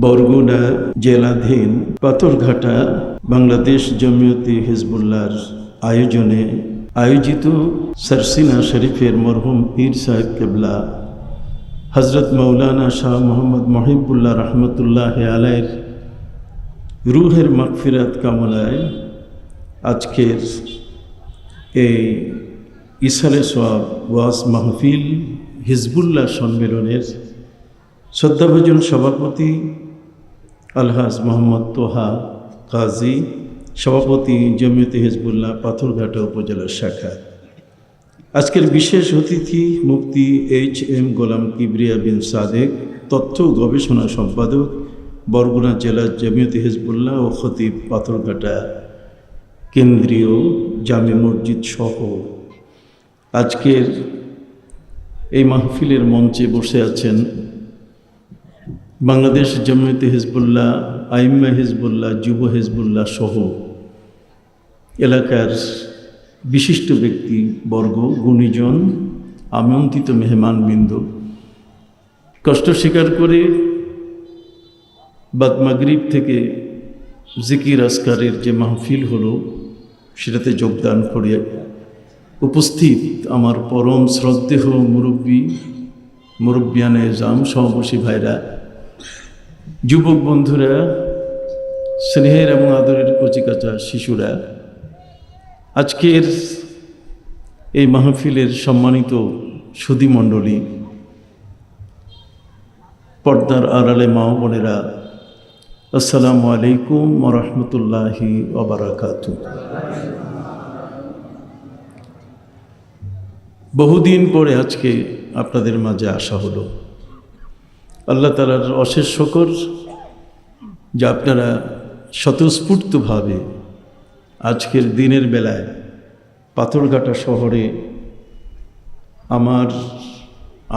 বরগুনা জেলাধীন পাথরঘাটা বাংলাদেশ জমিয়তে হিজবুল্লাহর আয়োজনে আয়োজিত সরসিনা শরীফের মরহুম পীর সাহেব কেবলা হজরত মৌলানা শাহ মোহাম্মদ মহিবুল্লাহ রহমতুল্লাহ আলাইহির রুহের মাগফিরাত কামনায় আজকের এই ইসালে সওয়াব ওয়াজ মাহফিল হিজবুল্লাহ সম্মেলনের শ্রদ্ধাভাজন সভাপতি আলহাজ মোহাম্মদ তোহা কাজী, সভাপতি জমিয়তে হিজবুল্লাহ পাথরঘাটা উপজেলা শাখা। আজকের বিশেষ অতিথি মুফতি HM গোলাম কিবরিয়া বিন সাদেক, তথ্য ও গবেষণা সম্পাদক বরগুনা জেলা জমিয়তে হিজবুল্লাহ ও খতিব পাথরঘাটা কেন্দ্রীয় জামে মসজিদ সহ আজকের এই মাহফিলের মঞ্চে বসে আছেন বাংলাদেশ জমিয়তে হিজবুল্লাহ, আইম্মা হিজবুল্লাহ, যুব হিজবুল্লাহ সহ এলাকার বিশিষ্ট ব্যক্তি বর্গ, গুণীজন, আমন্ত্রিত মেহমানবৃন্দ। কষ্ট স্বীকার করে বাদ মাগরিব থেকে জিকির আসকারের যে মাহফিল হলো সেটাতে যোগদান করে উপস্থিত আমার পরম শ্রদ্ধেয় মুরব্বিয়ানে জাম, সমাবেশী ভাইরা, যুবক বন্ধুরা, স্নেহের এবং আদরের কচিকাচা শিশুরা, আজকের এই মাহফিলের সম্মানিত সুধীমণ্ডলী, পর্দার আড়ালে মা বোনেরা, আসসালামু আলাইকুম ওয়া রাহমাতুল্লাহি ওয়া বারাকাতুহু। বহুদিন পরে আজকে আপনাদের মাঝে আসা হলো। আল্লাহ তাআলার অশেষ শুকর যে আপনারা স্বতঃস্ফূর্তভাবে আজকের দিনের বেলায় পাথরঘাটা শহরে আমার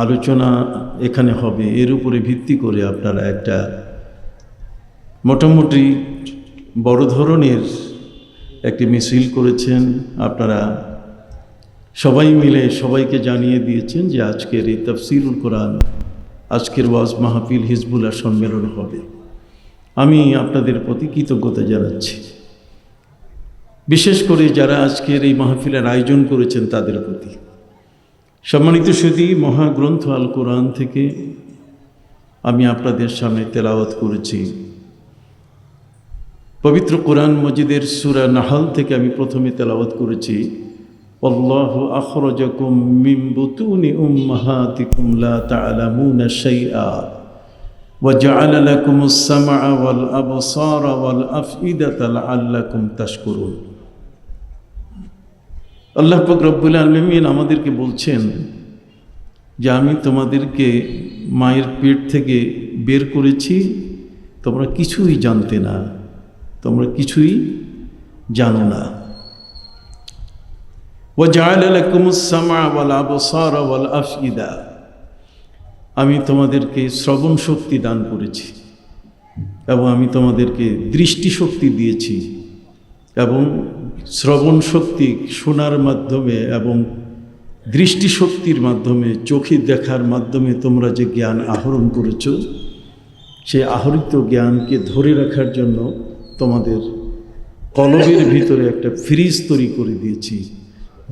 আলোচনা এখানে হবে এর উপরে ভিত্তি করে আপনারা একটা মোটামুটি বড় ধরনের একটি মিছিল করেছেন। আপনারা সবাই মিলে সবাইকে জানিয়ে দিয়েছেন যে আজকের এই তাফসীরুল কোরআন, আজকের ওয়াজ মাহফিল হিজবুল্লাহ সম্মেলন হবে। আমি আপনাদের প্রতি কৃতজ্ঞতা জানাচ্ছি, বিশেষ করে যারা আজকের এই মাহফিলের আয়োজন করেছেন তাদের প্রতি। সম্মানিত সুধী, মহাগ্রন্থ আল কোরআন থেকে আমি আপনাদের সামনে তেলাওয়াত করেছি। পবিত্র কোরআন মজিদের সূরা নাহল থেকে আমি প্রথমে তেলাওয়াত করেছি, আল্লাহু আখরাজাকুম মিন বুতুনি উম্মাহাতিকুম লা তা'লামুনা শাইআ ওয়া জা'আলা লাকুমুস সামআ ওয়াল আবসারা ওয়াল আফইদাতা লা'আল্লাকুম তাশকুরুন। আল্লাহ পাক রব্বুল আলামিন আমাদেরকে বলছেন যে আমি তোমাদেরকে মায়ের পেট থেকে বের করেছি, তোমরা কিছুই জানতে না, তোমরা কিছুই জানো না। ওয়াজআলা লাকুমুস সামআ ওয়াল আবসারা ওয়াল আফইদা, আমি তোমাদেরকে শ্রবণ শক্তি দান করেছি এবং আমি তোমাদেরকে দৃষ্টিশক্তি দিয়েছি, এবং শ্রবণ শক্তি শোনার মাধ্যমে এবং দৃষ্টিশক্তির মাধ্যমে, চোখে দেখার মাধ্যমে তোমরা যে জ্ঞান আহরণ করেছ, সেই আহরিত জ্ঞানকে ধরে রাখার জন্য তোমাদের কলবের ভিতরে একটা ফ্রিজ তৈরি করে দিয়েছি,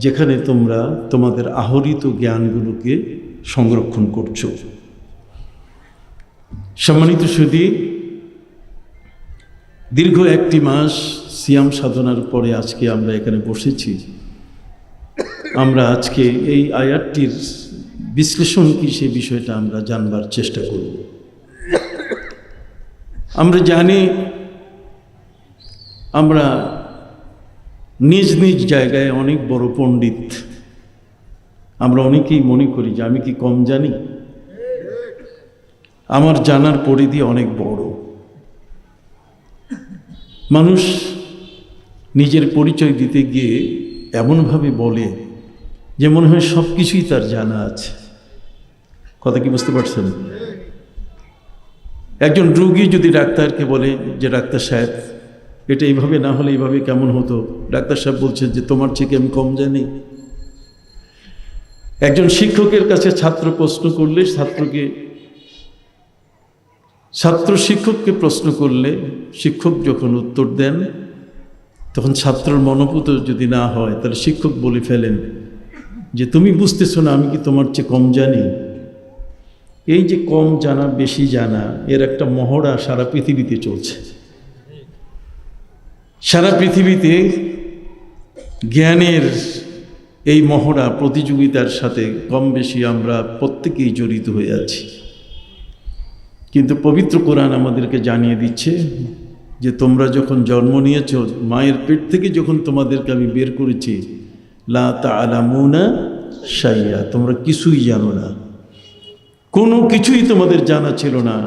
যেখানে তোমরা তোমাদের আহরিত জ্ঞানগুলোকে সংরক্ষণ করছো। সম্মানিত সুধী, দীর্ঘ একটি মাস সিয়াম সাধনার পরে আজকে আমরা এখানে বসেছি। আমরা আজকে এই আয়াতটির বিশ্লেষণ কি সে বিষয়টা আমরা জানবার চেষ্টা করব। আমরা জানি, আমরা নিজ নিজ জায়গায় অনেক বড় পণ্ডিত। আমরা অনেকেই মনে করি যে আমি কি কম জানি, আমার জানার পরিধি অনেক বড়। মানুষ নিজের পরিচয় দিতে গিয়ে এমনভাবে বলে যে মনে হয় সব কিছুই তার জানা আছে। কথা কি বুঝতে পারছেন? একজন রোগী যদি ডাক্তারকে বলে যে ডাক্তার সাহেব এটা এইভাবে না হলে এইভাবে কেমন হতো, ডাক্তার সাহেব বলছেন যে তোমার থেকে আমি কম জানি। একজন শিক্ষকের কাছে ছাত্র প্রশ্ন করলে ছাত্রকে ছাত্র শিক্ষককে প্রশ্ন করলে শিক্ষক যখন উত্তর দেন তখন ছাত্রর মনোপুত যদি না হয় তাহলে শিক্ষক বলে ফেলেন যে তুমি বুঝতেছো না আমি কি তোমার চেয়ে কম জানি। এই যে কম জানা বেশি জানা এর একটা মহড়া সারা পৃথিবীতে চলছে। সারা পৃথিবীতে জ্ঞানের এই মহড়া প্রতিযোগিতার সাথে কম বেশি আমরা প্রত্যেকেই জড়িত হয়ে আছি। কিন্তু পবিত্র কোরআন আমাদেরকে জানিয়ে দিচ্ছে যে তোমরা যখন জন্ম নিয়েছ, মায়ের পেট থেকে যখন তোমাদেরকে আমি বের করেছি, লা তা'লামুনা শাইআ, তোমরা কিছুই জানো না, কোনো কিছুই তোমাদের জানা ছিল না।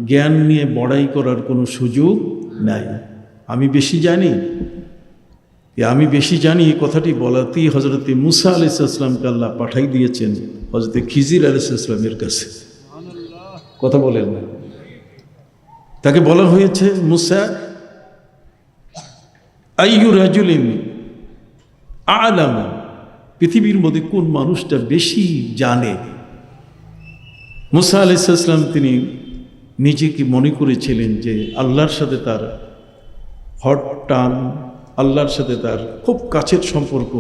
জ্ঞান নিয়ে বড়াই করার কোনো সুযোগ নাই। আমি বেশি জানি, আমি বেশি জানি এই কথাটি বলাতেই হজরতে মুসা আলাইহিস সালামকে আল্লাহ পাঠাই দিয়েছেন হজরতে খিজির আলাইহিস সালামের কাছে। কথা বলেন না, তাকে বলা হয়েছে মুসা আইয়ু রাজুলিন আ'লাম, পৃথিবীর মধ্যে কোন মানুষটা বেশি জানে। মুসা আলাইহিস সালাম তিনি নিজেকে মনে করেছিলেন যে আল্লাহর সাথে তার হট টান, আল্লাহর সাথে তার খুব কাছের সম্পর্ক,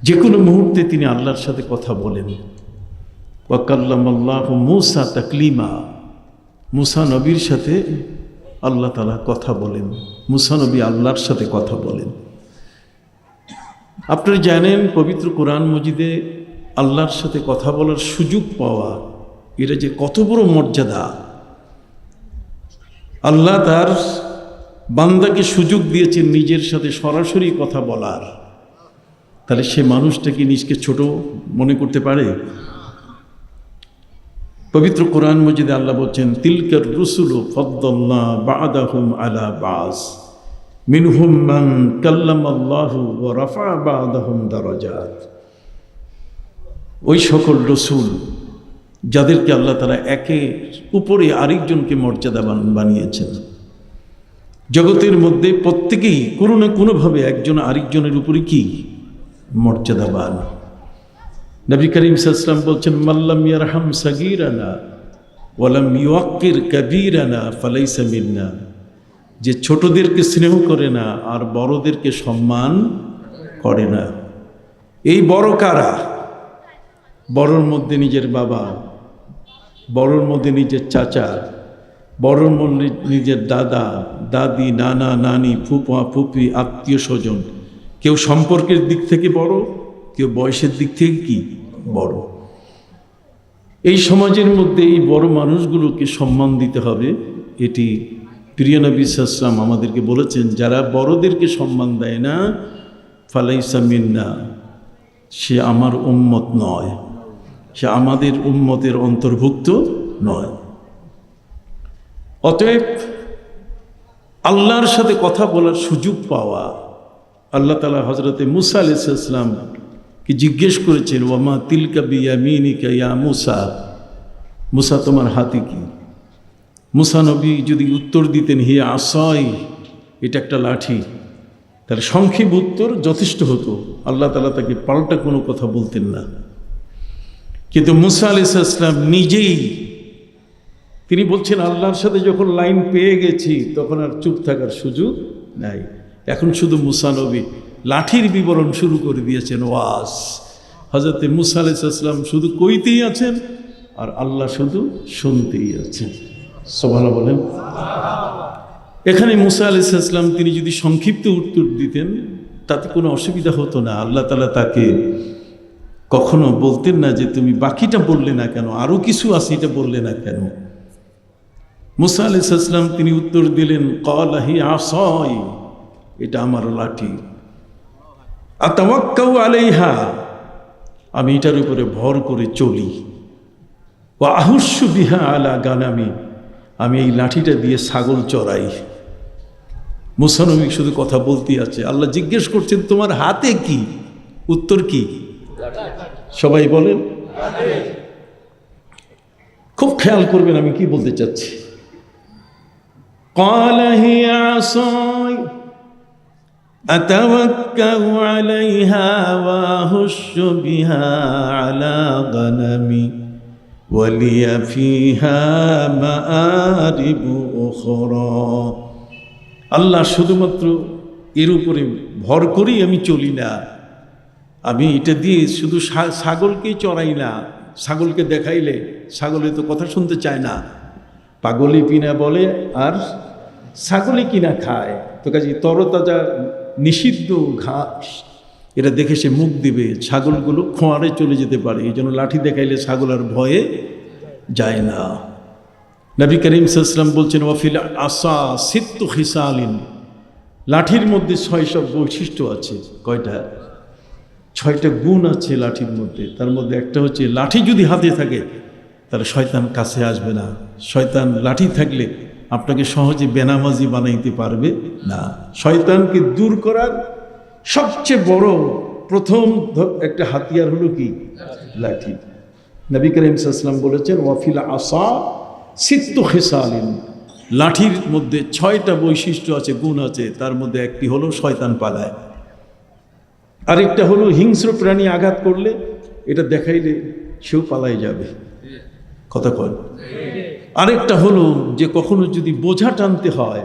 যে কোনো মুহূর্তে তিনি আল্লাহর সাথে কথা বলেন। ওয়া কাল্লামাল্লাহু মুসা তাকলিমা, মুসা নবীর সাথে আল্লাহ তাআলা কথা বলেন, মুসা নবী আল্লাহর সাথে কথা বলেন। আপনারা জানেন পবিত্র কোরআন মজিদে আল্লাহর সাথে কথা বলার সুযোগ পাওয়া এটা যে কত বড় মর্যাদা। আল্লাহ তার বান্দাকে সুযোগ দিয়েছেন নিজের সাথে সরাসরি কথা বলার, তাহলে সে মানুষটা কি নিজকে ছোট মনে করতে পারে? পবিত্র কোরআন মজিদে আল্লাহ বলছেন তিলকার রুসুলু ফাদ্দালনা বা'দাহুম আলা বা'জ মিনহুম মান কাল্লামাল্লাহু ওয়া রাফা'a বা'দাহুম দারাজাত। ওই সকল রসুল যাদেরকে আল্লাহ তাআলা একের উপরে আরেকজনকে মর্যাদাবান বানিয়েছেন। জগতের মধ্যে প্রত্যেকেই কোনো না কোনোভাবে একজন আরেকজনের উপরে কি মর্যাদাবান। নবী করিম সাল্লাল্লাহু আলাইহি ওয়াসাল্লাম বলছেন মাল্লাম ইয়ারহাম সাগীরানা ওয়ালাম ইউওয়াক্কির কাবীরানা ফালাইসা মিন্না, যে ছোটদেরকে স্নেহ করে না আর বড়দেরকে সম্মান করে না। এই বড় কারা? বড়র মধ্যে নিজের বাবা, বড়র মধ্যে নিজের চাচা, বড়র মধ্যে নিজের দাদা দাদি, নানা নানি, ফুপা ফুপি, আত্মীয় স্বজন। কেউ সম্পর্কের দিক থেকে বড়, কেউ বয়সের দিক থেকে কি বড়। এই সমাজের মধ্যে এই বড় মানুষগুলোকে সম্মান দিতে হবে। এটি প্রিয় নবী সাল্লাল্লাহু আলাইহি ওয়াসাল্লাম আমাদেরকে বলেছেন, যারা বড়দেরকে সম্মান দেয় না ফালাইসা মিন্না, সে আমার উম্মত নয়, সে আমাদের উম্মতের অন্তর্ভুক্ত নয়। অতএব আল্লাহর সাথে কথা বলার সুযোগ পাওয়া, আল্লাহ তাআলা হযরতে মুসা আলাইহিস সালাম কি জিজ্ঞেস করেছেন ওয়ামা তিলকা বিয়ামিনিকা ইয়া মুসা, মুসা তোমার হাতে কি? মুসা নবী যদি উত্তর দিতেন হিয়া আসাই, এটা একটা লাঠি, তার সংক্ষেপ উত্তর যথেষ্ট হতো। আল্লাহ তাআলা তাকে পাল্টা কোনো কথা বলতেন না। কিন্তু মুসা আলাইহিস সালাম নিজেই তিনি বলছেন আল্লাহর সাথে যখন লাইন পেয়ে গেছি তখন আর চুপ থাকার সুযোগ নাই। এখন শুধু মুসা নবী লাঠির বিবরণ শুরু করে দিয়েছেন ওয়াজ। হযরতে মুসা আলাইহিস সালাম শুধু কইতেই আছেন আর আল্লাহ শুধু শুনতেই আছেন। সুবহানাল্লাহ বলেন। এখানে মুসা আলাইহিস সালাম তিনি যদি সংক্ষিপ্ত উত্তর দিতেন তাতে কোনো অসুবিধা হতো না। আল্লাহ তাআলা তাকে কখনো বলতেন না যে তুমি বাকিটা বললে না কেন, আরো কিছু আছে এটা বললে না কেন। মুসা আলাইহিস সালাম তিনি উত্তর দিলেন ক্বালা হিয়া আসাই, এটা আমার লাঠি, আতাওয়াক্কাউ আলাইহা, আমি এটার উপরে ভর করে চলি, ওয়া আহুশু বিহা আলা গানামি, আমি এই লাঠিটা দিয়ে ছাগল চড়াই। মুসা নবী শুধু কথা বলতেই আছে। আল্লাহ জিজ্ঞেস করছেন তোমার হাতে কি? উত্তর কি? সবাই বলেন। খুব খেয়াল করবেন আমি কি বলতে চাচ্ছি। ক্বালা হিয়া আসাই আতাওয়াক্কাউ আলাইহা ওয়া আহুশু বিহা আলা গানামি ওয়ালিয়া ফিহা মাআরিবু উখরা। আল্লাহ শুধুমাত্র এর উপরে ভর করেই আমি চলি না, আমি এটা দিয়ে শুধু ছাগলকেই চড়াই না। ছাগলকে দেখাইলে ছাগলে তো কথা শুনতে চায় না, পাগলি কিনা বলে আর ছাগলই কিনা খায়। তো কাজে তরতাজা নিষিদ্ধ ঘাস এটা দেখে সে মুখ দিবে, ছাগলগুলো খোঁয়ারে চলে যেতে পারে। এই জন্য লাঠি দেখাইলে ছাগল আর ভয়ে যায় না। নবী করিম সাল্লাল্লাহু আলাইহি ওয়াসাল্লাম বলছেন ওয়াফিল আসা সিত্তু খিসালিন, লাঠির মধ্যে 6 সব বৈশিষ্ট্য আছে। কয়টা? 6টা গুণ আছে লাঠির মধ্যে। তার মধ্যে একটা হচ্ছে লাঠি যদি হাতে থাকে তাহলে শয়তান কাছে আসবে না। শয়তান লাঠি থাকলে আপনাকে সহজে বেনামাজি বানাইতে পারবে না। শয়তানকে দূর করার সবচেয়ে বড় প্রথম একটা হাতিয়ার হলো কি? লাঠি। নবী করিম সাল্লাল্লাহু আলাইহি ওয়াসাল্লাম বলেছেন ওয়াফিল আসা সিত্তু খিসালিন, লাঠির মধ্যে 6টা বৈশিষ্ট্য আছে, গুণ আছে। তার মধ্যে একটি হলো শয়তান পালায়, আরেকটা হলো হিংস্র প্রাণী আঘাত করলে এটা দেখাইলে সেও পালাই যাবে। কথা কয়। আরেকটা হলো যে কখনো যদি বোঝা টানতে হয়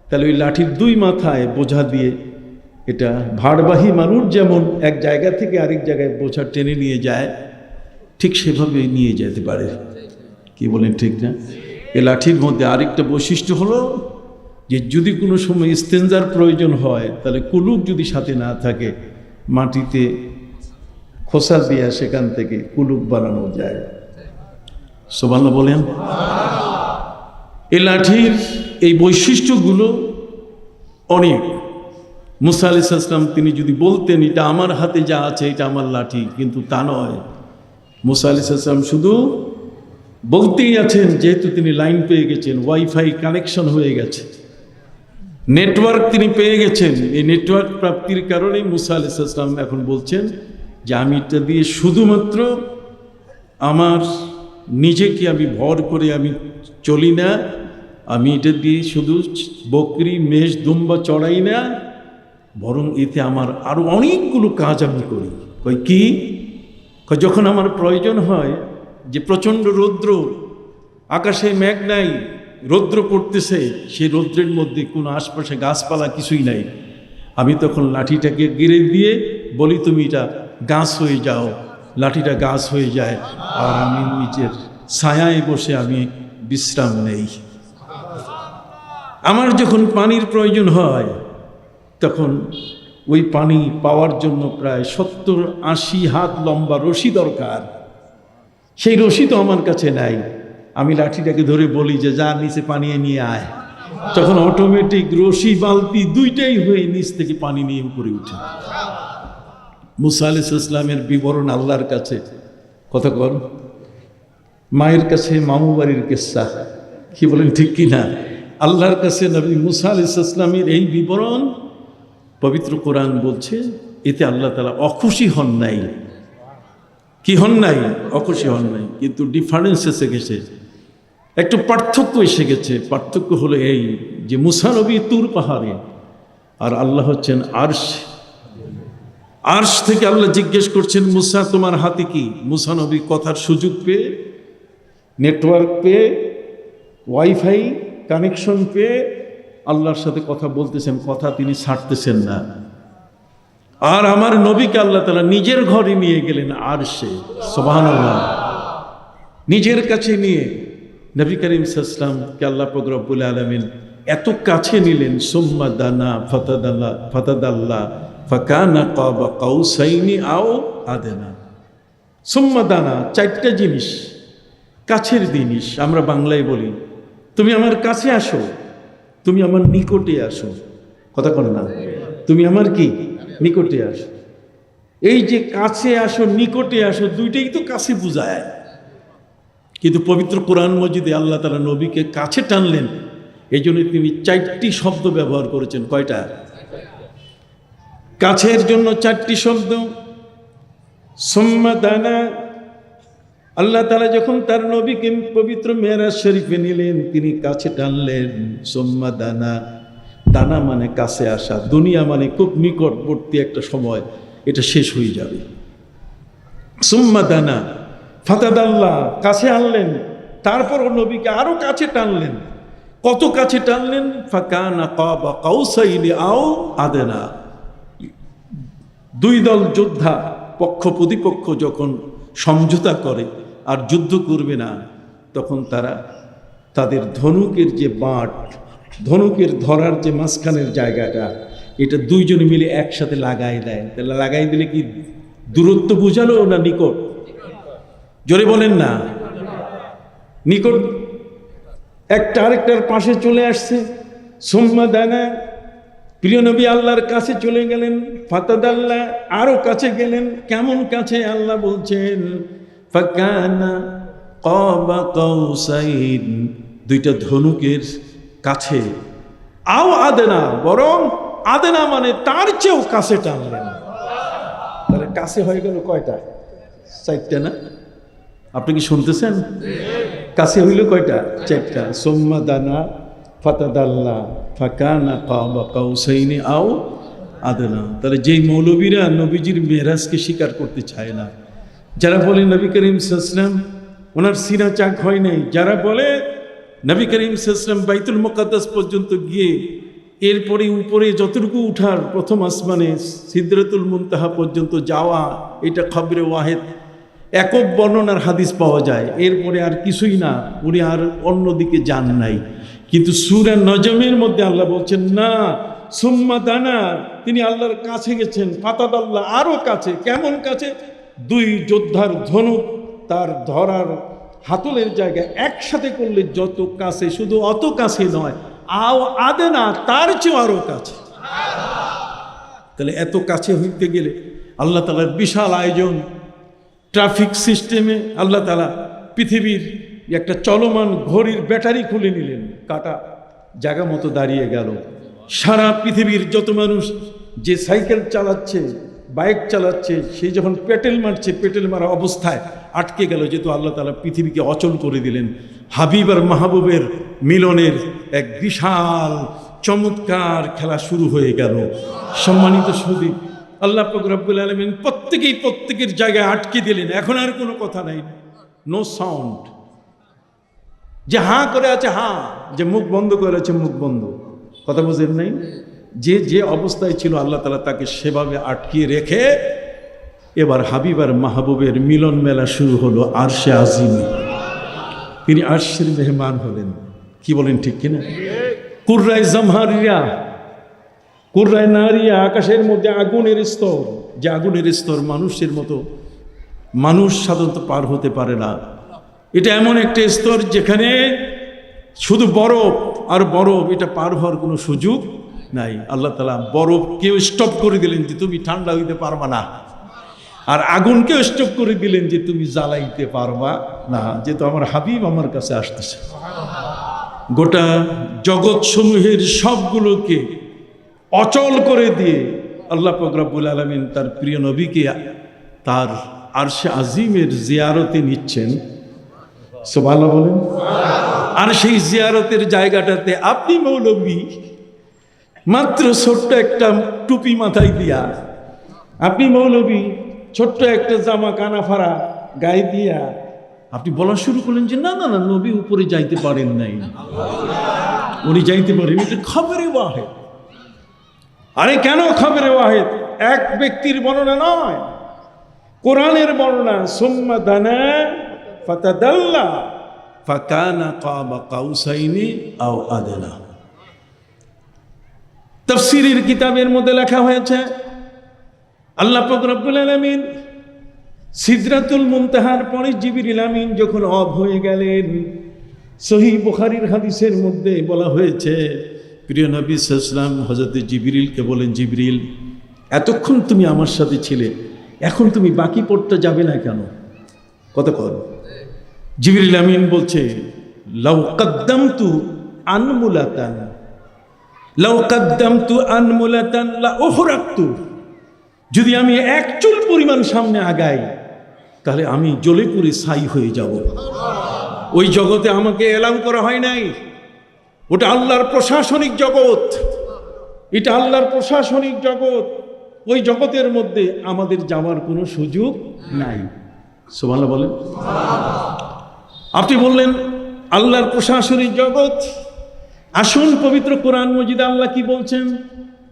তাহলে ওই লাঠির 2 মাথায় বোঝা দিয়ে, এটা ভারবাহী মানুষ যেমন এক জায়গা থেকে আরেক জায়গায় বোঝা টেনে নিয়ে যায়, ঠিক সেভাবে নিয়ে যেতে পারে। কি বলেন, ঠিক না? এই লাঠির মধ্যে আরেকটা বৈশিষ্ট্য হলো যে যদি কোনো সময় ইস্তেঞ্জার প্রয়োজন হয় তাহলে কুলুক যদি সাথে না থাকে, মাটিতে খোসা দিয়ে সেখান থেকে কুলুক বানানো যায়। সুবহানাল্লাহ বলেন। এই লাঠির এই বৈশিষ্ট্যগুলো অনেক। মুসা আলাইহিস সালাম তিনি যদি বলতেন এটা আমার হাতে যা আছে এটা আমার লাঠি, কিন্তু তা নয়। মুসা আলাইহিস সালাম শুধু বলতেই আছেন, যেহেতু তিনি লাইন পেয়ে গেছেন, ওয়াইফাই কানেকশন হয়ে গেছে, নেটওয়ার্ক তিনি পেয়ে গেছেন। এই নেটওয়ার্ক প্রাপ্তির কারণে মুসা আলাইহিস সালাম এখন বলছেন যে আমি এটা দিয়ে শুধুমাত্র আমার নিজেকে আমি ভর করে আমি চলি না, আমি এটা দিয়ে শুধু বকরি মেষ দুম্বা চড়াই না, বরং এতে আমার আরো অনেকগুলো কাজ আমি করি। কই কি? যখন আমার প্রয়োজন হয় যে প্রচণ্ড রৌদ্র, আকাশে মেঘ নাই, রৌদ্র পড়তেছে, সেই রৌদ্রের মধ্যে কোনো আশপাশে গাছপালা কিছুই নাই, আমি তখন লাঠিটাকে গিরে দিয়ে বলি তুমি এটা গাছ হয়ে যাও। লাঠিটা গাছ হয়ে যায় আর আমি নিজের ছায়ায় বসে আমি বিশ্রাম নেই। আমার যখন পানির প্রয়োজন হয় তখন ওই পানি পাওয়ার জন্য প্রায় 70-80 হাত লম্বা রশি দরকার। সেই রশি তো আমার কাছে নাই, আমি লাঠিটাকে ধরে বলি যে যা নিচে পানি নিয়ে আয়, তখন অটোমেটিক রশি বালতি দুইটাই হয়ে নিচ থেকে পানি নিয়ে উপরে উঠে। মুসা আলাইহিস সালামের বিবরণ আল্লাহর কাছে, কথা কর, মায়ের কাছে মামু বাড়ির কিস্সা। কি বলেন, ঠিক কি না? আল্লাহর কাছে নবী মুসা আলাইহিস সালামের এই বিবরণ পবিত্র কোরআন বলছে, এতে আল্লাহ তাআলা অখুশি হন নাই। কি হন নাই? অখুশি হন নাই। কিন্তু ডিফারেন্স এসে গেছে, একটু পার্থক্য এসে গেছে। পার্থক্য হলো এই যে মুসা নবী তুর পাহাড়ে আর আল্লাহ হচ্ছেন আরশ। আরশ থেকে আল্লাহ জিজ্ঞেস করছেন মুসা তোমার হাতে কি? মুসা নবী কথার সুযোগ পেয়ে, নেটওয়ার্ক পেয়ে, ওয়াইফাই কানেকশন পেয়ে আল্লাহর সাথে কথা বলতেছেন, কথা তিনি ছাড়তেছেন না। আর আমার নবীকে আল্লাহ তাআলা নিজের ঘরে নিয়ে গেলেন আরশে। সুবহানাল্লাহ। নিজের কাছে নিয়ে নবী করিম সাল্লাল্লাহু আলাইহি ওয়াসাল্লামকে আল্লাহ পাক রব্বুল আলামিন এত কাছে নিলেন। সুম্মা দানা ফাতাদাল্লা ফাকানা কাবা কাউসাইনি আও আদনা। সুম্মা দানা, 4টা জিনিস, কাছের জিনিস। আমরা বাংলায় বলি তুমি আমার কাছে আসো, তুমি আমার নিকটে আসো। কথা কর না, তুমি আমার কি? নিকটে আসো। এই যে কাছে আসো, নিকটে আসো, দুইটাই তো কাছে বুঝায়। কিন্তু পবিত্র কোরআন মজিদে আল্লাহ তাআলা নবীকে কাছে টানলেন, এই জন্য তিনি 4টি শব্দ ব্যবহার করেছেন। কয়টা? কাছের জন্য 4টি শব্দ। সুম্মা দানা, আল্লাহ তাআলা যখন তার নবীকে পবিত্র মেরাজ শরীফে নিলেন, তিনি কাছে টানলেন। সুম্মা দানা, দানা মানে কাছে আসা। দুনিয়া মানে খুব নিকটবর্তী একটা সময়, এটা শেষ হয়ে যাবে। সুম্মা দানা, ফাতাদাল্লাহ, কাছে আনলেন, তারপরও নবীকে আরো কাছে টানলেন। কত কাছে টানলেন? ফাকানা কাবা কাউসাইনি আও আদনা। দুই দল যোদ্ধা, পক্ষ প্রতিপক্ষ যখন সমঝোতা করে আর যুদ্ধ করবে না, তখন তারা তাদের ধনুকের যে বাঁট, ধনুকের ধরার যে মাঝখানের জায়গাটা, এটা দুইজনে মিলে একসাথে লাগাই দেয়। তাহলে লাগাই দিলে কি দূরত্ব বোঝালো না নিকট? জোরে বলেন না। নিকট। একটা আরেকটার পাশে চলে আসছে। সুম্মা দানা, প্রিয় নবী আল্লাহর কাছে চলে গেলেন। ফাতাদাল্লাহ, আরো কাছে গেলেন। কেমন কাছে? আল্লাহ বলছেন ফাকানা কাবা কাউসাইন, দুইটা ধনুকের কাছে। আও আদনা, বরং আদনা মানে তার চেয়েও কাছে টানলেন। তাহলে কাছে হয়ে গেল কয়টা? চারটা না? আপনি কি শুনতেছেন? কাছে হইল কয়টা? চারটা। সুম্মা দানা ফাতাদাল্লাহ ফাকানা কাবা কাউসাইনি আও আদনা। তাহলে যেই মৌলবীরা নবীজির মেরাজকে স্বীকার করতে চায় না, যারা বলে নবী করিম সাল্লাল্লাহু আলাইহি ওয়াসাল্লাম ওনার সিনা চাক হয় নাই, যারা বলে নবী করিম সাল্লাল্লাহু আলাইহি ওয়াসাল্লাম বাইতুল মুকাদ্দাস পর্যন্ত গিয়ে এরপরে উপরে যতটুকু উঠার, প্রথম আসমানে সিদরাতুল মুনতাহা পর্যন্ত যাওয়া, এটা খবরে ওয়াহেদ একক বর্ণনার হাদিস পাওয়া যায়, এরপরে আর কিছুই না, উনি আর অন্যদিকে যান নাই। কিন্তু সূরা নজমের মধ্যে আল্লাহ বলছেন না, সুম্মা দানা, তিনি আল্লাহর কাছে গেছেন। ফাতাদাল্লাহ, আরো কাছে। কেমন কাছে? দুই যোদ্ধার ধনুক তার ধরার হাতলের জায়গায় একসাথে করলে যত কাছে, শুধু অত কাছে নয়, আও আদনা, তার চেয়ে আরো কাছে। তাহলে এত কাছে হইতে গেলে আল্লাহ তাআলার বিশাল আয়োজন। ট্রাফিক সিস্টেমে আল্লাহ তাআলা পৃথিবীর একটা চলমান ঘড়ির ব্যাটারি খুলে নিলেন, কাটা জায়গা মতো দাঁড়িয়ে গেল। সারা পৃথিবীর যত মানুষ যে সাইকেল চালাচ্ছে, বাইক চালাচ্ছে, সে যখন পেটেল মারছে, পেটেল মারা অবস্থায় আটকে গেল, যেহেতু আল্লাহ তাআলা পৃথিবীকে অচল করে দিলেন। হাবিব আর মাহবুবের মিলনের এক বিশাল চমৎকার খেলা শুরু হয়ে গেল। সম্মানিত সুধী, আল্লাহ পাক রব্বুল আলামিন প্রত্যেকের জায়গায় আটকে দিলেন। এখন আর কোনো কথা নাই, নো সাউন্ড। যে হাঁ করে আছে হাঁ, যে মুখ বন্ধ করে আছে মুখ বন্ধ। কথা বুঝেন নাই? যে অবস্থায় ছিল আল্লাহ তাআলা তাকে সেভাবে আটকিয়ে রেখে এবার হাবিব আর মাহবুবের মিলন মেলা শুরু হলো আরশে আজিমে। তিনি আরশের মেহমান হলেন। কি বলেন, ঠিক কিনা? কুররায় জামহারিয়া, কুররায় নারিয়া, আকাশের মধ্যে আগুনের স্তর, যে আগুনের স্তর মানুষের মতো মানুষ সাধারণত পার হতে পারে না। এটা এমন একটা স্তর যেখানে শুধু বরফ আর বরফ, এটা পার হওয়ার কোনো সুযোগ নাই। আল্লাহ তাআলা বরফকেও স্টপ করে দিলেন যে তুমি ঠান্ডা হইতে পারবা না, আর আগুনকেও স্টপ করে দিলেন যে তুমি জ্বালাইতে পারবা না, যেহেতু আমার হাবিব আমার কাছে আসতেছে। গোটা জগৎ সমূহের সবগুলোকে অচল করে দিয়ে আল্লাহ পাক রব্বুল আলামিন তার প্রিয় নবীকে তার আরশে আজিমের জিয়ারতে নিচ্ছেন। সুবহানাল্লাহ বলেন। আর সেই জিয়ারতের জায়গাটাতে আপনি মৌলবী মাত্র ছোট্ট একটা টুপি মাথায় দিয়া, আপনি মৌলবী ছোট্ট একটা জামা কানা ফাড়া গায়ে দিয়া আপনি বলা শুরু করলেন যে না না না, নবী উপরে যাইতে পারেন নাই, উনি যাইতে পারেন। এটা খবরে ওয়াহেদ। আরে কেন খবরে ওয়াহেদ? এক ব্যক্তির বর্ণনা নয়, কোরআনের বর্ণনা। সুম্মা দানা ফাতাদাল্লা ফাকানা কাবা কাউসাইনি আও আদনা। তাফসীরের কিতাবের মধ্যে লেখা হয়েছে আল্লাহ পাক রব্বুল আলামিন সিদরাতুল মুনতাহার পরে জিবরিল আমিন যখন অফ হয়ে গেলেন, সহিহ বুখারীর হাদিসের মধ্যে বলা হয়েছে প্রিয় নবী সাল্লাল্লাহু আলাইহি ওয়াসাল্লাম হযরত জিবরিলকে বলেন, জিবরিল এতক্ষণ তুমি আমার সাথে ছিলে, এখন তুমি বাকি পথটা যাবে না কেন? কতক্ষণ? জিবরিল আমিন বলছে লাউ কদ্দামতু আনমুলাতান, লাউ কদ্দামতু আনমুলাতান লা উহরাকতু, যদি আমি এক চুল পরিমাণ সামনে আগাই তাহলে আমি জ্বলে পুড়ে ছাই হয়ে যাব। ওই জগতে আমাকে এলান করা হয় নাই, ওটা আল্লাহর প্রশাসনিক জগৎ, এটা আল্লাহর প্রশাসনিক জগৎ। ওই জগতের মধ্যে আমাদের যাওয়ার কোনো সুযোগ নাই। সুবহানাল্লাহ বলেন। আপনি বললেন আল্লাহর প্রশাসনিক জগৎ। আসুন পবিত্র কোরআন মজিদে আল্লাহ কি বলছেন,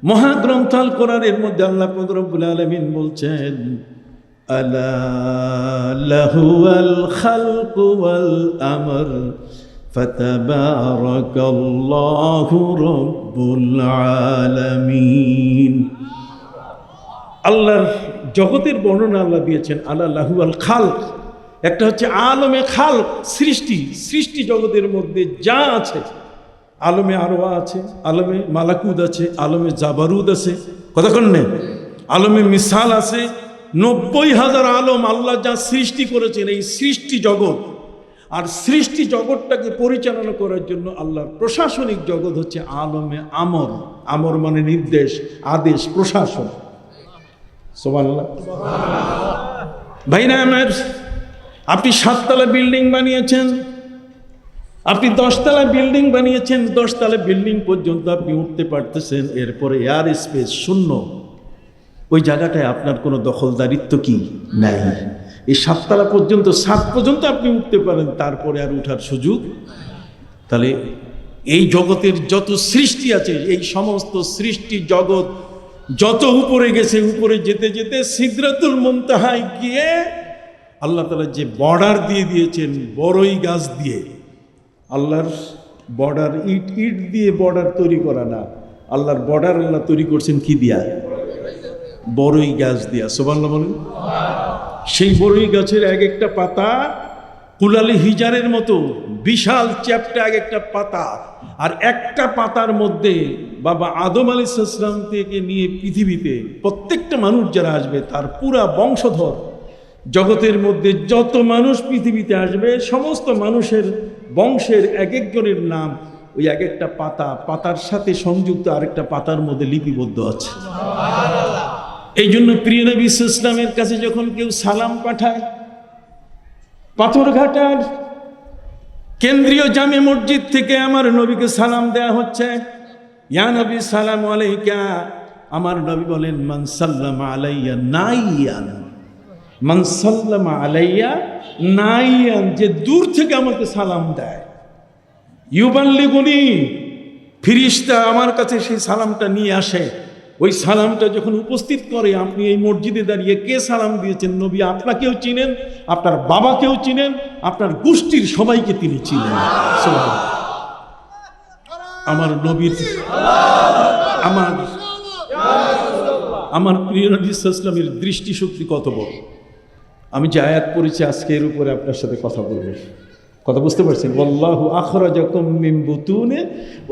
মহাগ্রন্থ আল কোরআনের মধ্যে আল্লাহ রব্বুল আলামিন বলছেন, আলা লাহুল খালকু ওয়াল আমর ফাতাবারাকাল্লাহু রব্বুল আলামিন। আল্লাহর জগতের বর্ণনা আল্লাহ দিয়েছেন, আলা লাহুল খালক। একটা হচ্ছে আলমে খালক, সৃষ্টি, সৃষ্টি জগতের মধ্যে যা আছে, আলমে আরওয়া আছে, আলমে মালাকুদ আছে, আলমে জাবারুদ আছে, কতক্ষণ নেই, আলমে মিসাল আছে, 90,000 আলম আল্লাহ যা সৃষ্টি করেছেন এই সৃষ্টি জগৎ। আর সৃষ্টি জগৎটাকে পরিচালনা করার জন্য আল্লাহর প্রশাসনিক জগৎ হচ্ছে আলমে আমর। আমর মানে নির্দেশ, আদেশ, প্রশাসন। সুবহানাল্লাহ। ভাইরা আমার, আপনি 7তলা বিল্ডিং বানিয়েছেন, আপনি 10তলা বিল্ডিং বানিয়েছেন, 10তলা বিল্ডিং পর্যন্ত আপনি উঠতে পারতেছেন, এরপরে এয়ার স্পেস শূন্য, ওই জায়গাটায় আপনার কোনো দখলদারিত্ব কি নাই। এই 7তলা পর্যন্ত, 7 পর্যন্ত আপনি উঠতে পারেন, তারপরে আর উঠার সুযোগ। তাহলে এই জগতের যত সৃষ্টি আছে, এই সমস্ত সৃষ্টি জগৎ যত উপরে গেছে, উপরে যেতে যেতে সিদরাতুল মুনতাহায় গিয়ে আল্লাহ তাআলা যে বর্ডার দিয়ে দিয়েছেন বড়ই গাছ দিয়ে, আল্লাহর বর্ডার ইট দিয়ে বর্ডার তৈরি করা না, আল্লাহর বর্ডার আল্লাহ তৈরি করছেন কি দিয়া? বড়ই গাছ দিয়া। সুবহানাল্লাহ বলেন। সেই বড়ই গাছের এক একটা পাতা কুলালি হিজারের মতো বিশাল চ্যাপ্টা, এক একটা পাতা, আর একটা পাতার মধ্যে বাবা আদম আলাইহিস সালাম থেকে নিয়ে পৃথিবীতে প্রত্যেকটা মানুষ যারা আসবে তার পুরা বংশধর, জগতের মধ্যে যত মানুষ পৃথিবীতে আসবে সমস্ত মানুষের বংশের এক একজনের নাম ওই এক একটা পাতা, পাতার সাথে সংযুক্ত আরেকটা পাতার মধ্যে লিপিবদ্ধ আছে। এই জন্য প্রিয় নবী সাল্লাল্লাহু আলাইহি ওয়াসাল্লামের কাছে যখন কেউ সালাম পাঠায়, পাথরঘাটার কেন্দ্রীয় জামে মসজিদ থেকে আমার নবীকে সালাম দেয়া হচ্ছে, ইয়া নবী সালাম আলাইকা। আমার নবী বলেন, মান সাল্লামা আলাইয়া নাইয়ান, মান সাল্লামা আলাইয়া নাইয়ান, যে দূর থেকে আমাকে সালাম দেয়, ইউবাল্লিগুনি, ফিরিস্তা আমার কাছে সেই সালামটা নিয়ে আসে। ওই সালামটা যখন উপস্থিত করে, আপনি এই মসজিদে দাঁড়িয়ে কে সালাম দিয়েছেন, নবী আপনাকেও চিনেন, আপনার বাবাকেও চিনেন, আপনার গোষ্ঠীর সবাইকে তিনি চিনেন। আমার নবীর, আমার প্রিয় নবী সাল্লাল্লাহু আলাইহি ওয়াসাল্লামের দৃষ্টিশক্তি কত বড়। আমি যে আয়াত পড়েছি আজকে এর উপরে আপনার সাথে কথা বলবো, কথা বুঝতে পারছেন? ওয়াল্লাহু আখরাজাকুম মিন বুতুনি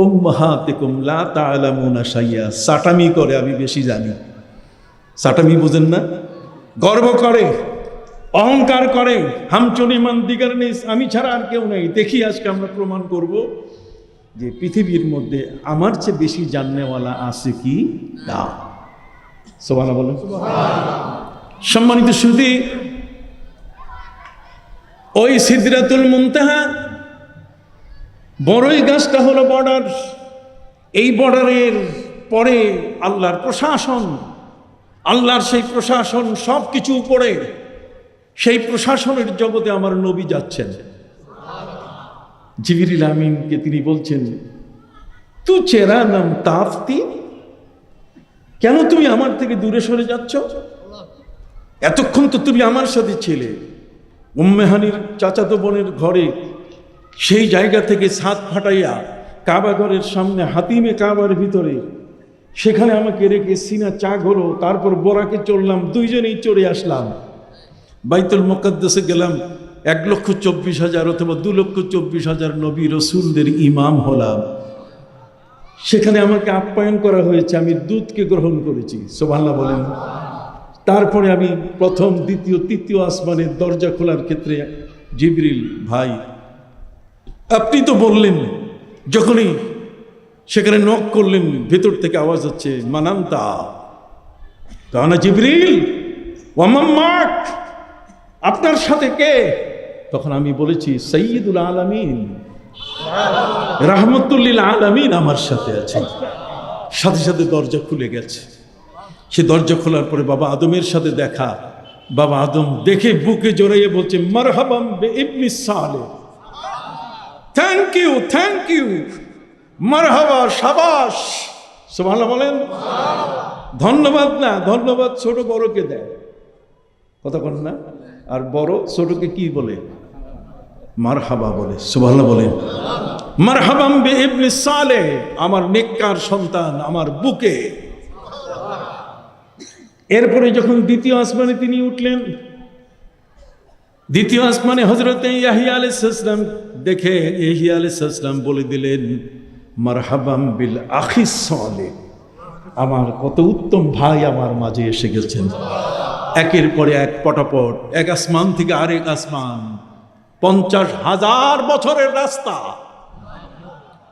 উম্মাহাতিকুম লা তা'লামুনা শাইয়া। সাটামি করে, আমি বেশি জানি। সাটামি বুঝেন না? গর্ব করে, অহংকার করে, হামচনি মান দিগার নেই, আমি ছাড়া আর কেউ নেই। দেখি আজকে আমরা প্রমাণ করব যে পৃথিবীর মধ্যে আমার চেয়ে বেশি জাননেওয়ালা আছে কি না। সুবহানাল্লাহ বলেন। সম্মানিত সুধী, ওই সিদরাতুল মুনতাহা বড়ই গাছটা হলো বর্ডার। এই বর্ডারের পরে আল্লাহর প্রশাসন, আল্লাহর সেই প্রশাসন সব কিছু উপরে, সেই প্রশাসনের জগতে আমার নবী যাচ্ছেন। জিবরিল আমিনকে তিনি বলছেন, তু চেরা নাম তাফতি, কেন তুমি আমার থেকে দূরে সরে যাচ্ছ? এতক্ষণ তো তুমি আমার সাথে ছিলে। উম্মে হানির চাচাতো বোনের ঘরে, সেই জায়গা থেকে ছাদ ফাটাইয়া কাবা ঘরের সামনে হাতিমে কাবার ভিতরে, সেখানে আমাকে রেখে সিনা চাক হলো, তারপর বোরাকে চললাম, দুইজনেই চড়ে আসলাম। বাইতুল মুকাদ্দাসে গেলাম, 1,24,000 অথবা 2,24,000 নবী রসুলদের ইমাম হলাম। সেখানে আমাকে আপ্যায়ন করা হয়েছে, আমি দুধকে গ্রহণ করেছি। সুবহানাল্লাহ বলেন। তারপরে আমি প্রথম, দ্বিতীয়, তৃতীয় আসমানের দরজা খোলার ক্ষেত্রে জিবরিল ভাই, আপনি তো বললেন, যখনই সেখানে নক করলেন ভেতর থেকে আওয়াজ হচ্ছে, মানান্তা কানা জিবরিল ওয়ামাম্মাক, আপনার সাথে কে? তখন আমি বলেছি, সাইয়্যিদুল আলামিন, রাহমাতুল লিল আলামিন আমার সাথে আছে। সাথে সাথে দরজা খুলে গেছে। সে দরজা খোলার পরে বাবা আদমের সাথে দেখা, বাবা আদম দেখে বুকে জড়াইয়ে বলছে মারহাবাম বে ইবনি সালেহ, থ্যাংক ইউ, থ্যাংক ইউ, মারহাবা, সাবাস। সুবহানাল্লাহ বলেন। ধন্যবাদ না, ধন্যবাদ ছোট বড়কে দেয়, কথা বল না। আর বড় ছোটকে কি বলে? মারহাবা বলে। সুবহানাল্লাহ বলেন। মারহাবাম বে ইবনি সালেহ, আমার নেককার সন্তান আমার বুকে। এরপরে যখন দ্বিতীয় আসমানে তিনি উঠলেন, দ্বিতীয় আসমানে হযরত ইয়াহইয়া আলাইহিস সালাম দেখে ইয়াহইয়া আলাইহিস সালাম বলে দিলেন মারহাবাম বিল আখিস সালেহ, আমার কত উত্তম ভাই আমার মাঝে এসে গেছেন। একের পরে এক পটাপট, এক আসমান থেকে আরেক আসমান, 50,000 বছরের রাস্তা,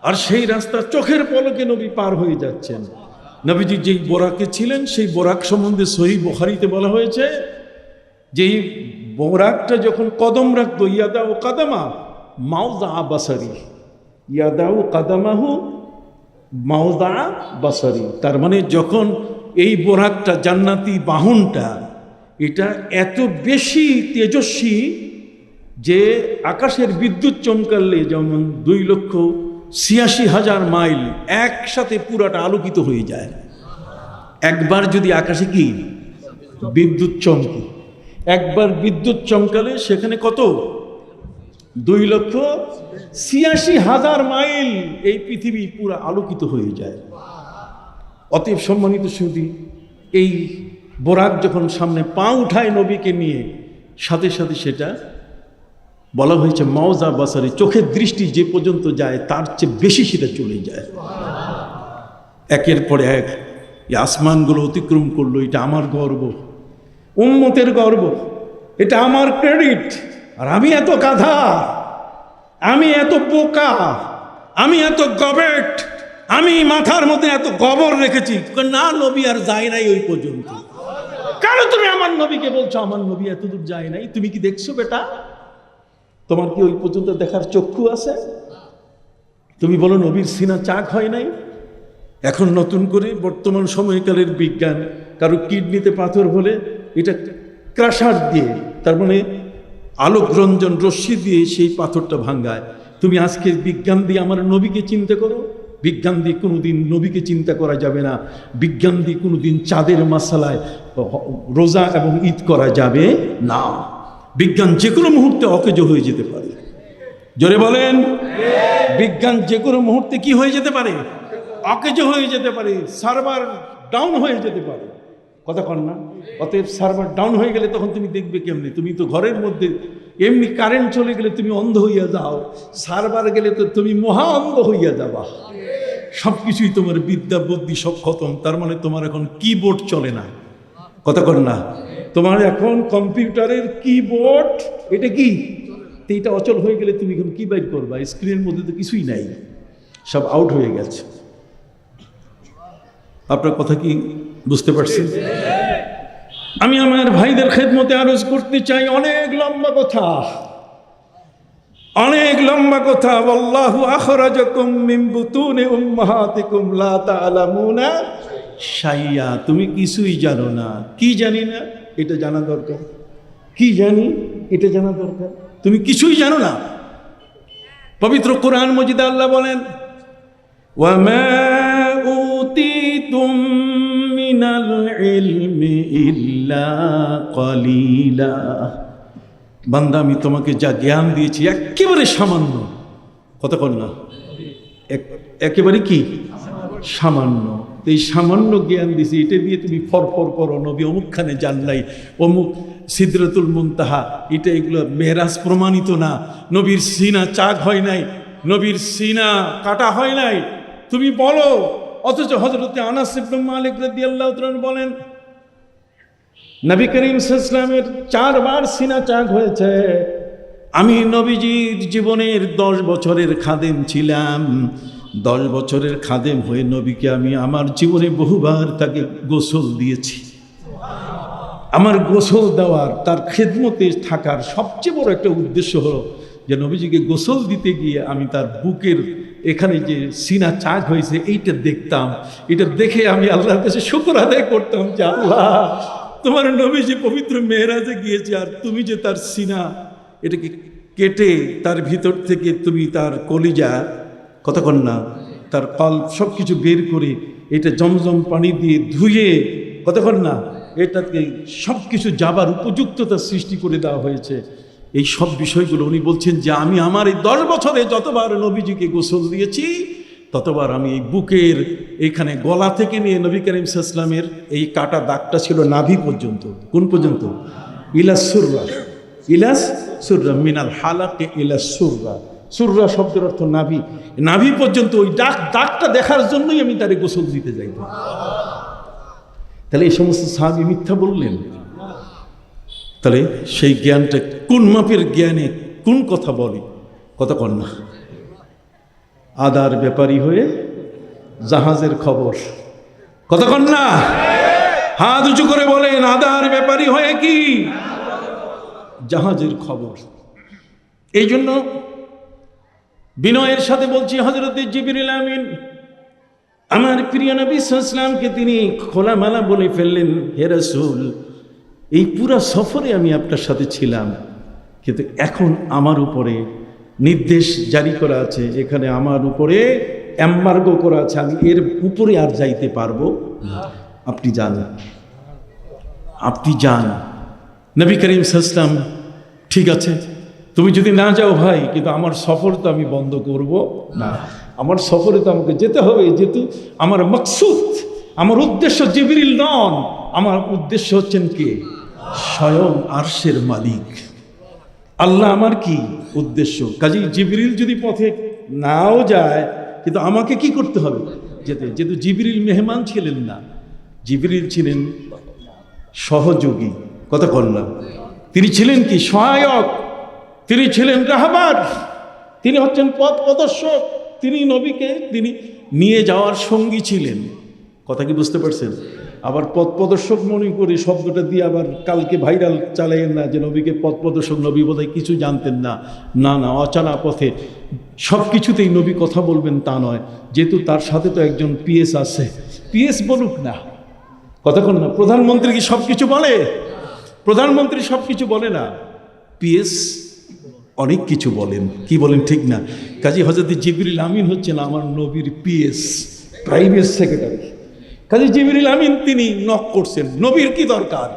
আর সেই রাস্তা চোখের পলকে নবী পার হয়ে যাচ্ছেন। নবীজি যেই বোরাকে ছিলেন সেই বোরাক সম্বন্ধে সহিহ বুখারীতে বলা হয়েছে, যেই বোরাকটা যখন কদম রাখতো, ইয়াদাউ কাদামা মাওযা বাসারি, ইয়াদাউ কাদামাহু মাওযা বাসারি, তার মানে যখন এই বোরাকটা, জান্নাতি বাহনটা, এটা এত বেশি তেজস্বী যে আকাশের বিদ্যুৎ চমকালে যেমন 2,86,000 মাইল একসাথে পুরাটা আলোকিত হয়ে যায়। একবার যদি আকাশে কি বিদ্যুৎ চমকে, একবার বিদ্যুৎ চমকালে সেখানে কত? 2,86,000 মাইল এই পৃথিবী পুরা আলোকিত হয়ে যায়। অতএব সম্মানিত সুধী, এই বোরাক যখন সামনে পা উঠায় নবীকে নিয়ে, সাথে সাথে সেটা বলা হয়েছে মাওযা বাসারি, চোখের দৃষ্টি যে পর্যন্ত যায় তার চেয়ে বেশি সেটা চলে যায়। একের পরে এক এই আসমানগুলো অতিক্রম করলো। এটা আমার গর্ব, উম্মতের গর্ব, এটা আমার ক্রেডিট। আর আমি এত গাধা, আমি এত বোকা, আমি এত গবেট, আমি মাথার মধ্যে এত গোবর রেখেছি না, নবী আর যায় নাই ওই পর্যন্ত। কেন তুমি আমার নবীকে বলছো আমার নবী এত দূর যায় নাই? তুমি কি দেখছো বেটা? তোমার কি ওই পর্যন্ত দেখার চক্ষু আছে? তুমি বলো নবীর সিনা চাক হয় নাই। এখন নতুন করে বর্তমান সময়কালের বিজ্ঞান, কারো কিডনিতে পাথর হলে এটা ক্রাশার দিয়ে, তার মানে আলোক রঞ্জন রশ্মি দিয়ে সেই পাথরটা ভাঙ্গায়। তুমি আজকে বিজ্ঞান দিয়ে আমার নবীকে চিন্তা করো। বিজ্ঞান দিয়ে কোনোদিন নবীকে চিন্তা করা যাবে না। বিজ্ঞান দিয়ে কোনোদিন চাঁদের মাসালায় রোজা এবং ঈদ করা যাবে না। বিজ্ঞান যে কোনো মুহূর্তে অকেজো হয়ে যেতে পারে। জোরে বলেন। বিজ্ঞান যে কোনো মুহূর্তে কি হয়ে যেতে পারে? অকেজো হয়ে যেতে পারে, সার্ভার ডাউন হয়ে যেতে পারে, কথা কন না। অতএব সার্ভার ডাউন হয়ে গেলে তখন তুমি দেখবে কেমনি? তুমি তো ঘরের মধ্যে এমনি কারেন্ট চলে গেলে তুমি অন্ধ হইয়া যাও, সার্ভার গেলে তো তুমি মহা অন্ধ হইয়া যাবা। সব কিছুই তোমার বিদ্যা বুদ্ধি সব খতম। তার মানে তোমার এখন কিবোর্ড চলে না, কথা কন না। তোমার এখন কম্পিউটারের কিবোর্ড, এটা কি? এইটা অচল হয়ে গেলে তুমি এখন কি বাইর করবা? স্ক্রিনের মধ্যে তো কিছুই নাই, সব আউট হয়ে গেছে। আপনার কথা কি বুঝতে পারছেন? আমি আমার ভাইদের খেদমতে আরজ করতে চাই, অনেক লম্বা কথা, অনেক লম্বা কথা। আল্লাহু আখরাজাকুম মিন বুতুনি উম্মাহাতিকুম লা তা'লামুনা শাইয়া, তুমি কিছুই জানো না। কি জানি না এটা জানা দরকার। কি জানি এটা জানা দরকার। তুমি কিছুই জানো না। পবিত্র কোরআন মজিদে আল্লাহ বলেন ওয়া মা উতিতুম মিনাল ইলমি ইল্লা কলিলা, বান্দা আমি তোমাকে যা জ্ঞান দিয়েছি একেবারে সামান্য, কথা বল না, একেবারে কি সামান্য। এই সামান্য জ্ঞান দিয়েছি, এটা দিয়ে তুমি ফরফর করো, নবী অমুকখানে যান নাই, অমুক সিদরাতুল মুনতাহা, এটা এগুলো মেরাজ প্রমাণিত না, নবীর সিনা চাক হয় নাই, নবীর সিনা কাটা হয় নাই, তুমি বলো। অথচ হযরতে আনাস ইবনে মালিক রাদিয়াল্লাহু তাআলা বলেন নবী করিম সাল্লাল্লাহু আলাইহি ওয়াসাল্লামের 4 বার সিনা চাক হয়েছে। আমি নবীজির জীবনের 10 বছরের খাদেম ছিলাম। 10 বছরের খাদেম হয়ে নবীকে আমি আমার জীবনে বহুবার তাকে গোসল দিয়েছি। আমার গোসল দেওয়ার, তার খেদমতে থাকার সবচেয়ে বড় একটা উদ্দেশ্য হলো যে নবীজিকে গোসল দিতে গিয়ে আমি তার বুকের এখানে যে সিনা চাক হয়েছে এইটা দেখতাম। এটা দেখে আমি আল্লাহর কাছে শুকর আদায় করতাম যে আল্লাহ তোমার নবীজি পবিত্র মেরাজে গিয়েছে, আর তুমি যে তার সিনা এটাকে কেটে তার ভিতর থেকে তুমি তার কলিজা, কতক্ষণ না তার কল্প সব কিছু বের করে এটা জমজম পানি দিয়ে ধুয়ে, কতক্ষণ না এটাকে সব কিছু যাবার উপযুক্ততা সৃষ্টি করে দেওয়া হয়েছে। এই সব বিষয়গুলো উনি বলছেন যে আমি আমার এই 10 বছরে যতবার নবীজিকে গোসল দিয়েছি, ততবার আমি এই বুকের এখানে গলা থেকে নিয়ে নবী করিম সাল্লাল্লাহু আলাইহি ওয়াসাল্লামের এই কাটা দাগটা ছিল নাভি পর্যন্ত। কোন পর্যন্ত? ইলাস সুররা, ইলাস সুররা, মিনাল হালাকে ইলাস সুররা। সুররা শব্দের অর্থ নাভি, নাভি পর্যন্ত ওই দাগটা দেখার জন্যই আমি তারে গোসল দিতে যাইতাম। তাহলে এই সমস্ত সাহাবী মিথ্যা বললেন? তাহলে সেই জ্ঞানটা কোন মাপের জ্ঞানে কোন কথা বলে, কতক্ষণ না আদার ব্যাপারী হয়ে জাহাজের খবর, কতক্ষণ না হাত উঁচু করে বলেন আদার ব্যাপারী হয়ে কি জাহাজের খবর। এই জন্য বিনয়ের সাথে বলছি, হযরত জিবরিল আমিন আমার প্রিয় নবী সাল্লাল্লাহু আলাইহি ওয়াসাল্লামকে তিনি খোলামেলা বলে ফেললেন, হে রাসূল, এই পুরা সফরে আমি আপনার সাথে ছিলাম, কিন্তু এখন আমার উপরে নির্দেশ জারি করা আছে, এখানে আমার উপরে এম্বার্গো করা আছে, আমি এর উপরে আর যাইতে পারবো না। আপনি যান, আপনি যান। নবী করিম সাল্লাল্লাহু আলাইহি ওয়াসাল্লাম, ঠিক আছে তুমি যদি না যাও ভাই, কিন্তু আমার সফর তো আমি বন্ধ করব না, আমার সফরে তো আমাকে যেতে হবে, যেহেতু আমার মকসুদ, আমার উদ্দেশ্য জিবরিল নন, আমার উদ্দেশ্য হচ্ছেন কে? স্বয়ং আরশের মালিক আল্লাহ আমার কি উদ্দেশ্য। কাজেই জিবরিল যদি পথে নাও যায়, কিন্তু আমাকে কি করতে হবে? যেতে। যেহেতু জিবরিল মেহমান ছিলেন না, জিবরিল ছিলেন সহযোগী, কথা বললাম। তিনি ছিলেন কি? সহায়ক। তিনি ছিলেন রাহবার, তিনি হচ্ছেন পথ প্রদর্শক, তিনি নবীকে তিনি নিয়ে যাওয়ার সঙ্গী ছিলেন। কথা কি বুঝতে পারছেন? আবার পথ প্রদর্শক মনে করে শব্দটা দিয়ে আবার কালকে ভাইরাল চালাইয়েন না যে নবীকে পথ প্রদর্শক, নবী বোধহয় কিছু জানতেন না। না না, অচানা পথে সব কিছুতেই নবী কথা বলবেন তা নয়, যেহেতু তার সাথে তো একজন পিএস আছে। পিএস বলুক না, কতক্ষণ না। প্রধানমন্ত্রী কি সব কিছু বলে? প্রধানমন্ত্রী সব কিছু বলে না, পিএস অনেক কিছু বলেন। কি বলেন? ঠিক না? কাজী হযরত জিবরিল আমিন হচ্ছেন আমার নবীর পিএস, প্রাইভেট সেক্রেটারি। কাজী জিবরিল আমিন তিনি নক করছেন। নবীর কি দরকার?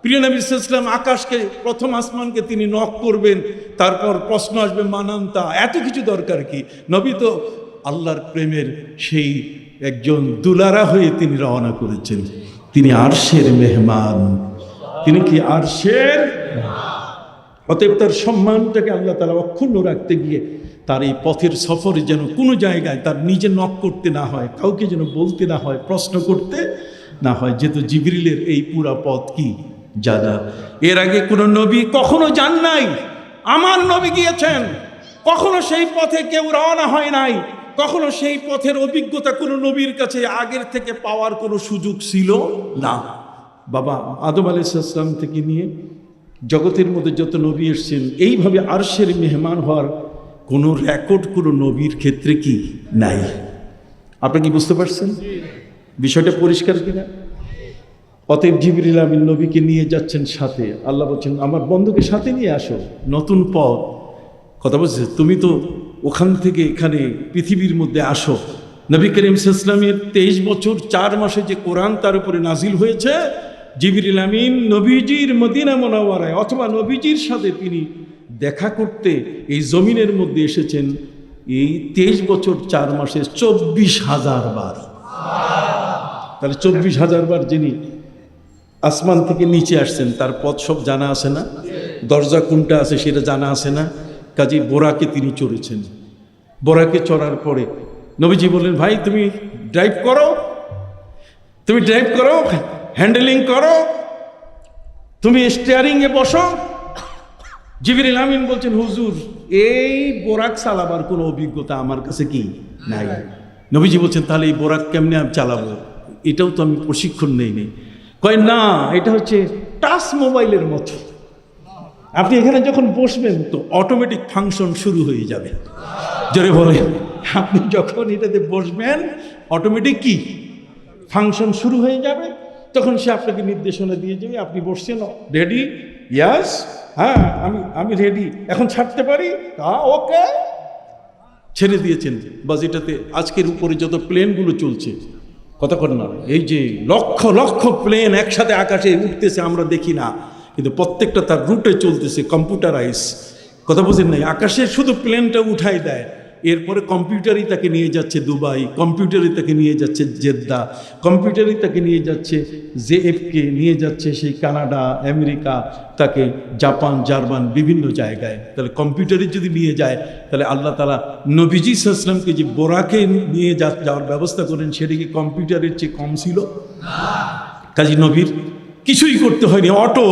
প্রিয় নবী সাল্লাল্লাহু আলাইহি ওয়াসাল্লাম আকাশকে, প্রথম আসমানকে তিনি নক করবেন, তারপর প্রশ্ন আসবে মানান্তা, এত কিছু দরকার কি? নবী তো আল্লাহর প্রেমের সেই একজন দুলারা হয়ে তিনি রওনা করেছেন। তিনি আরশের মেহমান, তিনি কি আরশের। অতএব তার সম্মানটাকে আল্লাহ তাআলা অক্ষুণ্ণ রাখতে গিয়ে তার এই পথের সফরে যেন কোনো জায়গায় তার নিজে নক করতে না হয়, কাউকে যেন বলতে না হয়, প্রশ্ন করতে না হয়, যেহেতু জিবরিলের এই পুরা পথ কি জানা। এর আগে কোনো নবী কখনো যান নাই, আমার নবী গিয়েছেন। কখনো সেই পথে কেউ রওনা হয় নাই, কখনো সেই পথের অভিজ্ঞতা কোনো নবীর কাছে আগের থেকে পাওয়ার কোনো সুযোগ ছিল না। বাবা আদম আলাইহিস সালাম থেকে নিয়ে জগতের মধ্যে যত নবী এসেছেন, এইভাবে আরশের মেহমান হওয়ার কোনো রেকর্ড কোনো নবীর ক্ষেত্রে কি নাই। আপনি কি বুঝতে পারছেন বিষয়টা পরিষ্কার কিনা? অতএব জিবরিল আমিন নবীকে নিয়ে যাচ্ছেন সাথে। আল্লাহ বলছেন আমার বন্ধুকে সাথে নিয়ে আসো, নতুন পথ। কথা বলছে, তুমি তো ওখান থেকে এখানে পৃথিবীর মধ্যে আসো। নবী করিম সাল্লাল্লাহু আলাইহি ওয়াসাল্লামের 23 বছর 4 মাসে যে কোরআন তার উপরে নাজিল হয়েছে, জিবরিল আমিন নবীজির মদিনা মুনাওয়ারায় অথবা নবীজির সাথে তিনি দেখা করতে এই জমিনের মধ্যে এসেছেন এই 23 বছর 4 মাসে 24,000 বার। তাহলে 24,000 বার যিনি আসমান থেকে নিচে আসছেন, তার পথ সব জানা আছে না? দরজা কোনটা আছে সেটা জানা আছে না? কাজী বোরাকে তিনি চড়েছেন। বোরাকে চড়ার পরে নবীজি বললেন, ভাই তুমি ড্রাইভ করো, তুমি ড্রাইভ করো, হ্যান্ডেলিং করো, তুমি স্টিয়ারিংয়ে বসো। জিবরিল আমিন বলছেন, হুজুর এই বোরাক চালাবার কোনো অভিজ্ঞতা আমার কাছে কি নাই। নবীজি বলছেন, তাহলে এই বোরাক কেমনে আমি চালাবো? এটাও তো আমি প্রশিক্ষণ নেই। কয় না, এটা হচ্ছে টাচ মোবাইলের মতো। আপনি এখানে যখন বসবেন তো অটোমেটিক ফাংশন শুরু হয়ে যাবে। জোরে বলেন, আপনি যখন এটাতে বসবেন অটোমেটিক কি ফাংশন শুরু হয়ে যাবে। তখন সে আপনাকে নির্দেশনা দিয়ে যাবে, আপনি বসছেন, রেডি, ইয়াস, হ্যাঁ আমি রেডি, এখন ছাড়তে পারি, ওকে, ছেড়ে দিয়েছেন। বা যেটাতে আজকের উপরে যত প্লেনগুলো চলছে, কথা কর না, এই যে লক্ষ লক্ষ প্লেন একসাথে আকাশে উঠতেছে আমরা দেখি না, কিন্তু প্রত্যেকটা তার রুটে চলতেছে, কম্পিউটারাইজ, কথা বুঝেন নাই, আকাশে শুধু প্লেনটা উঠাই দেয়, এরপরে কম্পিউটারই তাকে নিয়ে যাচ্ছে দুবাই, কম্পিউটারই তাকে নিয়ে যাচ্ছে জেদ্দা, কম্পিউটারই তাকে নিয়ে যাচ্ছে জেএফকে, নিয়ে যাচ্ছে সেই কানাডা, আমেরিকা, তাকে জাপান, জার্মান, বিভিন্ন জায়গায়। তাহলে কম্পিউটারই যদি নিয়ে যায়, তাহলে আল্লাহ তাআলা নবীজি সাল্লাল্লাহু আলাইহি ওয়াসাল্লামকে যে বোরাকে নিয়ে যাওয়ার ব্যবস্থা করেন, সেটা কি কম্পিউটারের চেয়ে কম ছিল? কাজী নবীর কিছুই করতে হয়নি, অটো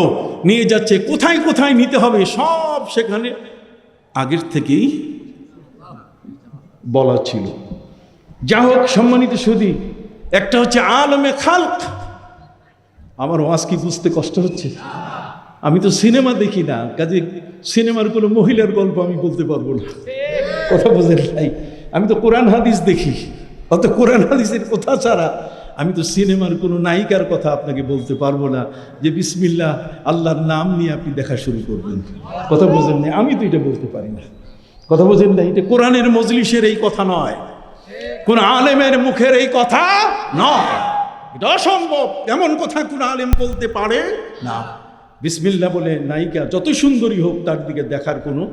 নিয়ে যাচ্ছে, কোথায় কোথায় নিতে হবে সব সেখানে আগের থেকেই বলা ছিল। যা হোক সম্মানিত সুধী, একটা হচ্ছে আলমে খালক। আমার ওয়াজ কি বুঝতে কষ্ট হচ্ছে? আমি তো সিনেমা দেখি না, কাজে সিনেমার কোনো মহিলার গল্প আমি বলতে পারবো না, কথা বোঝেন নাই। আমি তো কোরআন হাদিস দেখি, অত কোরআন হাদিসের কথা ছাড়া আমি তো সিনেমার কোনো নায়িকার কথা আপনাকে বলতে পারবো না যে বিসমিল্লাহ আল্লাহর নাম নিয়ে আপনি দেখা শুরু করবেন, কথা বোঝেন নাই। আমি তো এটা বলতে পারি না, কথা বোঝেন না। এটা কোরআনের মজলিসের এই কথা নয়, কোন আলেমের মুখের এই কথা নয়, এটা অসম্ভব। এমন কথা কোন আলেম বলতে পারে না। বিসমিল্লাহ বলে নায়িকা যত সুন্দরী হোক তার দিকে দেখার কোনো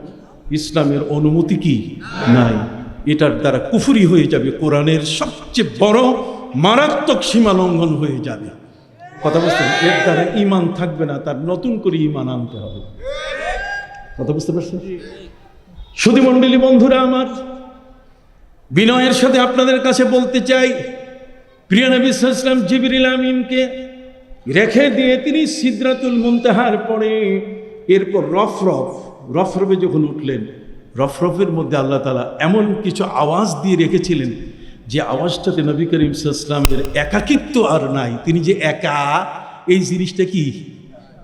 ইসলামের অনুমতি কি নাই। এটার দ্বারা কুফরি হয়ে যাবে, কোরআনের সবচেয়ে বড় মারাত্মক সীমা লঙ্ঘন হয়ে যাবে, কথা বুঝছেন? এর দ্বারা ঈমান থাকবে না, তার নতুন করে ঈমান আনতে হবে, কথা বুঝতে পারছেন? সুধী মণ্ডলী, বন্ধুরা আমার, বিনয়ের সাথে আপনাদের কাছে বলতে চাই, প্রিয় নবী সাল্লাল্লাহু আলাইহি ওয়াসাল্লাম জিবরিল আমিনকে রেখে দিয়ে তিনি সিদরাতুল মুনতাহার পরে এরপর রফরফে যখন উঠলেন, রফরফের মধ্যে আল্লাহ তাআলা এমন কিছু আওয়াজ দিয়ে রেখেছিলেন যে আওয়াজটাতে নবী করিম সাল্লাল্লাহু আলাইহি ওয়াসাল্লামের একাকিত্ব আর নাই, তিনি যে একা, এই জিনিসটা কি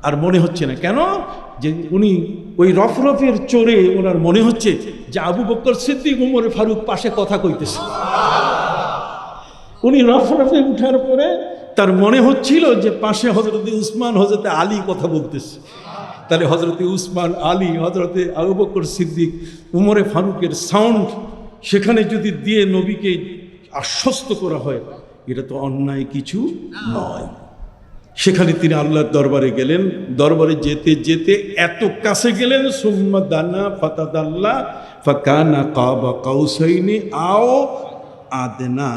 আর মনে হচ্ছে না। কেন? যে উনি ওই রফরফের চোরে ওনার মনে হচ্ছে যে আবু বকর সিদ্দিক, উমর ফারুক পাশে কথা কইতেছে। উনি রফরফে উঠার পরে তার মনে হচ্ছিল যে পাশে হযরতে উসমান, হযরতে আলী কথা বলতেছে। তাহলে হযরতে উসমান, আলী, হযরতে আবু বকর সিদ্দিক, উমরে ফারুকের সাউন্ড সেখানে যদি দিয়ে নবীকে আশ্বস্ত করা হয়, এটা তো অন্যায় কিছু নয়। সেখানে তিনি আল্লাহর দরবারে গেলেন, দরবারে যেতে যেতে এত কাছে গেলেন, সুম্মা দানা ফাতাদাল্লা ফাকানা কাবা কাউসাইনি আও আদনা।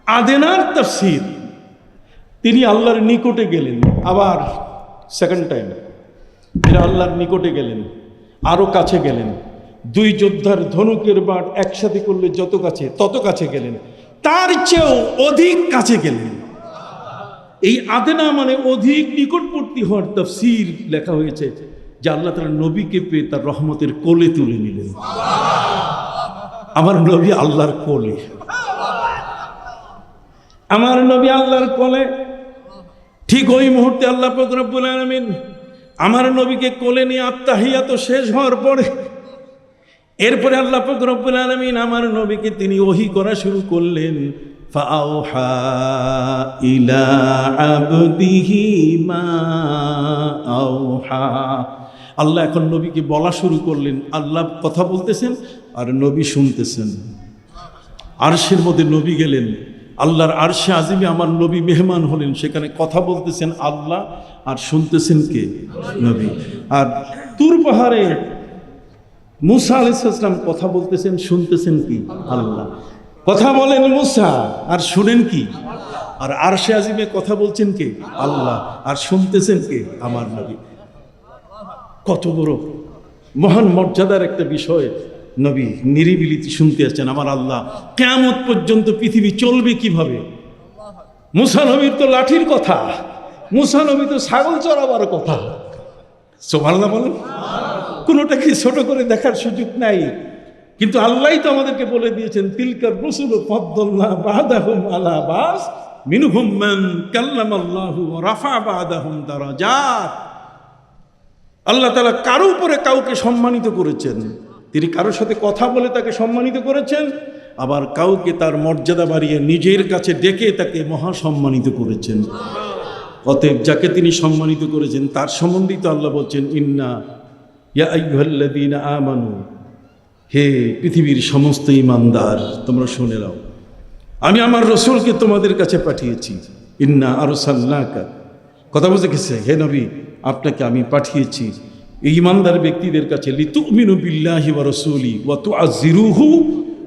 আদেনার তাফসীর, তিনি আল্লাহর নিকটে গেলেন, আবার সেকেন্ড টাইম তিনি আল্লাহর নিকটে গেলেন, আরো কাছে গেলেন। দুই যোদ্ধার ধনুকের বাট একসাথে করলে যত কাছে তত কাছে গেলেন, তার চেয়েও অধিক কাছে গেলেন। এই আদেনা মানে অধিক নিকটবর্তী হওয়ার তাফসীর লেখা হয়েছে যে আল্লাহ তাআলা নবীকে পেয়ে তার রহমতের কোলে তুলে নিলেন। আমার নবী আল্লাহর কোলে, আমার নবী আল্লাহর কোলে। ঠিক ওই মুহূর্তে আল্লাহ পাক রব্বুল আলামিন আমার নবীকে কোলে নিয়ে আত্তাহিয়াত শেষ হওয়ার পরে এরপরে আল্লাহ পাক রব্বুল আলামিন আমার নবীকে তিনি ওহী করা শুরু করলেন। ফাআউহা ইলা আবদিহি মা আউহা। আল্লাহ এখন নবীকে বলা শুরু করলেন, আল্লাহ কথা বলতেছেন আর নবী শুনতেছেন। আরশের মধ্যে নবী গেলেন, আল্লাহর আরশে আজিমে আমার নবী মেহমান হলেন, সেখানে কথা বলতেছেন আল্লাহ আর শুনতেছেন কে? নবী। আর তুর পাহাড়ে মুসা আলাইহিস সালাম কথা বলতেছেন, শুনতেছেন কি? আল্লাহ। কথা বলেন মুসা আর শুনেন কি? আর আরশে আজিমে কথা বলছেন কে? আল্লাহ। আর শুনতেছেন কে? আমার নবী। কত বড় মহান মর্যাদার একটা বিষয়। নবী নিরিবিলিতে শুনতে আছেন আমার আল্লাহ। কিয়ামত পর্যন্ত পৃথিবী চলবে কিভাবে? মুসা নবীর তো লাঠির কথা, মুসা নবী তো ছাগল চড়াবার কথা। সুবহানাল্লাহ বলেন। কোনোটাকে ছোট করে দেখার সুযোগ নাই, কিন্তু আল্লাহই তো আমাদেরকে বলে দিয়েছেন, তিলকার রুসুল ফাদ্দালনা বা'দাহুম আলা বাস মিনহুম মান কাল্লামাল্লাহু ওয়া রাফা বা'দাহুম দারাজাত। আল্লাহ তাআলা কারো উপরে কাউকে সম্মানিত করেছেন, তিনি কারোর সাথে কথা বলে তাকে সম্মানিত করেছেন, আবার কাউকে তার মর্যাদা বাড়িয়ে নিজের কাছে ডেকে তাকে মহা সম্মানিত করেছেন। অতএব যাকে তিনি সম্মানিত করেছেন তার সম্বন্ধিত আল্লাহ বলছেন, ইন্না ইয়া আইয়ুহাল্লাযীনা আমানু, হে পৃথিবীর সমস্ত ঈমানদার তোমরা শুনে নাও, আমি আমার রসূলকে তোমাদের কাছে পাঠিয়েছি। ইন্না আরসালনাকা, কথা বুঝে গেছে, হে নবী আপনাকে আমি পাঠিয়েছি এই ঈমানদার ব্যক্তিদের কাছে, লিতুমিনু বিল্লাহি ওয়া রাসূলি ওয়া তুআযজিরুহু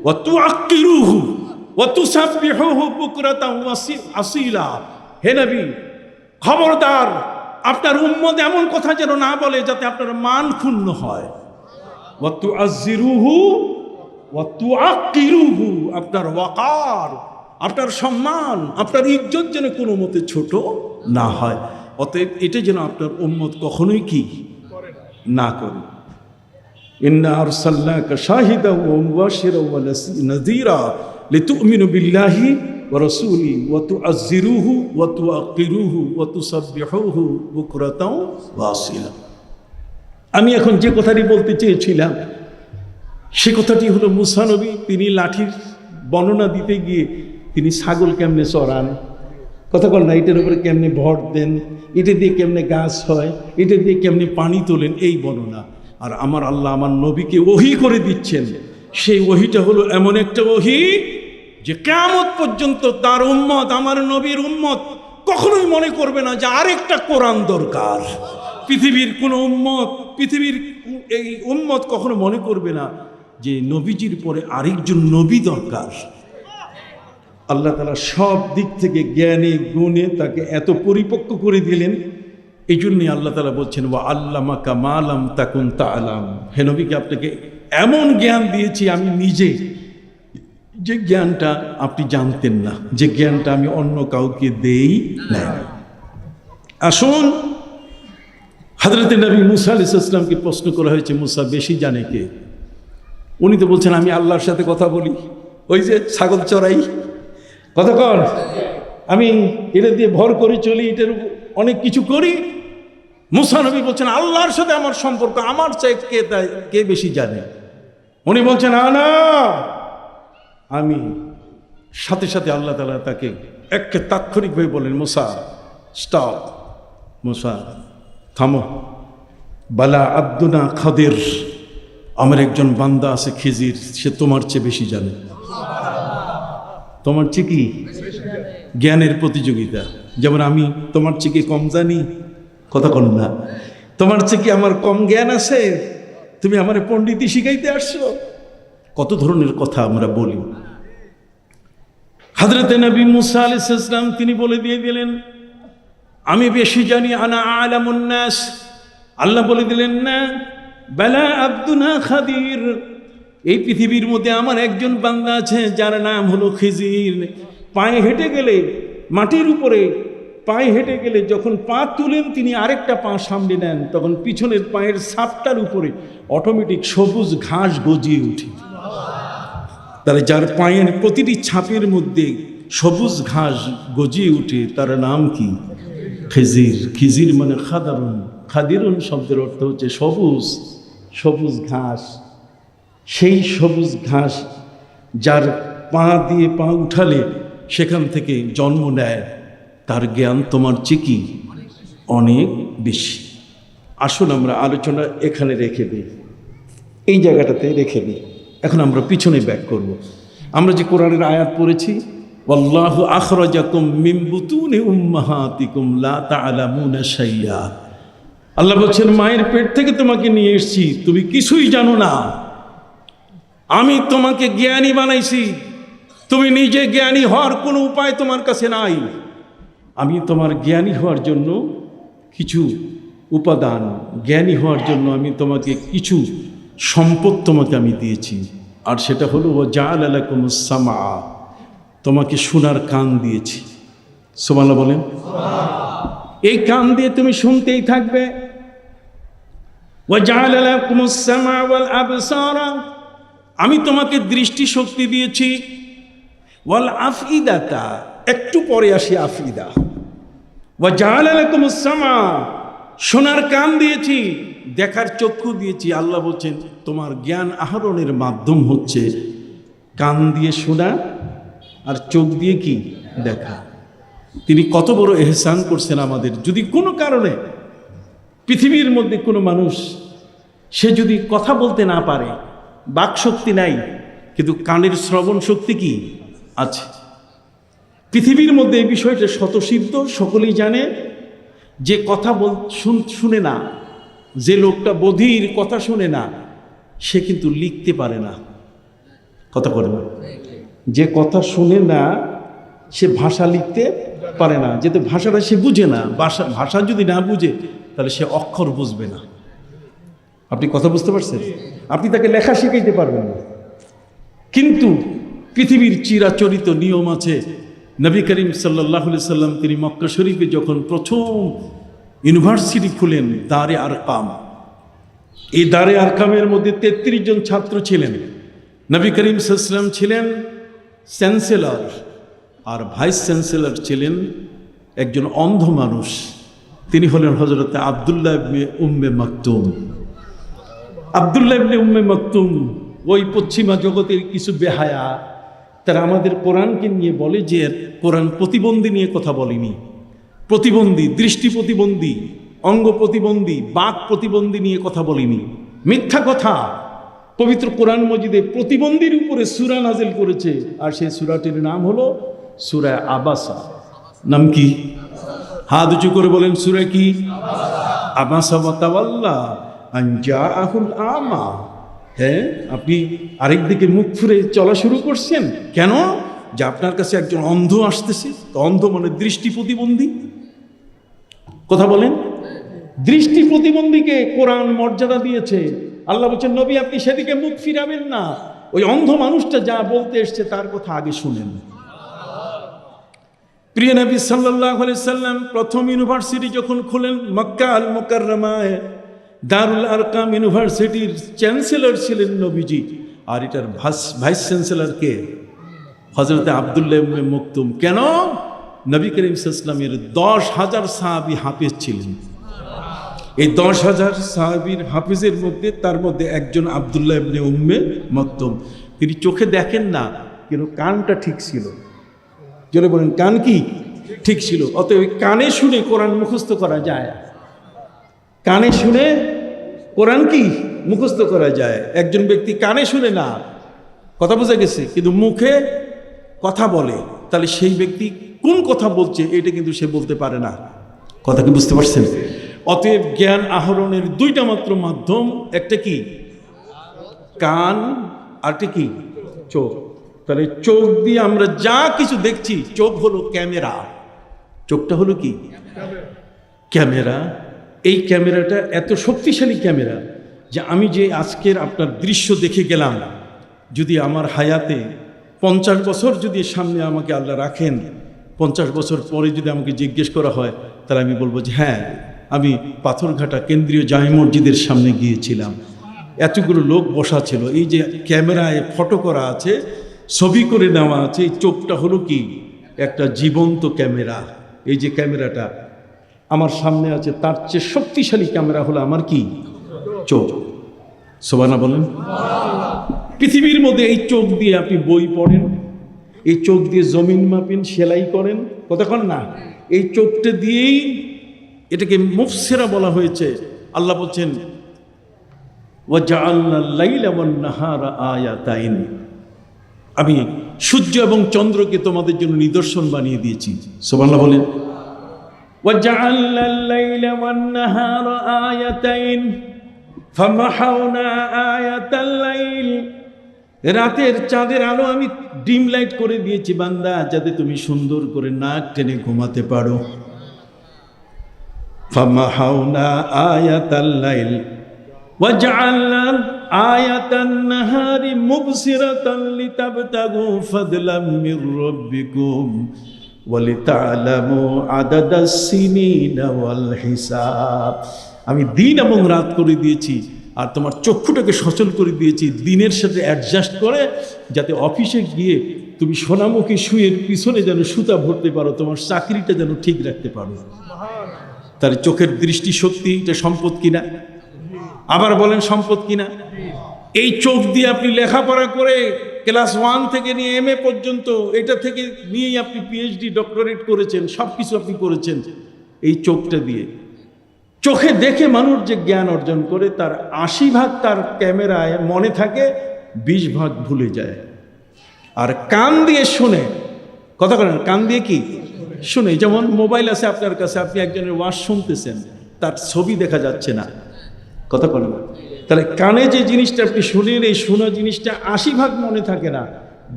ওয়া তুআক্কিরুহু ওয়া তুসাব্বিহুহু বুকরাতাও ওয়া আসীলা। হে নবী খবরদার, আপনার উম্মত এমন কথা যেন না বলে যাতে আপনার মান ক্ষুণ্ণ হয়। ওয়া তুআযজিরুহু ওয়া তুআক্কিরুহু, আপনার ওয়াকার, আপনার সম্মান, আপনার ইজ্জত যেন কোনো মতে ছোট না হয়। অতএব এটা যেন আপনার উম্মত কখনোই কি না করে। ইন্না আরসালনাকা শাহিদাও ওয়া মুবাশশিরাও ওয়া নাযীরা লিতুমিনু বিল্লাহি ওয়া রাসূলি ওয়া তুআযজিরুহু ওয়া তুআক্কিরুহু ওয়া তুসাব্বিহুহু বুকরাতাও ওয়া আসীলা। আমি এখন যে কথাটি বলতে চেয়েছিলাম সে কথাটি হলো, মুসা নবী তিনি লাঠির বর্ণনা দিতে গিয়ে তিনি ছাগল কেমনে চড়ান, কথা বল না, এটার উপরে কেমনে ভর দেন, এটা দিয়ে কেমনে গাছ হয়, এটা দিয়ে কেমনে পানি তোলেন, এই বর্ণনা। আর আমার আল্লাহ আমার নবীকে ওহী করে দিচ্ছেন, সেই ওহীটা হলো এমন একটা ওহী যে কিয়ামত পর্যন্ত তার উম্মত, আমার নবীর উম্মত কখনোই মনে করবে না যে আরেকটা কোরআন দরকার। পৃথিবীর কোনো উম্মত, পৃথিবীর এই উম্মত কখনো মনে করবে না যে নবীজির পরে আরেকজন নবী দরকার। আল্লাহ তাআলা সব দিক থেকে জ্ঞানে গুণে তাকে এত পরিপক্ক করে দিলেন। এই জন্যই আল্লাহ তাআলা বলছেন, ওয়া আল্লামাকা মা লাম তাকুন তা'লাম, হে নবীকে আপনাকে এমন জ্ঞান দিয়েছি আমি নিজে, যে জ্ঞানটা আপনি জানতেন না, যে জ্ঞানটা আমি অন্য কাউকে দেই না। আসুন, হযরত নবী মুসা আলাইহিস সালামকে প্রশ্ন করা হয়েছে, মুসা বেশি জানে কে? উনি তো বলছেন আমি আল্লাহর সাথে কথা বলি, ওই যে ছাগল চড়াই, কতক্ষণ আমি এটা দিয়ে ভর করে চলি, এটার অনেক কিছু করি। মুসা নবী বলছেন আল্লাহর সাথে আমার সম্পর্ক, আমার চাই কে বেশি জানে? উনি বলছেন আনা, আমি। সাথে সাথে আল্লাহ তাআলা তাকে একে তাৎক্ষণিকভাবে বলেন, মুসা স্টপ, মুসা থামো, বালা আব্দুনা খাদির, আমার একজন বান্দা আছে খিজির, সে তোমার চেয়ে বেশি জানে। তোমার চেয়ে কি জ্ঞানের প্রতিযোগিতা, যেমন আমি তোমার চেয়ে কি কম জানি, কথা কন না, তোমার চেয়ে কি আমার কম জ্ঞান আছে, তুমি আমার পণ্ডিতি শিখাইতে আসছো, কত ধরনের কথা আমরা বলি। হযরত নবী মুসা আলাইহিস সালাম তিনি বলে দিয়ে দিলেন আমি বেশি জানি, আনা আলামুন নাস। আল্লাহ বলে দিলেন না, বালা আব্দুনা খাদির, এই পৃথিবীর মধ্যে আমার একজন বান্দা আছে যার নাম হলো খিজির। পায়ে হেঁটে গেলে, মাটির উপরে পায়ে হেঁটে গেলে যখন পা তুলেন তিনি আরেকটা পা সামনে নেন, তখন পিছনের পায়ের ছাপটার উপরে অটোমেটিক সবুজ ঘাস গজিয়ে ওঠে। তাহলে যার পায়ের প্রতিটি ছাপের মধ্যে সবুজ ঘাস গজিয়ে ওঠে তার নাম কি? খিজির। খিজির মানে খাদারুন, খাদিরুন শব্দের অর্থ হচ্ছে সবুজ, সবুজ ঘাস। সেই সবুজ ঘাস যার পা দিয়ে পা উঠালে সেখান থেকে জন্ম নেয়, তার জ্ঞান তোমার চেয়ে কি অনেক বেশি। আসুন আমরা আলোচনা এখানে রেখে দিই, এই জায়গাটাতে রেখে দিই। এখন আমরা পিছনে ব্যাক করব। আমরা যে কোরআনের আয়াত পড়েছি, ওয়াল্লাহু আখরাজাকুম মিন বুতুনি উম্মাহাতিকুম লা তা'লামুনা শাইয়া, আল্লাহ বলছেন মায়ের পেট থেকে তোমাকে নিয়ে এসেছি, তুমি কিছুই জানো না, আমি তোমাকে জ্ঞানী বানাইছি, তুমি নিজে জ্ঞানী হওয়ার কোনো উপায় তোমার কাছে নাই। আমি তোমার জ্ঞানী হওয়ার জন্য কিছু উপাদান, জ্ঞানী হওয়ার জন্য আমি তোমাকে কিছু সম্পদ তোমাকে আমি দিয়েছি, আর সেটা হলো ওয়া জাআলা লাকুমুস সামআ, তোমাকে শোনার কান দিয়েছি। সুবহানাল্লাহ বলেন। এই কান দিয়ে তুমি শুনতেই থাকবে। ওয়া জাআলা লাকুমুস সামআ ওয়াল আবসারা, আমি তোমাকে দৃষ্টি শক্তি দিয়েছি। ওয়াল আফইদাতা, একটু পরে আসি আফইদা। ওয়া জাআলা লাকুমুস সামআ, শোনার কান দিয়েছি, দেখার চক্ষু দিয়েছি। আল্লাহ বলছেন তোমার জ্ঞান আহরণের মাধ্যম হচ্ছে কান দিয়ে শোনা আর চোখ দিয়ে কি দেখা। তিনি কত বড় এহসান করছেন আমাদের। যদি কোনো কারণে পৃথিবীর মধ্যে কোনো মানুষ সে যদি কথা বলতে না পারে, বাকশক্তি নাই, কিন্তু কানের শ্রবণ শক্তি কি আছে। পৃথিবীর মধ্যে এই বিষয়টা স্বতঃসিদ্ধ, সকলেই জানে। যে কথা শুনে না, যে লোকটা বধির, কথা শুনে না, সে কিন্তু লিখতে পারে না, কথা করে না। যে কথা শুনে না সে ভাষা লিখতে পারে না, যেহেতু ভাষাটা সে বুঝে না। ভাষা যদি না বুঝে তাহলে সে অক্ষর বুঝবে না। আপনি কথা বুঝতে পারছেন? আপনি তাকে লেখা শিখাইতে পারবেন না। কিন্তু পৃথিবীর চিরাচরিত নিয়ম আছে। নবী করিম সাল্লাল্লাহু আলাইহি সাল্লাম তিনি মক্কা শরীফে যখন প্রথম ইউনিভার্সিটি খুলেন, দারে আরকাম, এই দারে আরকামের মধ্যে 33 জন ছাত্র ছিলেন। নবী করিম সাল্লাল্লাহু আলাইহি সাল্লাম ছিলেন চ্যান্সেলর, আর ভাইস চ্যান্সেলর ছিলেন একজন অন্ধ মানুষ। তিনি হলেন হযরত আব্দুল্লাহ ইবনে উম্মে মাকতুম। আব্দুল্লাহ ইবনে উম্মে মাকতুম ওই পশ্চিমা জগতের কিছু বেহায়া, তারা আমাদের কোরআনকে নিয়ে বলে যে কোরআন প্রতিবন্ধী নিয়ে কথা বলেনি। প্রতিবন্ধী, দৃষ্টি প্রতিবন্ধী, অঙ্গ প্রতিবন্ধী, বাক প্রতিবন্ধী নিয়ে কথা বলেনি। মিথ্যা কথা। পবিত্র কোরআন মজিদে প্রতিবন্ধীর উপরে সূরা নাজিল করেছে, আর সেই সূরাটির নাম হলো সূরা আবাসা। নাম কি? হাত উঁচু করে বলেন, সূরা কি? আবাসা ওয়া তাওয়াল্লা আন জাআহুল আমা। হ্যাঁ, আপনি আরেক দিকে মুখ ফিরে চলা শুরু করছেন কেন? যে আপনার কাছে একজন অন্ধ আসতেছে। তো অন্ধ মানে দৃষ্টি প্রতিবন্ধী। কথা বলেন, দৃষ্টি প্রতিবন্ধীকে কোরআন মর্যাদা দিয়েছে। আল্লাহ বলছেন, নবী আপনি সেদিকে মুখ ফিরাবেন না, ওই অন্ধ মানুষটা যা বলতে এসছে তার কথা আগে শুনেন। প্রিয় নবী সাল্লাল্লাহু আলাইহি সাল্লাম প্রথম ইউনিভার্সিটি যখন খুলেন মক্কা আল মুকাররমায়, দারুল আরকাম ইউনিভার্সিটির চ্যান্সেলর ছিলেন নবীজি, আর এটার ভাইস চ্যান্সেলর কে? হযরত আব্দুল্লাহ ইবনে মাকতুম। কেন? নবী করিম সাল্লাল্লাহু আলাইহি সাল্লামের 10,000 সাহাবী হাফেজ ছিলেন। এই 10,000 সাহাবীর হাফেজের মধ্যে তার মধ্যে একজন আব্দুল্লাহ ইবনে উম্মে মাকতুম। তিনি চোখে দেখেন না, কিন্তু কানটা ঠিক ছিল। জোরে বলেন, কান কি ঠিক ছিল? অতএব কানে শুনে কোরআন মুখস্থ করা যায়। কানে শুনে কোরআন কি মুখস্থ করা যায়। একজন ব্যক্তি কানে শুনে না, কথা বোঝা গেছে, কিন্তু মুখে কথা বলে, তাহলে সেই ব্যক্তি কোন কথা বলছে এটা কিন্তু সে বলতে পারে না। কথা কি বুঝতে পারছেন? অতএব জ্ঞান আহরণের দুইটা মাত্র মাধ্যম, একটা কি কান, আরটা কি চোখ। তাহলে চোখ দিয়ে আমরা যা কিছু দেখছি, চোখ হলো ক্যামেরা। চোখটা হলো কি ক্যামেরা। এই ক্যামেরাটা এত শক্তিশালী ক্যামেরা যে আমি যে আজকের আপনার দৃশ্য দেখে গেলাম, যদি আমার হায়াতে 50 বছর যদি সামনে আমাকে আল্লাহ রাখেন, 50 বছর পরে যদি আমাকে জিজ্ঞেস করা হয়, তাহলে আমি বলবো যে হ্যাঁ, আমি পাথরঘাটা কেন্দ্রীয় জামে মসজিদের সামনে গিয়েছিলাম, এতগুলো লোক বসা ছিল, এই যে ক্যামেরায় ফটো করা আছে, ছবি করে নেওয়া আছে, এই চোখটা হলো কি একটা জীবন্ত ক্যামেরা। এই যে ক্যামেরাটা আমার সামনে আছে, তার চেয়ে শক্তিশালী ক্যামেরা হলো আমার কি চোখ। সুবহানাল্লাহ বলেন। পৃথিবীর মধ্যে এই চোখ দিয়ে আপনি বই পড়েন, এই চোখ দিয়ে জমিন মাপেন, সেলাই করেন, কতক্ষণ না, এই চোখটা দিয়েই এটাকে মুফসিরা বলা হয়েছে। আল্লাহ বলছেন, ওয়াজআলনাল লাইলা ওয়ান নাহারা আয়াতাইন, আমি সূর্য এবং চন্দ্রকে তোমাদের জন্য নিদর্শন বানিয়ে দিয়েছি। সুবহানাল্লাহ বলেন। ওয়াজআলনাল লাইলা ওয়ান নাহারা আয়াতাইন ফামাহাউনা আয়াতাল লাইল, রাতের চাঁদের আলো আমি ডিম লাইট করে দিয়েছি বান্দা, যাতে তুমি সুন্দর করে নাক টেনে ঘুমাতে পারো। ফামাহাউনা আয়াতাল লাইল ওয়াজআলনা আয়াতান নাহারি মুবসিরাতান লিতাবতাগু ফাদলাম মির রাব্বিকুম ওয়ালিতা'লামু আদাদাস সিনিনা ওয়াল হিসাব। আমি দিন এবং রাত করে দিয়েছি, আর তোমার চক্ষুটাকে সচল করে দিয়েছি দিনের সাথে অ্যাডজাস্ট করে, যাতে অফিসে গিয়ে তুমি সোনামুখী সুয়ের পিছনে যেন সুতা ভরতে পারো, তোমার চাকরিটা যেন ঠিক রাখতে পারো। তার চোখের দৃষ্টি শক্তি এটা সম্পদ কিনা? আবার বলেন সম্পদ কিনা? এই চোখ দিয়ে আপনি লেখাপড়া করে ক্লাস 1 থেকে নিয়ে MA পর্যন্ত, এটা থেকে নিয়েই আপনি PhD ডক্টরেট করেছেন, সব কিছু আপনি করেছেন এই চোখটা দিয়ে। চোখে দেখে মানুষ যে জ্ঞান অর্জন করে তার 80 ভাগ তার ক্যামেরায় মনে থাকে, 20 ভাগ ভুলে যায়। আর কান দিয়ে শুনে, কথা বলেন, কান দিয়ে কি শুনে, যেমন মোবাইল আছে আপনার কাছে, আপনি একজনের ওয়াজ শুনতেছেন, তার ছবি দেখা যাচ্ছে না, কথা বলেন। তাহলে কানে যে জিনিসটা আপনি শুনেন, এই শোনা জিনিসটা 80 ভাগ মনে থাকে না,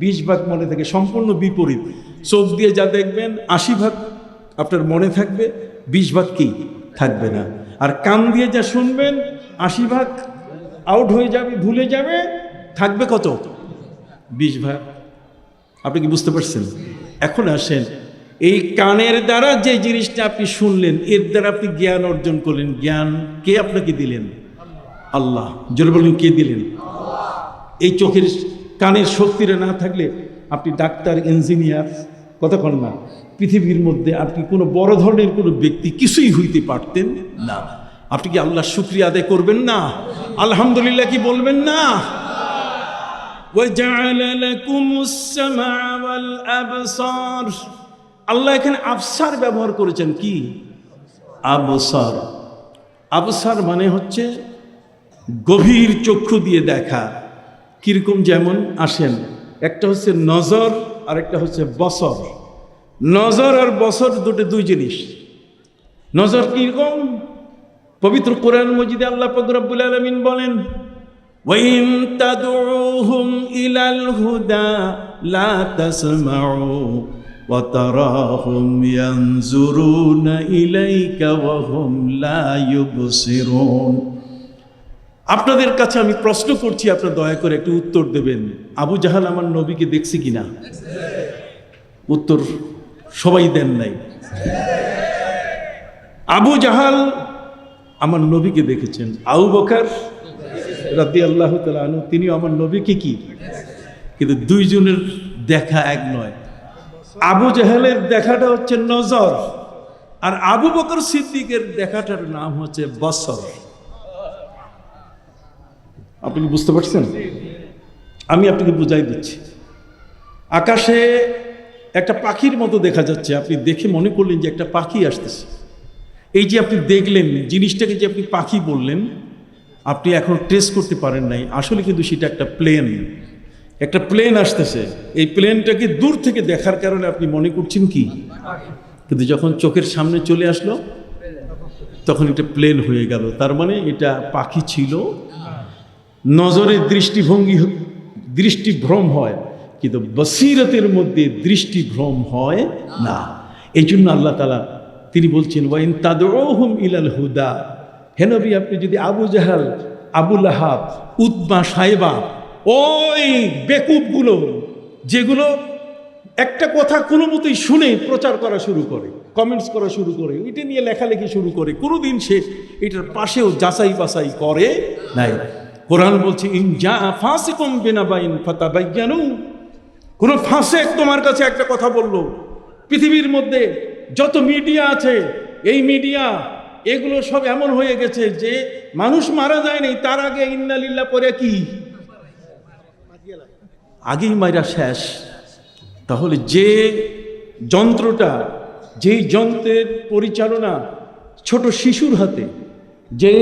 20 ভাগ মনে থাকে, সম্পূর্ণ বিপরীত। চোখ দিয়ে যা দেখবেন 80 ভাগ আপনার মনে থাকবে, 20 ভাগ কি থাকবে না। আর কান দিয়ে যা শুনবেন 80 ভাগ আউট হয়ে যাবে, ভুলে যাবে, থাকবে কত? 20 ভাগ। আপনি কি বুঝতে পারছেন? এখন আসেন, এই কানের দ্বারা যে জিনিসটা আপনি শুনলেন, এর দ্বারা আপনি জ্ঞান অর্জন করলেন। জ্ঞান কে আপনাকে দিলেন? আল্লাহ। জোরে বলুন, কে দিলেন? এই চোখের কানের শক্তিটা না থাকলে আপনি ডাক্তার, ইঞ্জিনিয়ার, কথা বলেন না, পৃথিবীর মধ্যে আপনি কোনো বড় ধরনের কোনো ব্যক্তি কিছুই হইতে পারতেন না। আপনি কি আল্লাহর শুকরিয়া আদায় করবেন না? আলহামদুলিল্লাহ কি বলবেন না? وَجَعَلَ لَكُمُ السَّمْعَ وَالْأَبْصَارَ। আল্লাহ এখানে আবসার ব্যবহার করেছেন। কি আবসার? আবসার মানে হচ্ছে গভীর চক্ষু দিয়ে দেখা। কিরকম? যেমন আসেন, একটা হচ্ছে নজর আর একটা হচ্ছে বসর। নজর আর বসর দুই জিনিস। নজর কিরকম? পবিত্র কোরআন মজিদে আল্লাহ পাক রব্বুল আলামিন বলেন, وَإِن تَدْعُوهُمْ إِلَى الْهُدَى لَا تَسْمَعُوا وَتَرَاهُمْ يَنْظُرُونَ إِلَيْكَ وَهُمْ لَا يُبْصِرُونَ। আপনাদের কাছে আমি প্রশ্ন করছি, আপনারা দয়া করে একটু উত্তর দেবেন। আবু জাহাল আমার নবীকে দেখছে কিনা? উত্তর সবাই দেন নাই। আবু জাহাল আমার নবীকে দেখেছেন। আবু বকর রাদিয়াল্লাহু তাআলা আনহু, তিনিও আমার নবীকে কি, কিন্তু দুইজনের দেখা এক নয়। আবু জাহেলের দেখাটা হচ্ছে নজর, আর আবু বকর সিদ্দিকের দেখাটার নাম হচ্ছে বসর। আপনি কি বুঝতে পারছেন? আমি আপনাকে বুঝাই দিচ্ছি। আকাশে একটা পাখির মতো দেখা যাচ্ছে, আপনি দেখে মনে করলেন যে একটা পাখি আসতেছে। এই যে আপনি দেখলেন জিনিসটাকে, যে আপনি পাখি বললেন, আপনি এখন ট্রেস করতে পারেন নাই, আসলে কিন্তু সেটা একটা প্লেন। একটা প্লেন আসতেছে, এই প্লেনটাকে দূর থেকে দেখার কারণে আপনি মনে করছেন কি, কিন্তু যখন চোখের সামনে চলে আসলো তখন এটা প্লেন হয়ে গেল। তার মানে এটা পাখি ছিল। নজরের দৃষ্টিভ্রম হয়, কিন্তু বসিরতের মধ্যে দৃষ্টিভ্রম হয় না। এই জন্য আল্লাহ তাআলা তিনি বলছেন, ওয়াইন তাদউহুম ইলাল হুদা। হে নবী, আপনি যদি আবু জাহাল, আবু লাহাব, উতবা, সাইবা, ওই বেকুবগুলো যেগুলো একটা কথা কোনো মতোই শুনে প্রচার করা শুরু করে, কমেন্টস করা শুরু করে, এটা নিয়ে লেখালেখি শুরু করে, কোনোদিন সে এটার পাশেও যাচাই বাছাই করে নাই। কোরআন বলছে, ইন জা ফাসিকুম বিনাবাইন ফাতাবায়ানু। কোন ফাসিক তোমার কাছে একটা কথা বললো, পৃথিবীর মধ্যে যত মিডিয়া আছে, এই মিডিয়া এগুলো সব এমন হয়ে গেছে যে মানুষ মারা যায় নাই, তার আগে ইন্না লিল্লাহ পরে কি আগেই মাইরা শেষ। তাহলে যে যন্ত্রটা, যেই যন্ত্রের পরিচালনা ছোট শিশুর হাতে, যে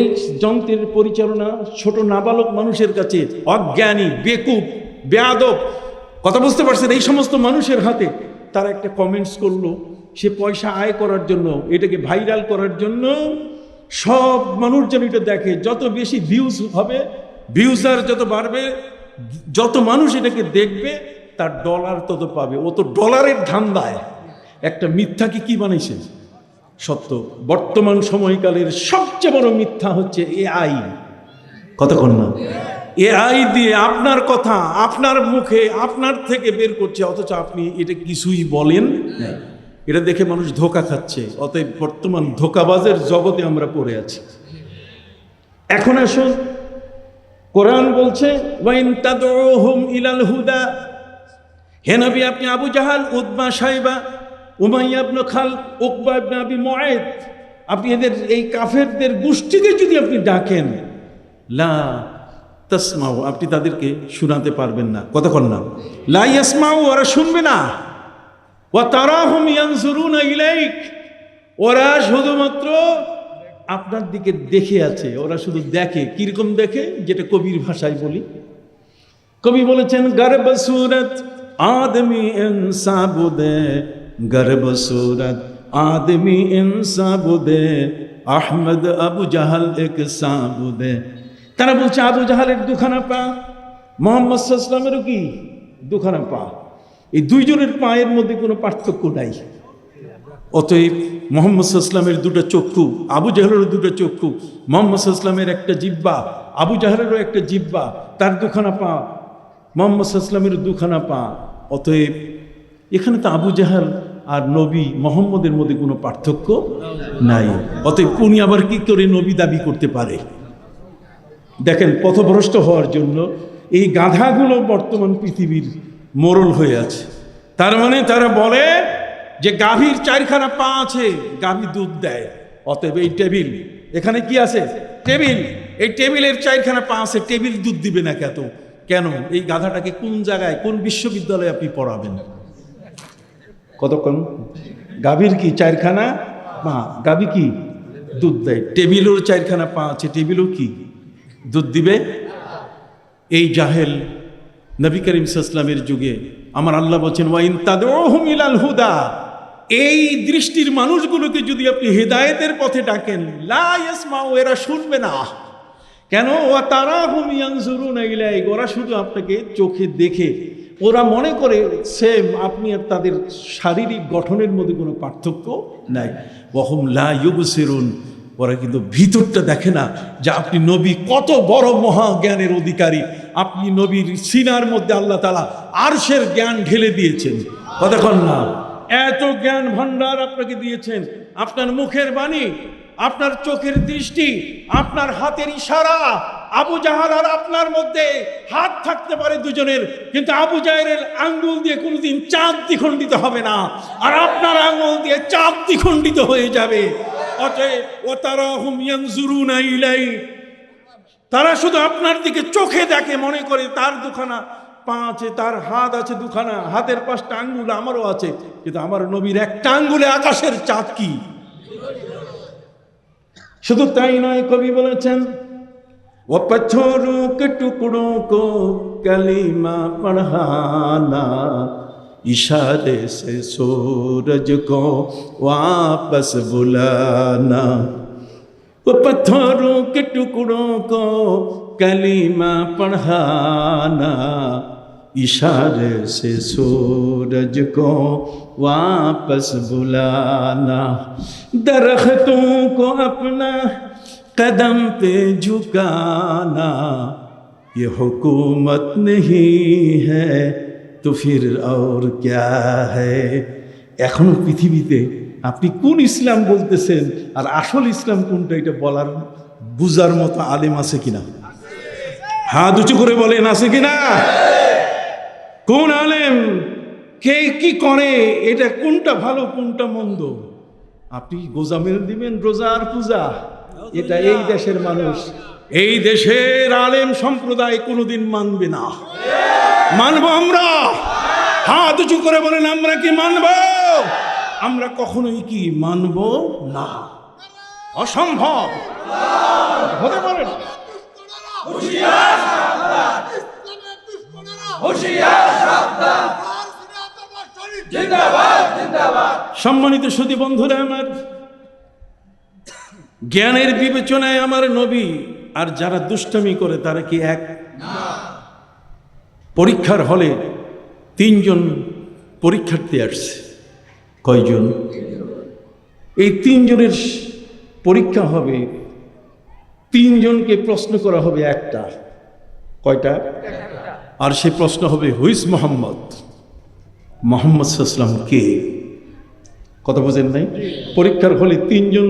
যন্ত্রের পরিচালনা ছোট নাবালক মানুষের কাছে, অজ্ঞানী, বেকুব, বেয়াদব, কথা বুঝতে পারছেন, এই সমস্ত মানুষের হাতে, তারা একটা কমেন্টস করলো, সে পয়সা আয় করার জন্য, এটাকে ভাইরাল করার জন্য সব মানুষ যেন এটা দেখে, যত বেশি ভিউজ হবে, ভিউজার যত বাড়বে, যত মানুষ এটাকে দেখবে, তার ডলার তত পাবে। ও তো ডলারের ধান্দায় একটা মিথ্যাকে কি বানাইছে সত্য। বর্তমান সময়কালের সবচেয়ে বড় মিথ্যা হচ্ছে এআই। কতক্ষণ না এআই দিয়ে আপনার কথা আপনার মুখে আপনার থেকে বের করছে, অথচ আপনি এটা কিছুই বলেন না। এটা দেখে মানুষ ধোঁকা খাচ্ছে। অতএব বর্তমান ধোঁকাবাজের জগতে আমরা পড়ে আছি। এখন আসুন, কোরআন বলছে, ওয়াইন তাদউহুম ইলাল হুদা। হে নবী, আপনি আবু জাহাল, উতবা, সাইবা, উমাইয়া ইবনে খালদ, উকবা ইবনে আবি মুআইদ, আপনি এদের এই কাফেরদের গোষ্ঠীকে যদি আপনি ডাকেন, লা তাসমাউ, আপনি তাদেরকে শোনাতে পারবেন না। কতক্ষণ না লা ইয়াসমাউ, ওরা শুনবে না। ওয়া তারাহুম ইয়ানজুরুনা ইলাইক, ওরা শুধুমাত্র আপনার দিকে দেখে আছে। ওরা শুধু দেখে। কিরকম দেখে? যেটা কবির ভাষায় বলি, কবি বলেছেন গর্ব সুরত আদমি ইনসা বুদে, গর্ব সুরত আদমি ইনসা বুদে, আহমদ আবু জাহাল এক সাবুদে। তারা বলছে আবু জাহালের দুখানা পা, মোহাম্মদ সাল্লাল্লাহু আলাইহি ওয়াসাল্লামেরও কি দুখানা পা। এই দুইজনের পায়ের মধ্যে কোনো পার্থক্য নাই। অতএব মোহাম্মদ সাল্লাল্লাহু আলাইহি ওয়াসাল্লামের দুটো চক্ষু, আবু জাহেলেরও দুটো চক্ষু, মোহাম্মদ সাল্লাল্লাহু আলাইহি ওয়াসাল্লামের একটা জিহ্বা, আবু জাহেলেরও একটা জিহ্বা, তার দুখানা পা, মোহাম্মদ সাল্লাল্লাহু আলাইহি ওয়াসাল্লামের দুখানা পা। অতএব এখানে তো আবু জাহেল আর নবী মোহাম্মদের মধ্যে কোনো পার্থক্য নাই। অতএব উনি আবার কি করে নবী দাবি করতে পারে? দেখেন, পথভ্রষ্ট হওয়ার জন্য এই গাধাগুলো বর্তমান পৃথিবীর মোড়ল হয়ে আছে। তার মানে তারা বলে যে গাভীর চারখানা পা আছে, গাভী দুধ দেয়। অতএব এই টেবিল, এখানে কি আছে? টেবিল। এই টেবিলের চারখানা পা আছে, টেবিল দুধ দিবে না কেন? এই গাধাটাকে কোন জায়গায়, কোন বিশ্ববিদ্যালয়ে আপনি পড়াবেন? কতক্ষণ? গাভীর কি চারখানা পা, গাভী কি দুধ দেয়। টেবিলের চারখানা পা আছে, টেবিলও কি দুধ দিবে? এই জাহেল নবী করিম সাল্লাল্লাহু আলাইহি ওয়াসাল্লামের যুগে আমার আল্লাহ বলছেন ওয়াইন তাদউহুম ইলাল হুদা, এই দৃষ্টির মানুষগুলোকে যদি আপনি হেদায়েতের পথে ডাকেন, লা ইয়াসমাউ, এরা শুনবে না। কেন? ওয়া তারাহুম ইয়ানজুরুনা ইলাইক, ওরা শুধু আপনাকে চোখে দেখে, ওরা মনে করে সেম আপনি আর তাদের শারীরিক গঠনের মধ্যে কোনো পার্থক্য নাই। ওয়াহুম লা ইউবসিরুন, ওরা কিন্তু ভিতরটা দেখে না যে আপনি নবী কত বড় মহা জ্ঞানের অধিকারী। আপনি নবীর সিনার মধ্যে আল্লাহ তাআলা আরশের জ্ঞান ঢেলে দিয়েছেন। কতক্ষণ না এত জ্ঞান ভান্ডার আপনাকে দিয়েছেন। আপনার মুখের বাণী, আপনার চোখের দৃষ্টি, আপনার হাতের ইশারা। আবু জাহাল আর আপনার মধ্যে হাত থাকতে পারে দুজনের, কিন্তু আবু জাহেলের আঙ্গুল দিয়ে কোনোদিন চাঁদ দ্বিখণ্ডিত হবে না, আর আপনার আঙ্গুল দিয়ে চাঁদ দ্বিখণ্ডিত হয়ে যাবে। অতএব ওয়া তারাহুম ইয়ানজুরুনা ইলাইহি, তারা শুধু আপনার দিকে চোখে দেখে, মনে করে তার দুখানা পা আছে, তার হাত আছে দুখানা, হাতের 5টা আঙ্গুল আমারও আছে, কিন্তু আমার নবীর একটা আঙ্গুলে আকাশের চাঁদ কি। শুধু তাই নয়, কবি বলেছেন वो पत्थरों के टुकड़ों को कलीमा पढ़ाना, इशारे से सूरज को वापस बुलाना। वो पत्थरों के टुकड़ों को कलीमा पढ़ाना, इशारे से सूरज को वापस बुलाना। दरख्तों को अपना कदम पे झुकाना, ये हुकूमत नहीं है तो फिर और क्या है। এখনো পৃথিবীতে আপনি কোন ইসলাম বলতেছেন আর আসল ইসলাম কোনটা, এটা বলার বুঝার মতো আলেম আছে কিনা? হাত উঁচু করে বলেন, আছে কিনা? কোন আলেম, কে কি করে, এটা কোনটা ভালো কোনটা মন্দ আপনি গোজামেল দিবেন? রোজা আর পূজা, এটা এই দেশের মানুষ, এই দেশের আলেম সম্প্রদায় কোনোদিন মানবে না। মানবো আমরা? হাত উঁচু করে বলেন, আমরা কি মানব? আমরা কখনোই কি মানব না, অসম্ভব, হতে পারে না। সম্মানিত সুধী বন্ধুরা আমার, জ্ঞানের বিবেচনায় আমার নবী আর যারা দুষ্টামি করে তারা কি এক? পরীক্ষার হলে 3 জন পরীক্ষার্থী আসছে। কয়জন? এই 3 জনের পরীক্ষা হবে, 3 জনকে প্রশ্ন করা হবে একটা। কয়টা? আর সে প্রশ্ন হবে হুইজ মোহাম্মদ, মোহাম্মদ সাল্লাল্লাহু আলাইহি ওয়াসাল্লাম কে? কথা বোঝেন নাই? পরীক্ষার হলে 3 জন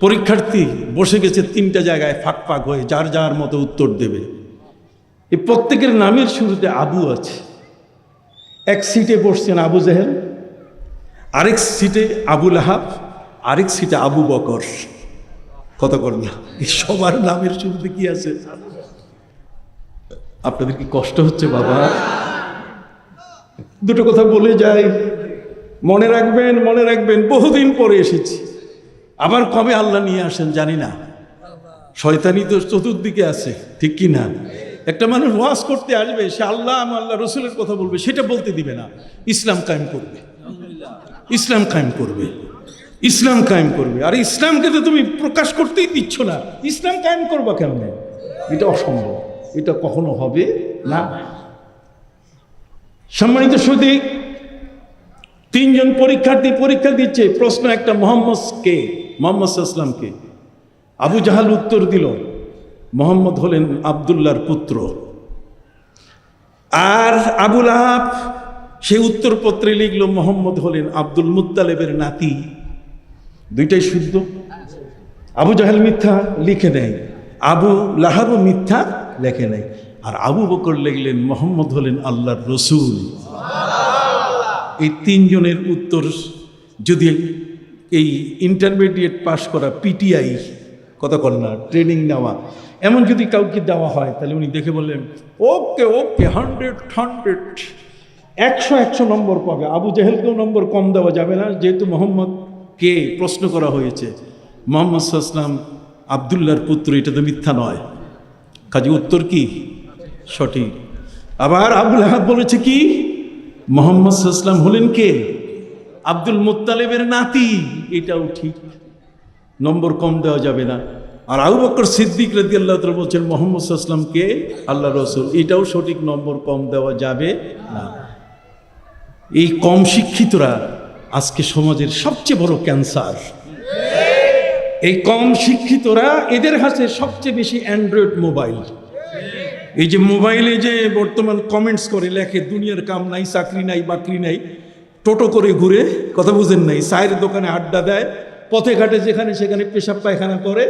পরীক্ষার্থী বসে গেছে 3টা জায়গায় ফাঁক ফাঁক হয়ে, যার যার মতো উত্তর দেবে। এই প্রত্যেকের নামের শুরুতে আবু আছে। এক সিটে বসছেন আবু জাহেল, আরেক সিটে আবু লাহাব, আরেক সিটে আবু বকর। কথা কর না, এই সবার নামের শুরুতে কি আছে? আপনাদের কি কষ্ট হচ্ছে বাবা? দুটো কথা বলে যাই, মনে রাখবেন বহুদিন পরে এসেছি, আবার কবে আল্লাহ নিয়ে আসেন জানি না। শয়তানি তো চতুর্দিকে আছে, ঠিক কি না? একটা মানুষ ওয়াজ করতে আসবে, সে আল্লাহ রসুলের কথা বলবে, সেটা বলতে দিবে না। ইসলাম কায়েম করবে, ইসলাম কায়েম করবে, ইসলাম কায়েম করবে। আর ইসলামকে তো তুমি প্রকাশ করতেই দিচ্ছ না, ইসলাম কায়েম করবা কেমনে? এটা অসম্ভব, এটা কখনো হবে না। সম্মানিত সুধী, তিনজন পরীক্ষার্থী পরীক্ষা দিচ্ছে, প্রশ্ন একটা, মোহাম্মদ কে? মোহাম্মদ সাল্লাল্লাহু আলাইহি ওয়াসাল্লাম কে? আবু জাহাল উত্তর দিল, মোহাম্মদ হলেন আব্দুল্লাহর পুত্র। আর আবু লাহাব সে উত্তরপত্রে লিখল, মোহাম্মদ হলেন আব্দুল মুত্তালিবের নাতি। দুইটাই শুদ্ধ। আবু জাহাল মিথ্যা লিখে নেয়, আবু লাহাবও মিথ্যা লেখে নেয়। আর আবু বকর লিখলেন, মোহাম্মদ হলেন আল্লাহর রসুল। এই তিনজনের উত্তর যদি এই ইন্টারমিডিয়েট পাশ করা পিটিআই, কথা বল না, ট্রেনিং নেওয়া, এমন যদি কাউকে দেওয়া হয়, তাহলে উনি দেখে বললেন ওকে 100 নম্বর পাবে। আবু জাহেলকেও নম্বর কম দেওয়া যাবে না, যেহেতু মোহাম্মদ কে প্রশ্ন করা হয়েছে। মোহাম্মদ সাল্লাল্লাহু আলাইহি ওয়াসাল্লাম আব্দুল্লাহর পুত্র, এটা তো মিথ্যা নয়, কাজে উত্তর কি সঠিক। আবার আবু লাহাব বলেছে কি, মোহাম্মদ সাল্লাল্লাহু আলাইহি ওয়াসাল্লাম হলেন কে? আব্দুল মুত্তালিবের নাতি, এটাও ঠিক, নম্বর কম দেওয়া যাবে না। আর আবু বকর সিদ্দিক রাদিয়াল্লাহু তাআলা বলছেন মুহাম্মদ সাল্লাল্লাহু আলাইহি ওয়াসাল্লাম কে? আল্লাহর রাসূল, এটাও সঠিক, নম্বর কম দেওয়া যাবে না। এই কম শিক্ষিতরা আজকে সমাজের সবচেয়ে বড় ক্যান্সার। এই কম শিক্ষিতরা, এদের হাতে সবচেয়ে বেশি অ্যান্ড্রয়েড মোবাইল। এই যে মোবাইলে যে বর্তমান কমেন্টস করে লেখে, দুনিয়ার কাম নাই, চাকরি নাই, বাকরি নাই, টোটো করে ঘুরে, কথা বুঝেন নাই, চায়ের দোকানে আড্ডা দেয়, পথে ঘাটে যেখানে সেখানে পেশাব পায়খানা করে।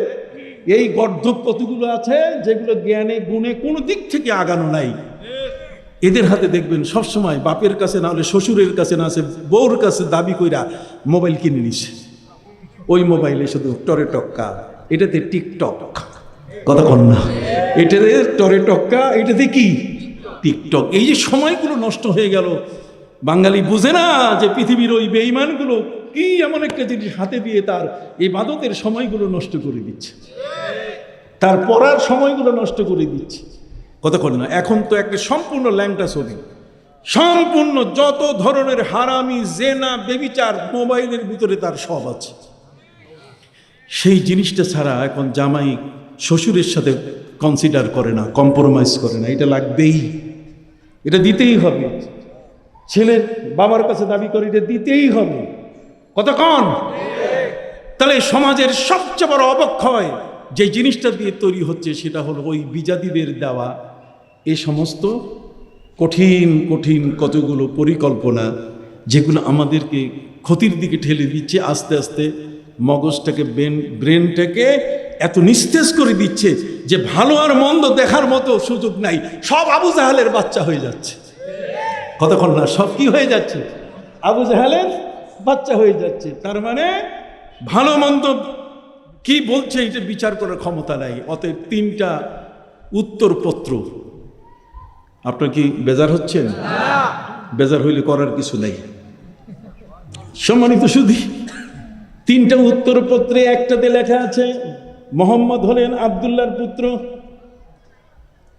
এই গর্ধব কতগুলো আছে যেগুলো জ্ঞানে গুণে কোনো দিক থেকে আগানো নাই। এদের হাতে দেখবেন সবসময় বাপের কাছে না হলে শ্বশুরের কাছে না আছে বউর কাছে দাবি কইরা মোবাইল কিনে নিছে। ওই মোবাইলে শুধু টরে টক্কা, এটাতে টিকটক, কথা কন না, এটাতে টরে টক্কা, এটাতে কি টিকটক। এই যে সময়গুলো নষ্ট হয়ে গেল, বাঙালি বুঝে না যে পৃথিবীর ওই বেঈমানগুলো কি এমন একটা জিনিস হাতে দিয়ে তার ইবাদতের সময়গুলো নষ্ট করে দিচ্ছে, তার পড়ার সময়গুলো নষ্ট করে দিচ্ছে, কথা কন না। এখন তো একটা সম্পূর্ণ ল্যাংটা ছবি, সম্পূর্ণ যত ধরনের হারামি, জেনা, বেবিচার মোবাইলের ভিতরে তার সব আছে। সেই জিনিসটা ছাড়া এখন জামাই শ্বশুরের সাথে কনসিডার করে না, কম্প্রোমাইজ করে না, এটা লাগবেই, এটা দিতেই হবে। ছেলের বাবার কাছে দাবি করে এটা দিতেই হবে, কতক্ষণ। তাহলে সমাজের সবচেয়ে বড় অবক্ষয় যে জিনিসটা দিয়ে তৈরি হচ্ছে, সেটা হলো ওই বিজাতিদের দেওয়া এই সমস্ত কঠিন কঠিন কতগুলো পরিকল্পনা, যেগুলো আমাদেরকে ক্ষতির দিকে ঠেলে দিচ্ছে। আস্তে আস্তে মগজটাকে, ব্রেনটাকে এত নিস্তেজ করে দিচ্ছে যে ভালো আর মন্দ দেখার মতো সুযোগ নাই। সব আবু জাহালের বাচ্চা হয়ে যাচ্ছে, কতক্ষণ না, সব কি হয়ে যাচ্ছে? আবু জাহালের বাচ্চা হয়ে যাচ্ছে। তার মানে ভালো মন্দ কি বলছে এটা বিচার করার ক্ষমতা নাই। অতএব তিনটা উত্তরপত্র, আপনার কি বেজার হচ্ছেন? বেজার হইলে করার কিছু নেই। সম্মানিত সুধী, তিনটা উত্তরপত্রে একটাতে লেখা আছে মোহাম্মদ হলেন আব্দুল্লাহর পুত্র।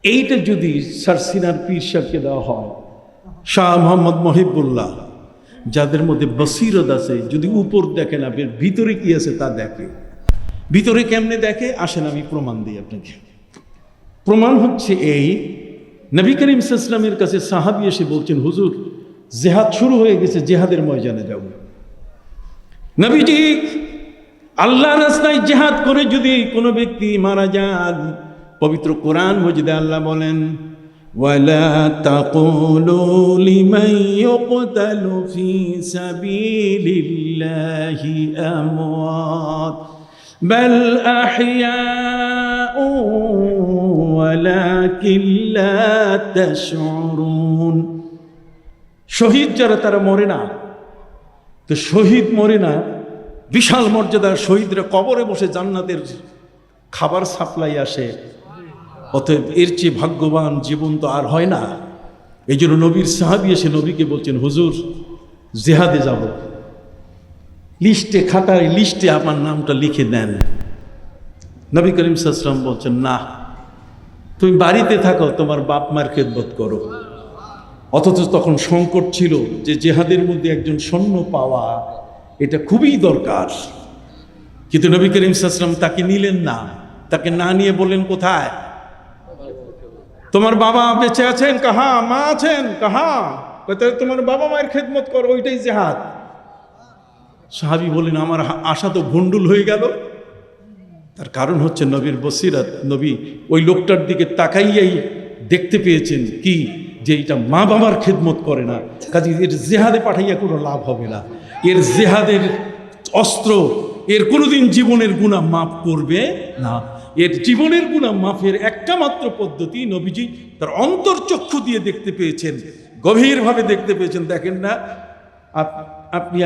এইটা যদি সারসিনার পীর সাহেবকে দেওয়া হয়, শাহ মোহাম্মদ মহিবুল্লাহ, যাদের মধ্যে বসিরত আছে, যদি উপর দেখে না, ভিতরে কি আছে তা দেখে। ভিতরে কেমনে দেখে, আসেন আমি প্রমাণ দিই আপনাকে। প্রমাণ হচ্ছে এই, নবী করিম সাল্লাল্লাহু আলাইহি ওয়াসাল্লামের কাছে সাহাবী এসে বলছেন, হুজুর জিহাদ শুরু হয়ে গেছে, জিহাদের ময়দানে যাব। নবীজি আল্লাহর রাস্তায় জিহাদ করে যদি কোনো ব্যক্তি মারা যান, পবিত্র কোরআন মজিদে আল্লাহ বলেন, ওয়ালা তাকুলু লিমান ইউকতালু ফি সাবিলিল্লাহি আমওয়াত বাল আহইয়াউ ওয়ালাকিন লা তাশউরুন। শহীদ যারা, তারা মরে না। তো শহীদ মরে না, বিশাল মর্যাদার শহীদরা কবরে বসে জান্নাতের খাবার সাপ্লাই আসে, অতএব এর চেয়ে ভাগ্যবান জীবন তো আর হয় না। এই জন্য নবীর সাহাবী এসে নবীকে বলছেন, হুজুর জেহাদে যাব, লিস্টে খাতায় লিস্টে আমার নামটা লিখে দেন। নবী করিম সাল্লাল্লাহু আলাইহি ওয়াসাল্লাম বলছেন, না, তুমি বাড়িতে থাকো, তোমার বাপ মার খেদমত করো। অথচ তখন সংকট ছিল যে জেহাদের মধ্যে একজন সৈন্য পাওয়া এটা খুবই দরকার। কিন্তু নবী করিম সাল্লাল্লাহু আলাইহি ওয়াসাল্লাম তাকে নিলেন না। তাকে না নিয়ে বললেন, কোথায় তোমার বাবা বেঁচে আছেন? কাহা মা আছেন? কাহা? তোমার বাবা মায়ের খেদমত করো, ওইটাই জেহাদ। সাহাবী বলেন, আমার আশা তো ভণ্ডুল হয়ে গেল। তার কারণ হচ্ছে নবীর বসিরত। নবী ওই লোকটার দিকে তাকাইয়াই দেখতে পেয়েছেন কি, যে এটা মা বাবার খেদমত করে না, কাজে এর জেহাদে পাঠাইয়া কোনো লাভ হবে না। এর জেহাদের অস্ত্র এর কোনোদিন জীবনের গুনাহ মাফ করবে না। এর জীবনের গুনাহ মাফের একটা মাত্র পদ্ধতি নবীজি তার অন্তর্চক্ষু দিয়ে দেখতে পেয়েছেন, গভীরভাবে দেখতে পেয়েছেন। দেখেন না, আপনি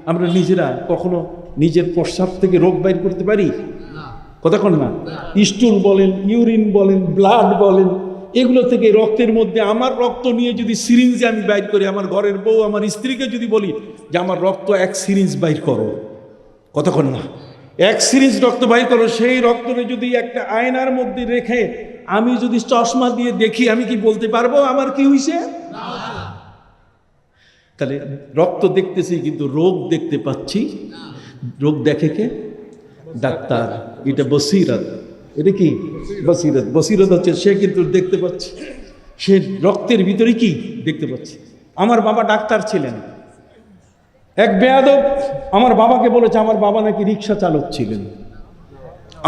আমরা নিজেরা কখনো নিজের প্রস্রাব থেকে রোগ বাইর করতে পারি? কথা কন না? স্টুল বলেন, ইউরিন বলেন, ব্লাড বলেন, এগুলো থেকে রক্তের মধ্যে আমার রক্ত নিয়ে যদি সিরিঞ্জে আমি বাইর করি, আমার ঘরের বউ আমার স্ত্রীকে যদি বলি যে আমার রক্ত এক সিরিঞ্জ বাইর করো, কতক্ষণ না, এক সিরিঞ্জ রক্ত বাইর করো, সেই রক্তরে যদি একটা আয়নার মধ্যে রেখে আমি যদি চশমা দিয়ে দেখি, আমি কি বলতে পারবো আমার কি হইছে? তাহলে রক্ত দেখতেছি কিন্তু রোগ দেখতে পাচ্ছি। রোগ দেখে কে? ডাক্তার। এটা বসিরত। এটা কি বসিরত? বসিরত হচ্ছে সে কিন্তু দেখতে পাচ্ছে, সে রক্তের ভিতরে কি দেখতে পাচ্ছে। আমার বাবা ডাক্তার ছিলেন। এক বেয়াদব আমার বাবাকে বলেছে, আমার বাবা নাকি রিক্সা চালক ছিলেন।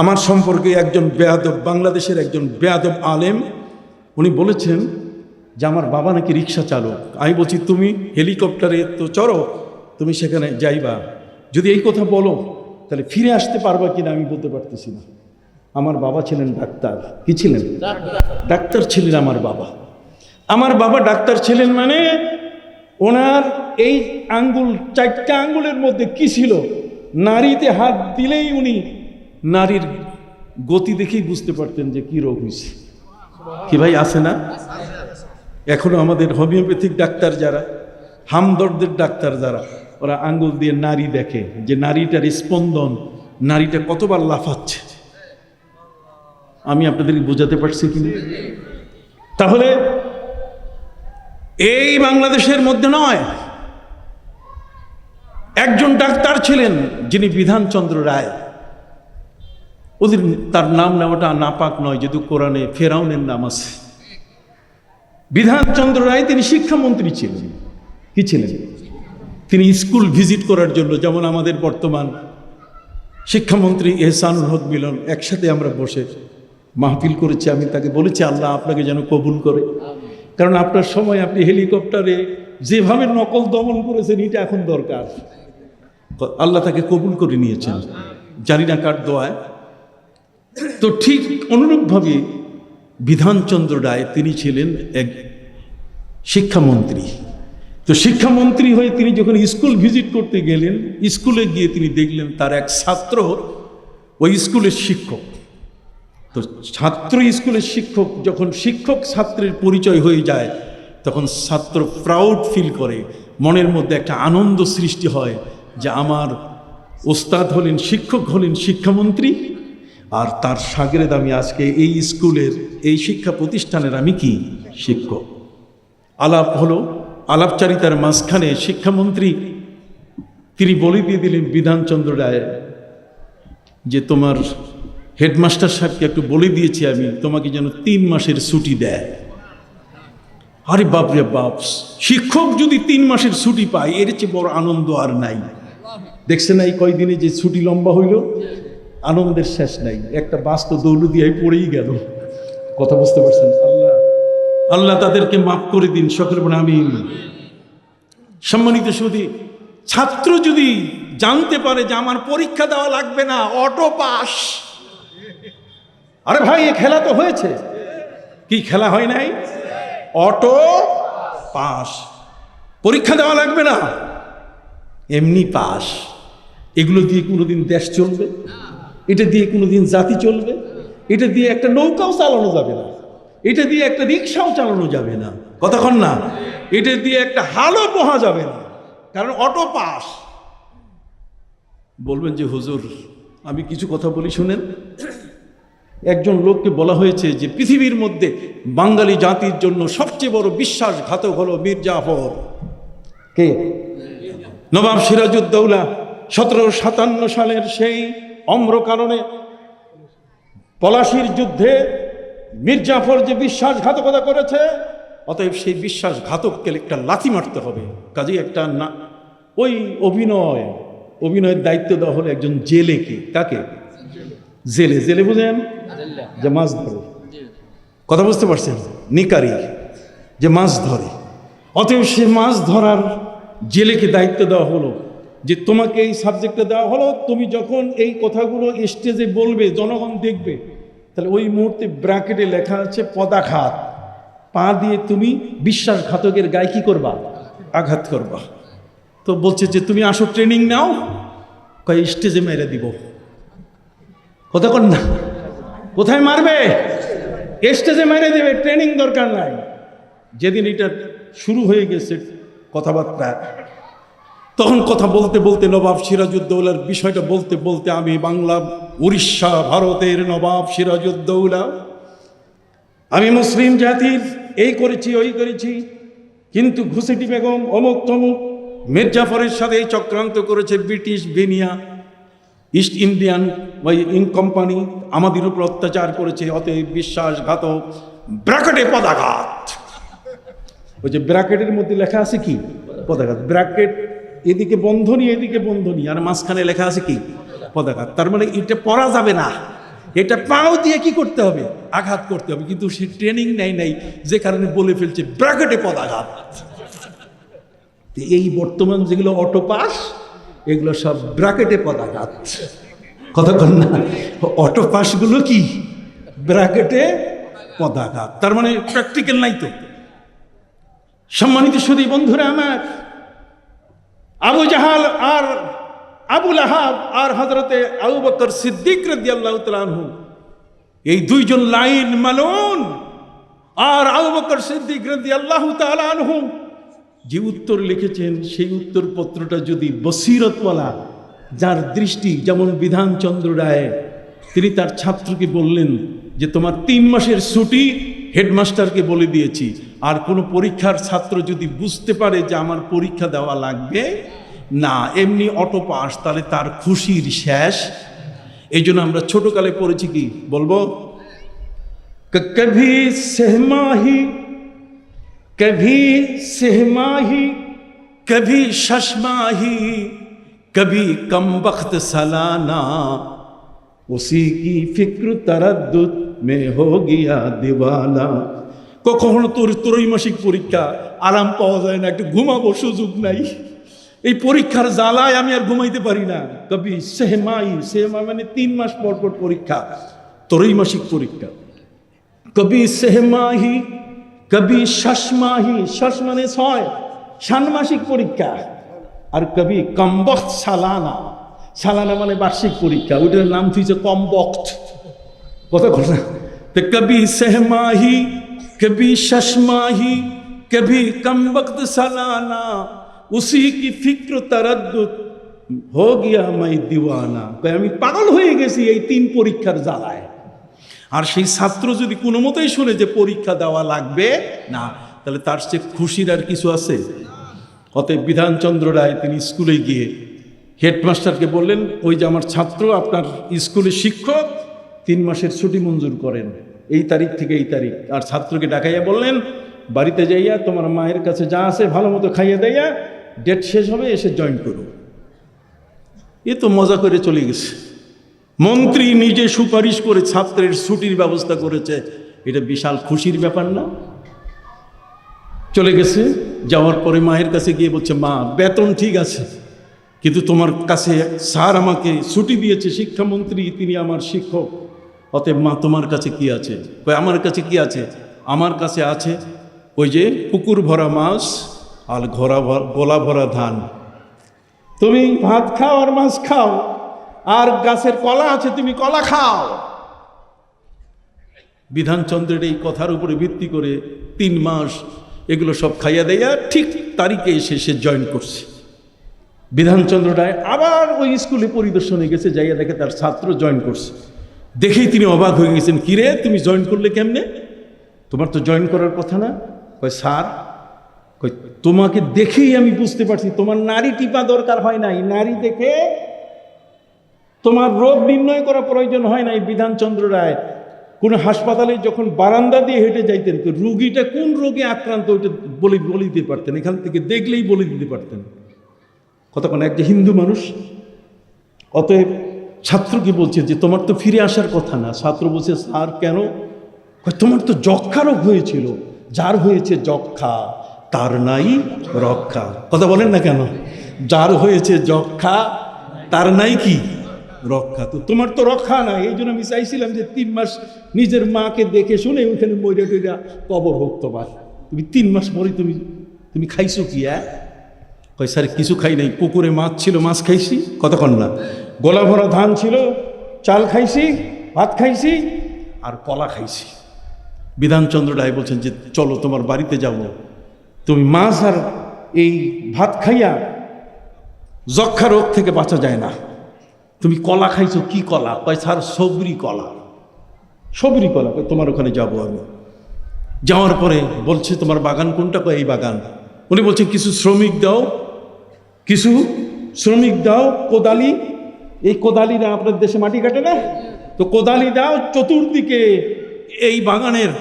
আমার সম্পর্কে একজন বেয়াদব, বাংলাদেশের একজন বেয়াদব আলেম, উনি বলেছেন যে আমার বাবা নাকি রিক্সা চালক। আমি বলছি, তুমি হেলিকপ্টারে তো চড়ো, তুমি সেখানে যাইবা, যদি এই কথা বলো তাহলে ফিরে আসতে পারবা কিনা আমি বলতে পারতেছি না। আমার বাবা ছিলেন ডাক্তার। কি ছিলেন? ডাক্তার ছিলেন আমার বাবা। আমার বাবা ডাক্তার ছিলেন মানে ওনার এই আঙ্গুল, চারটা আঙ্গুলের মধ্যে কি ছিল, নারীতে হাত দিলেই উনি নারীর গতি দেখেই বুঝতে পারতেন যে কি রোগ হয়েছে। কি ভাই, আছে না? এখনো আমাদের হোমিওপ্যাথিক ডাক্তার যারা, হামদর্দের ডাক্তার যারা, ওরা আঙ্গুল দিয়ে নারী দেখে যে নারীটার স্পন্দন, নারীটা কতবার লাফাচ্ছে। আমি আপনাদেরকে বোঝাতে পারছি কি? তাহলে এই বাংলাদেশের মধ্যে নয়, একজন ডাক্তার ছিলেন যিনি বিধানচন্দ্র রায়। ওদের তার নাম নেওয়াটা নাপাক নয়, যেহেতু কোরআনে ফেরাউনের নাম আছে। বিধানচন্দ্র রায় তিনি শিক্ষামন্ত্রী ছিলেন। কি ছিলেন? তিনি স্কুল ভিজিট করার জন্য, যেমন আমাদের বর্তমান শিক্ষামন্ত্রী এহসানুল হক মিলন, একসাথে আমরা বসে মাহফিল করেছি। আমি তাকে বলেছি, আল্লাহ আপনাকে যেন কবুল করে, কারণ আপনার সময় আপনি হেলিকপ্টারে যেভাবে নকল দমন করেছেন এটা এখন দরকার। আল্লাহ তাকে কবুল করে নিয়েছেন, জানি না কার দোয়ায়। তো ঠিক অনুরূপভাবে বিধানচন্দ্র রায় তিনি ছিলেন এক শিক্ষামন্ত্রী। তো শিক্ষামন্ত্রী হয়ে তিনি যখন স্কুল ভিজিট করতে গেলেন, স্কুলে গিয়ে তিনি দেখলেন তার এক ছাত্র ওই স্কুলের শিক্ষক। তো ছাত্র স্কুলের শিক্ষক, যখন শিক্ষক ছাত্রের পরিচয় হয়ে যায় তখন ছাত্র প্রাউড ফিল করে, মনের মধ্যে একটা আনন্দ সৃষ্টি হয় যে আমার ওস্তাদ হলেন, শিক্ষক হলেন শিক্ষামন্ত্রী, আর তার শাগরেদ আমি আজকে এই স্কুলের, এই শিক্ষা প্রতিষ্ঠানের আমি কি শিক্ষক। আলাপ হলো, আলাপচারিতার মাঝখানে শিক্ষামন্ত্রী তিনি বলে দিয়ে দিলেন বিধানচন্দ্র রায় যে তোমার হেডমাস্টার সাহেবকে একটু বলে দিয়েছি আমি, তোমাকে যেন 3 মাসের ছুটি দেয়। আরে বাপরে বাপ, শিক্ষক যদি 3 মাসের ছুটি পায় এর চেয়ে বড় আনন্দ আর নাই। দেখছেন না এই কয়দিনে যে ছুটি লম্বা হইল, আনন্দের শেষ নাই। একটা বাস তো দৌলদিয়ায় পড়েই গেল। কথা বুঝতে পারছেন? আল্লাহ আল্লাহ তাদেরকে মাফ করে দিন, সকলে বলেন আমিন। সম্মানিত সুধী, ছাত্র যদি জানতে পারে যে আমার পরীক্ষা দেওয়া লাগবে না, অটো পাস। আরে ভাই, এ খেলা তো হয়েছে। কি খেলা হয় নাই? অটো পাস, পরীক্ষা দেওয়া লাগবে না, এমনি পাস। এগুলো দিয়ে কোনোদিন দেশ চলবে? এটা দিয়ে কোনোদিন জাতি চলবে? এটা দিয়ে একটা নৌকাও চালানো যাবে না, এটা দিয়ে একটা রিক্সাও চালানো যাবে না, কতক্ষণ না, এটা দিয়ে একটা হালও পোহা যাবে না, কারণ অটো পাস। বলবেন যে হুজুর আমি কিছু কথা বলি শুনেন। একজন লোককে বলা হয়েছে যে পৃথিবীর মধ্যে বাঙালি জাতির জন্য সবচেয়ে বড় বিশ্বাসঘাতক হলো মীর জাফর। কে? নবাব সিরাজউদ্দৌলা 1757 সালের সেই অম্র কারণে পলাশির যুদ্ধে মীর জাফর যে বিশ্বাসঘাতকতা করেছে, অতএব সেই বিশ্বাসঘাতককে একটা লাথি মারতে হবে। কাজে একটা না, ওই অভিনয়ের দায়িত্ব দেওয়া হলো একজন জেলেকে। কাকে? জেলে। জেলে বুঝেন? যে মাছ ধরে, কথা বুঝতে পারছেন? নিকারি, যে মাছ ধরে। অতএব সে মাছ ধরার জেলেকে দায়িত্ব দেওয়া হলো যে তোমাকে এই সাবজেক্টটা দেওয়া হলো, তুমি যখন এই কথাগুলো স্টেজে বলবে, জনগণ দেখবে, তাহলে ওই মুহূর্তে ব্র্যাকেটে লেখা আছে পদাঘাত। পা দিয়ে তুমি বিশ্বাসঘাতকের গায়ে কি করবা? আঘাত করবা। তো বলছে যে তুমি আসো ট্রেনিং নাও, কয় স্টেজে মেরে দিব। কথা কন না, কোথায় মারবে? স্টেজে মেরে দেবে, ট্রেনিং দরকার নাই। যেদিন এটা শুরু হয়ে গেছে কথাবার্তা, তখন কথা বলতে বলতে নবাব সিরাজউদ্দৌলার বিষয়টা বলতে বলতে, আমি বাংলা, উড়িষ্যা, ভারতের নবাব সিরাজউদ্দৌলা, আমি মুসলিম জাতির এই করেছি ওই করেছি, কিন্তু ঘুষেটি বেগম অমুক তমুক মীর জাফরের সাথে এই চক্রান্ত করেছে ব্রিটিশ বেনিয়া ইস্ট ইন্ডিয়ান কোম্পানি, আমাদের উপর অত্যাচার করেছে, অতএব বিশ্বাসঘাতক। ব্র্যাকেটে পদাঘাত। ওই যে ব্র্যাকেটের মধ্যে লেখা আছে কি? পদাঘাত। ব্র্যাকেট এদিকে বন্ধনী, এদিকে বন্ধনী, আর মাঝখানে লেখা আছে কি? পদাঘাত। তার মানে এটা পড়া যাবে না, এটা পাও দিয়ে কি করতে হবে? আঘাত করতে হবে। কিন্তু সে ট্রেনিং নেয় নাই, যে কারণে বলে ফেলছে ব্র্যাকেটে পদাঘাত। এই বর্তমান যেগুলো অটো পাস, এগুলো সব ব্র্যাকেটে পদাঘাত। কতক্ষণ না, অটো পাসগুলো কি? ব্র্যাকেটে পদাঘাত। তার মানে প্র্যাকটিক্যাল নাই তো। সম্মানিত সুধী বন্ধুরা আমার, আবু জাহাল আর আবু লাহাব আর হযরতে আবু বকর সিদ্দিক রাদিয়াল্লাহু তাআলা আনহু, এই দুইজন লাইন মালুন। আর আবু বকর সিদ্দিক রাদিয়াল্লাহু তাআলা আনহু যে উত্তর লিখেছেন, সেই উত্তরপত্রটা যদি বসিরতওয়ালা, যার দৃষ্টি, যেমন বিধানচন্দ্র রায়, তিনি তার ছাত্রকে বললেন যে তোমার 3 মাসের ছুটি হেডমাস্টারকে বলে দিয়েছি, আর কোনো পরীক্ষার ছাত্র যদি বুঝতে পারে যে আমার পরীক্ষা দেওয়া লাগবে না, এমনি অটো পাস, তাহলে তার খুশির শেষ। এই জন্য আমরা ছোটকালে পড়েছি কি বলবো? কভি সেহমাহি, কভি সেহমাহি, কভি শশমাহি, কভি কমবখ্ত সালানা, উসি কি ফিক্র তারাদ্দুদ মে হো গিয়া দিওয়ানা। কখনো তোর ত্রৈমাসিক পরীক্ষা, আরাম পাওয়া যায় না, একটু ঘুমাবো সুযোগ নাই, এই পরীক্ষার জ্বালায় আমি আর ঘুমাইতে পারি না। কবি সেহমাই, সেহমা মানে 3 মাস পর পর পরীক্ষা, ত্রৈমাসিক পরীক্ষা। কবি সেহমাহি, কবি শশমাহি, শশ মানে 6, ষান্মাসিক পরীক্ষা। আর কবি কমবখ্ত সালানা, সালানা মানে বার্ষিক পরীক্ষা, ওইটার নাম হয়েছে কমবখ্ত। কথা কথা। তো কবি সেহমাহি, কবি শশমাহি, কবি কমবখ্ত সালানা, উসি কি ফিক্র তারাদ্দুদ হো গিয়া মাই দিওয়ানা। আমি পাগল হয়ে গেছি এই 3 পরীক্ষার জ্বালায়। আর সেই ছাত্র যদি কোনো মতেই শুনে যে পরীক্ষা দেওয়া লাগবে না, তাহলে তার চেয়ে খুশির আর কিছু আছে? অতএব বিধানচন্দ্র রায় তিনি স্কুলে গিয়ে হেডমাস্টারকে বললেন, ওই যে আমার ছাত্র আপনার স্কুলের শিক্ষক, 3 মাসের ছুটি মঞ্জুর করেন, এই তারিখ থেকে এই তারিখ। আর ছাত্রকে ডাকাইয়া বললেন, বাড়িতে যাইয়া তোমার মায়ের কাছে যা আছে ভালো মতো খাইয়ে দেয়া, ডেট শেষ হবে, এসে জয়েন করো। এ তো মজা করে চলে গেছে। মন্ত্রী নিজে সুপারিশ করে ছাত্রের ছুটির ব্যবস্থা করেছে, এটা বিশাল খুশির ব্যাপার না? চলে গেছে, যাওয়ার পরে মায়ের কাছে গিয়ে বলছে, মা বেতন ঠিক আছে, কিন্তু তোমার কাছে স্যার আমাকে ছুটি দিয়েছে, শিক্ষামন্ত্রী তিনি আমার শিক্ষক, অতএব মা তোমার কাছে কি আছে? আমার কাছে কি আছে? আমার কাছে আছে ওই যে পুকুর ভরা মাছ আর গোলা ভরা ধান। তুমি ভাত খাও আর মাছ খাও, আর গাছের কলা আছে, তুমি কলা খাও। বিধানচন্দ্রের এই কথার উপরে ভিত্তি করে 3 মাস এগুলো সব খাইয়া দেয়া ঠিক তারিখে এসে সে জয়েন করছে। বিধানচন্দ্র রায় আবার ওই স্কুলে পরিদর্শনে গেছে, যাইয়া দেখে তার ছাত্র জয়েন করছে। দেখেই তিনি অবাক হয়ে গেছেন, কিরে তুমি জয়েন করলে কেমনে? তোমার তো জয়েন করার কথা না। কয় স্যার, কই তোমাকে দেখেই আমি বুঝতে পারছি তোমার নারী টিপা দরকার হয় নাই, নারী দেখে তোমার রোগ নির্ণয় করা প্রয়োজন হয় নাই। বিধানচন্দ্র রায় কোনো হাসপাতালে যখন বারান্দা দিয়ে হেঁটে যাইতেন, তো রুগীটা কোন রোগে আক্রান্ত ওইটা বলে দিতে পারতেন, এখান থেকে দেখলেই বলে দিতে পারতেন। কতক্ষণ একটা হিন্দু মানুষ। অতএব ছাত্রকে বলছে যে তোমার তো ফিরে আসার কথা না। ছাত্র বলছে স্যার কেন? তোমার তো যক্ষা রোগ হয়েছিল, যার হয়েছে যক্ষা তার নাই রক্ষা। কথা বলেন না কেন? যার হয়েছে যক্ষা তার নাই কি রক্ষা। তো তোমার তো রক্ষা নাই, এই জন্য আমি চাইছিলাম যে 3 মাস নিজের মাকে দেখে শুনে ওইখানে মইরা টইরা কবর হোক তোমার। তুমি 3 মাস পরে তুমি খাইছো কি? কয় স্যার কিছু খাই নাই, পুকুরে মাছ ছিল মাছ খাইছি। কতক্ষণ না? গলা ভরা ধান ছিল, চাল খাইছি, ভাত খাইছি আর কলা খাইছি। বিধানচন্দ্র রায় বলছেন যে চলো তোমার বাড়িতে যাব, তুমি মাছ আর এই ভাত খাইয়া যক্ষা রোগ থেকে বাঁচা যায় না। তুমি কলা খাইছো, কি কলা? কয় স্যার সবরি কলা। সবরি কলা। কয় তোমার ওখানে যাবো আমি। যাওয়ার পরে বলছে তোমার বাগান কোনটা? কয় এই বাগান। উনি বলছেন কিছু শ্রমিক দাও, কিছু শ্রমিক দাও, কোদালি, এই কোদালিরা আপনার দেশে মাটি কাটে না, তো কোদালি দাও, চতুর্দিকে এই বাগানের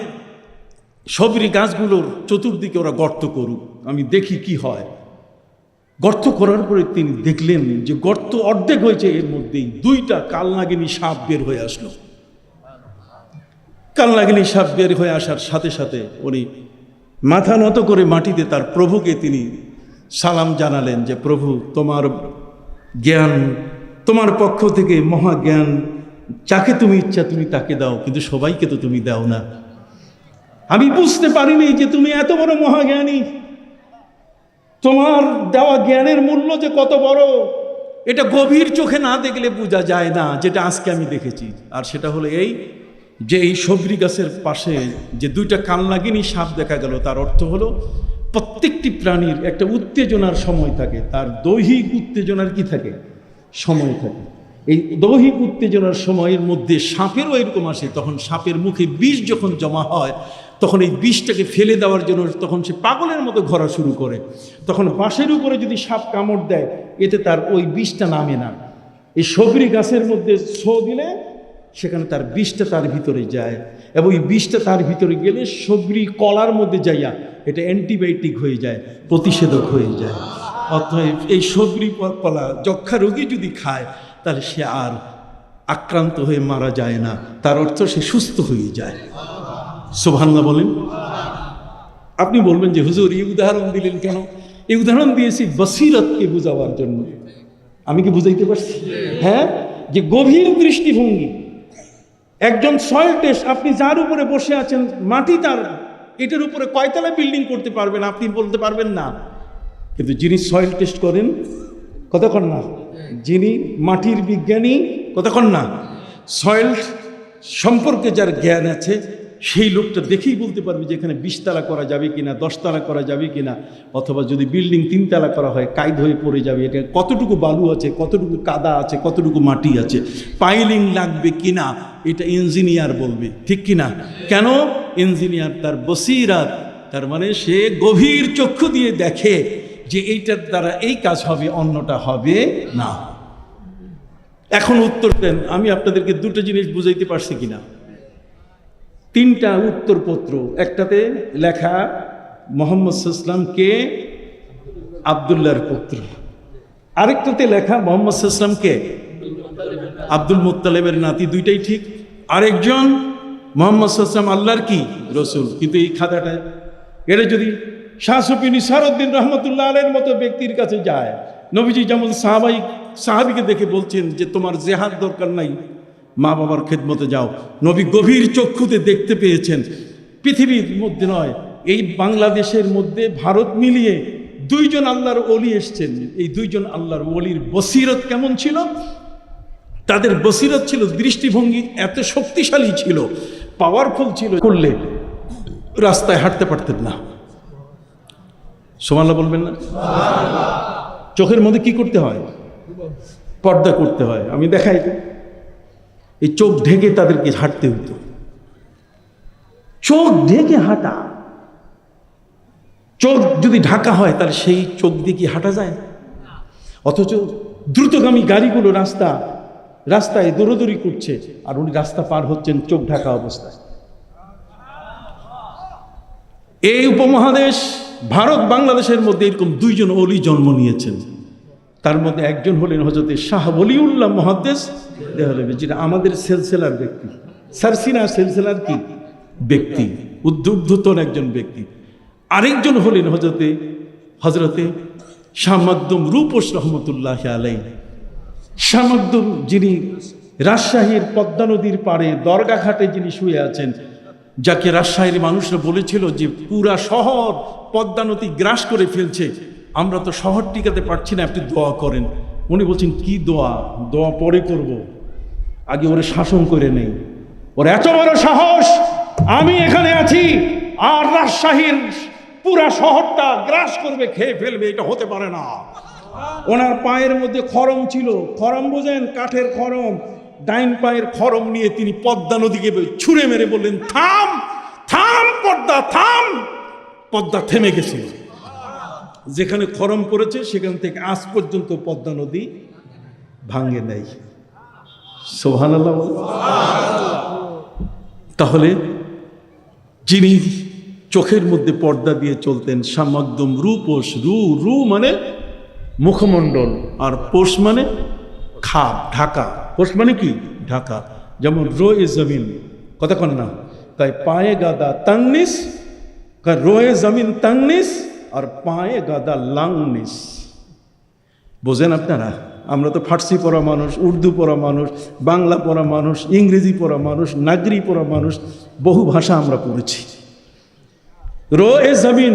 সবরি গাছগুলোর চতুর্দিকে ওরা গর্ত করুক, আমি দেখি কি হয়। গর্ত করার পরে তিনি দেখলেন যে গর্ত অর্ধেক হয়েছে, এর মধ্যেই 2টা কালনাগিনী সাপ বের হয়ে আসলো। কালনাগিনী সাপ বের হয়ে আসার সাথে সাথে উনি মাথা নত করে মাটিতে তার প্রভুকে তিনি সালাম জানালেন যে প্রভু তোমার জ্ঞান, তোমার পক্ষ থেকে মহাজ্ঞান, যাকে তুমি ইচ্ছা তুমি তাকে দাও, কিন্তু সবাইকে তো তুমি দাও না। আমি বুঝতে পারিনি যে তুমি এত বড় মহাজ্ঞানী, তোমার দেওয়া জ্ঞানের মূল্য যে কত বড়, এটা গভীর চোখে না দেখলে বোঝা যায় না, যেটা আজকে আমি দেখেছি। আর সেটা হলো এই যে এই সবরি গাছের পাশে যে 2টা কালনাগিনী সাপ দেখা গেল, তার অর্থ হলো প্রত্যেকটি প্রাণীর একটা উত্তেজনার সময় থাকে, তার দৈহিক উত্তেজনার কি থাকে? সময় থাকে। এই দৈহিক উত্তেজনার সময়ের মধ্যে সাপেরও এরকম আসে, তখন সাপের মুখে বিষ যখন জমা হয়, তখন এই বিষটাকে ফেলে দেওয়ার জন্য তখন সে পাগলের মতো ঘোরা শুরু করে। তখন বাঁশের উপরে যদি সাপ কামড় দেয়, এতে তার ওই বিষটা নামে না। এই সবরি গাছের মধ্যে ছো দিলে সেখানে তার বিষটা তার ভিতরে যায়, এবং এই বিষটা তার ভিতরে গেলে সবরি কলার মধ্যে যাইয়া এটা অ্যান্টিবায়োটিক হয়ে যায়, প্রতিষেধক হয়ে যায়। অতএব এই সবরি কলা যক্ষা রোগী যদি খায়, তাহলে সে আর আক্রান্ত হয়ে মারা যায় না, তার অর্থ সে সুস্থ হয়ে যায়। সুবহানাল্লাহ বলেন। আপনি বলবেন যে হুজুর এই উদাহরণ দিলেন কেন? এই উদাহরণ দিয়েছি বসিরতকে বুঝাবার জন্য। আমি কি বুঝাইতে পারছি? হ্যাঁ, যে গভীর দৃষ্টিভঙ্গি। একজন সয়েল টেস্ট, আপনি যার উপরে বসে আছেন, মাটি তার, এটার উপরে কয়তলা বিল্ডিং করতে পারবেন আপনি বলতে পারবেন না, কিন্তু যিনি সয়েল টেস্ট করেন, কতক্ষণ না, যিনি মাটির বিজ্ঞানী, কতক্ষণ না, সয়েল সম্পর্কে যার জ্ঞান আছে, সেই লোকটা দেখেই বলতে পারবে যে এখানে 20 তালা করা যাবে কিনা, 10 তালা করা যাবে কিনা, অথবা যদি বিল্ডিং 3 তালা করা হয় কায়দ হয়ে পড়ে যাবে, এটা কতটুকু বালু আছে, কতটুকু কাদা আছে, কতটুকু মাটি আছে, পাইলিং লাগবে কিনা, এটা ইঞ্জিনিয়ার বলবে, ঠিক কিনা? কেন? ইঞ্জিনিয়ার তার বসিরাত, তার মানে সে গভীর চক্ষু দিয়ে দেখে যে এইটার দ্বারা এই কাজ হবে, অন্যটা হবে না। এখন উত্তর দেন, আমি আপনাদেরকে 2টা জিনিস বুঝাইতে পারছি কিনা? 3টা উত্তরপত্র, একটাতে লেখা মোহাম্মদ সাল্লাল্লাহু আলাইহি কে? আব্দুল্লাহর পুত্র। আরেকটাতে লেখা মোহাম্মদ সাল্লাল্লাহু আলাইহি কে? আব্দুল মুত্তালিবের নাতি। 2টাই ঠিক। আরেকজন মোহাম্মদ সাল্লাল্লাহু আলাইহি আল্লাহর কি? রসুল। কিন্তু এই খাতাটা, এটা যদি শাহ সুফি নিসারউদ্দিন রহমতুল্লাহ আলাইহির মতো ব্যক্তির কাছে যায়, নবীজি যেমন সাহাবীকে দেখে বলছেন যে তোমার জেহাদ দরকার নাই, মা বাবার খেদমতে যাও। নবী গভীর চক্ষুতে দেখতে পেয়েছেন, পৃথিবীর মধ্যে নয়, এই বাংলাদেশের মধ্যে ভারত মিলিয়ে 2 জন আল্লাহর ওলি এসছেন। এই 2 জন আল্লাহর ওলির বসিরত কেমন ছিল? তাদের বসিরত ছিল, দৃষ্টিভঙ্গি এত শক্তিশালী ছিল, পাওয়ারফুল ছিল, করলে রাস্তায় হাঁটতে পারতেন না। সুবহানাল্লাহ বলবেন না? চোখের মধ্যে কি করতে হয়? পর্দা করতে হয়। আমি দেখাই, এই চোখ ঢেকে তাদেরকে হাঁটতে হতো। চোখ ঢেকে হাঁটা, চোখ যদি ঢাকা হয় তাহলে সেই চোখ দিয়ে কি হাঁটা যায়? অথচ দ্রুতগামী গাড়িগুলো রাস্তায় দৌড়দৌড়ি করছে, আর উনি রাস্তা পার হচ্ছেন চোখ ঢাকা অবস্থায়। এই উপমহাদেশ ভারত বাংলাদেশের মধ্যে এরকম দুইজন ওলি জন্ম নিয়েছেন। তার মধ্যে একজন হলেন হযরত শাহ ওলিউল্লাহ মুহাদ্দিস দেহলভী, যেটা আমাদের সিলসিলার ব্যক্তি, সারসিনা সিলসিলার কি ব্যক্তি, উদ্ধতন একজন ব্যক্তি। আরেকজন হলেন হজরতে শাহ মাকদুম রূপোস রহমতুল্লাহ আলাইহি। শাহ মাকদুম, যিনি রাজশাহীর পদ্মা নদীর পাড়ে দরগা ঘাটে যিনি শুয়ে আছেন, যাকে রাজশাহীর মানুষরা বলেছিল যে পুরা শহর পদ্মা নদী গ্রাস করে ফেলছে, আমরা তো শহর টিকাতে পারছি না, আপনি দোয়া করেন। উনি বলছেন, কি দোয়া? দোয়া পরে করব, আগে ওরে শাসন করে নেই। ওর এত বড় সাহস, আমি এখানে আছি আর রাজশাহীর পুরা শহরটা গ্রাস করবে, খেয়ে ফেলবে, এটা হতে পারে না। ওনার পায়ের মধ্যে খরম ছিল, খরম বোঝেন, কাঠের খরম। ডাইন পায়ের খরম নিয়ে তিনি পদ্মা নদীকে ছুঁড়ে মেরে বললেন, থাম থাম পদ্মা থাম। পদ্মা থেমে গেছিল। যেখানে খরম পড়েছে সেখান থেকে আজ পর্যন্ত পদ্মা নদী ভাঙে নাই। সুবহানাল্লাহ। তাহলে যিনি চোখের মধ্যে পর্দা দিয়ে চলতেন, শাহ মাকদুম রূপোস, রু মানে মুখমণ্ডল, আর পোষ মানে খাপ, ঢাকা। পোষ মানে কি? ঢাকা। যেমন রোয়ে জমিন, কথা কন না? তাই পায়ে গাদা তাংনিস, রোয়ে জমিন তাংনিস, আর পায়ে গাদা লাংনিস। বোঝেন আপনারা? আমরা তো ফার্সি পড়া মানুষ, উর্দু পড়া মানুষ, বাংলা পড়া মানুষ, ইংরেজি পড়া মানুষ, নাগরি পড়া মানুষ, বহু ভাষা আমরা পড়েছি। রো এ জমিন,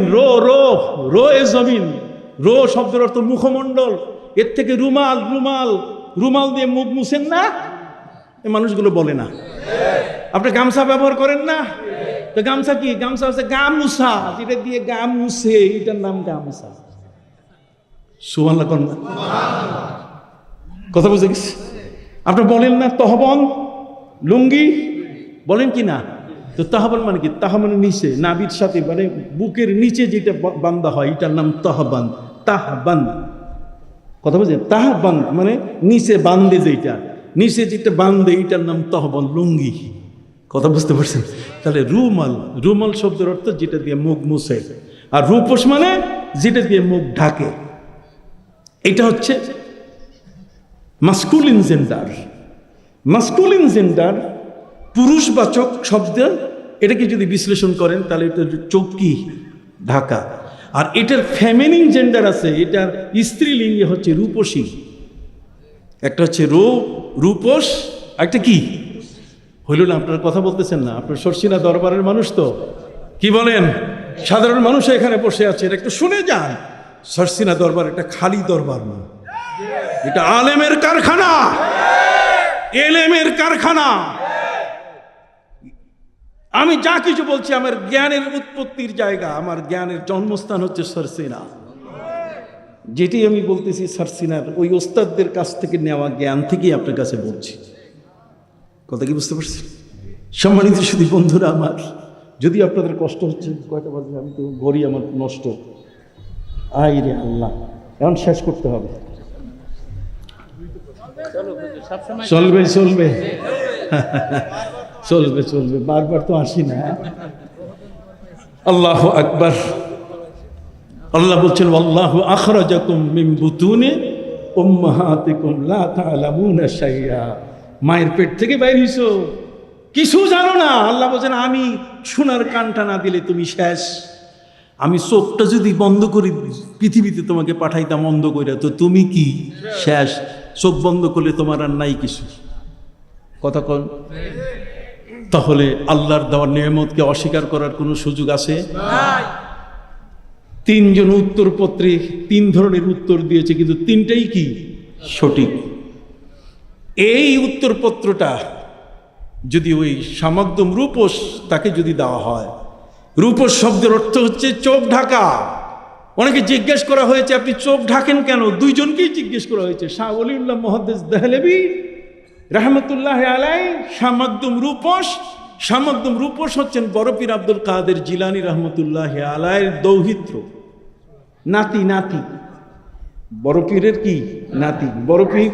রো এ জমিন। রো শব্দের অর্থ মুখমণ্ডল। এর থেকে রুমাল দিয়ে মুখ মুছেন না? এই মানুষগুলো বলে না। আপনি গামছা ব্যবহার করেন না? তো গামছা কি? গামছা হচ্ছে গামুছা, যেটা দিয়ে গাম মুছে, এটার নাম গামছা। সুবহানাল্লাহ কোন না? কথা বুঝে গেছে? আপনি বলেন না তহবন, লুঙ্গি বলেন কি না? তো তাহবান মানে কি? তাহা মানে নিচে, নাভির সাথে, মানে বুকের নিচে যেটা বান্ধা হয়, এটার নাম তাহবান। তাহবান, কথা বুঝেন? তাহবান মানে নিচে বান্ধে, নিচে যেটা বান্ধে, এটার নাম তহবান, লুঙ্গি। কথা বুঝতে পারছেন? তাহলে রুমাল শব্দের অর্থ যেটা দিয়ে মুখ মুছে, আর রূপোস মানে যেটা দিয়ে মুখ ঢাকে। এটা হচ্ছে মাস্কুলিন জেন্ডার, পুরুষবাচক শব্দ। এটাকে যদি বিশ্লেষণ করেন তাহলে এটা চোখ কি? ঢাকা। আর এটার ফেমিনিন জেন্ডার আছে, এটার স্ত্রীলিঙ্গে হচ্ছে রূপসী। একটা হচ্ছে রূপস, একটা কি হইল না? আপনারা কথা বলতেছেন না? আপনার সরসিনা দরবারের মানুষ তো, কি বলেন? সাধারণ মানুষ এখানে বসে আছে, এটা একটু শুনে যান। সরসিনা দরবার একটা খালি দরবার না, এটা আলেমের কারখানা, এলেমের কারখানা। আমি যা কিছু বলছি, আমার জ্ঞানের উৎপত্তির জায়গা, আমার জ্ঞানের জন্মস্থান হচ্ছে সরসিনা। যেটি আমি বলতেছি সরসিনার ওই ওস্তাদদের কাছ থেকে নেওয়া জ্ঞান থেকেই আপনার কাছে বলছি। কথা কি বুঝতে পারছি? সম্মানিত শুধু বন্ধুরা আমার, যদি আপনাদের কষ্ট হচ্ছে, কয়টা বাজে? আমি তো ঘড়ি আমার নষ্ট। আই রে আল্লাহ, এখন শেষ করতে হবে। চলবে বারবার তো আসি না। আল্লাহু আকবার। আল্লাহ বলছেন, আল্লাহু আখরাজাকুম মিন বুতুনি উম্মাহাতিকুম লা তা'লামুনা শাইআ। মায়ের পেট থেকে বাইর হইছো, কিছু জানো না। আল্লাহ বলছেন, আমি শোনার কানটা না দিলে তুমি শেষ। আমি চোখটা যদি বন্ধ করি, পৃথিবীতে তোমাকে পাঠাইতাম অন্ধ কইরা, তো তুমি কি? শেষ। চোখ বন্ধ করলে তোমার আর নাই কিছু। কথা কন? তাহলে আল্লাহর দেওয়ার নিয়ামতকে অস্বীকার করার কোনো সুযোগ আছে? তিনজন উত্তরপত্রে তিন ধরনের উত্তর দিয়েছে, কিন্তু তিনটাই কি সঠিক। এই উত্তরপত্রটা যদি ওই সামগ্দম রূপস তাকে যদি দেওয়া হয়, রূপস শব্দের অর্থ হচ্ছে চোখ ঢাকা। অনেকে জিজ্ঞেস করা হয়েছে আপনি চোখ ঢাকেন কেন? দুইজনকেই জিজ্ঞেস করা হয়েছে। শাহ ওলিউল্লাহ মুহাদ্দিস দেহলেভি রাহমাতুল্লাহ আলাইহি সামগ্দম রূপস হচ্ছেন বড় পীর আব্দুল কাদের জিলানী রাহমাতুল্লাহ আলাইহির দৌহিত্র, নাতি। বড় পীরের কি নাতি? বড় পীর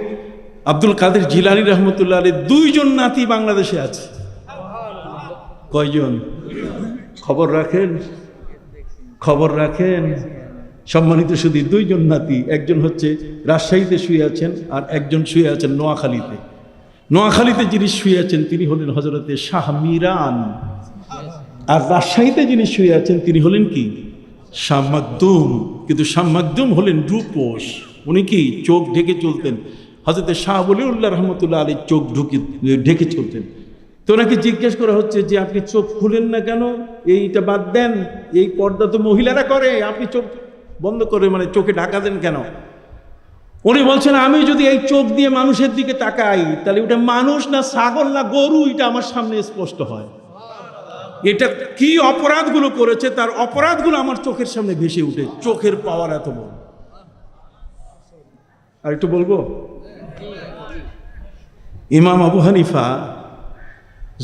আব্দুল কাদের জিলানী রহমতুল্লাহ আলাইহির দুইজন নাতি বাংলাদেশে আছে। কয়জন? খবর রাখেন সম্মানিত শুধু দুইজন নাতি। একজন হচ্ছে রাজশাহীতে শুয়ে আছেন, আর একজন শুয়ে আছেন নোয়াখালীতে যিনি শুয়ে আছেন তিনি হলেন হযরতে শাহ মিরান, আর রাজশাহীতে যিনি শুয়ে আছেন তিনি হলেন কি শাহ মাকদুম। কিন্তু শাহ মাকদুম হলেন রূপস, উনি কি চোখ ঢেকে চলতেন। হযরতে শাহ ওলিউল্লাহ রহমতুল্লাহ আলাইহি চোখ ঢেকে চলতেন। তো ওনাকে জিজ্ঞেস করা হচ্ছে যে আপনি চোখ খুলেন না কেন? এইটা বাদ দেন, এই পর্দা তো মহিলারা করে, আপনি চোখ বন্ধ করে মানে চোখে ঢাকা দেন কেন? উনি বলছেন আমি যদি এই চোখ দিয়ে মানুষের দিকে তাকাই তাহলে ওটা মানুষ না ছাগল না গরু, এটা আমার সামনে স্পষ্ট হয়। এটা কি অপরাধগুলো করেছে তার অপরাধগুলো আমার চোখের সামনে ভেসে উঠে। চোখের পাওয়ার এত বড়। আর একটু বলবো, ইমাম আবু হানিফা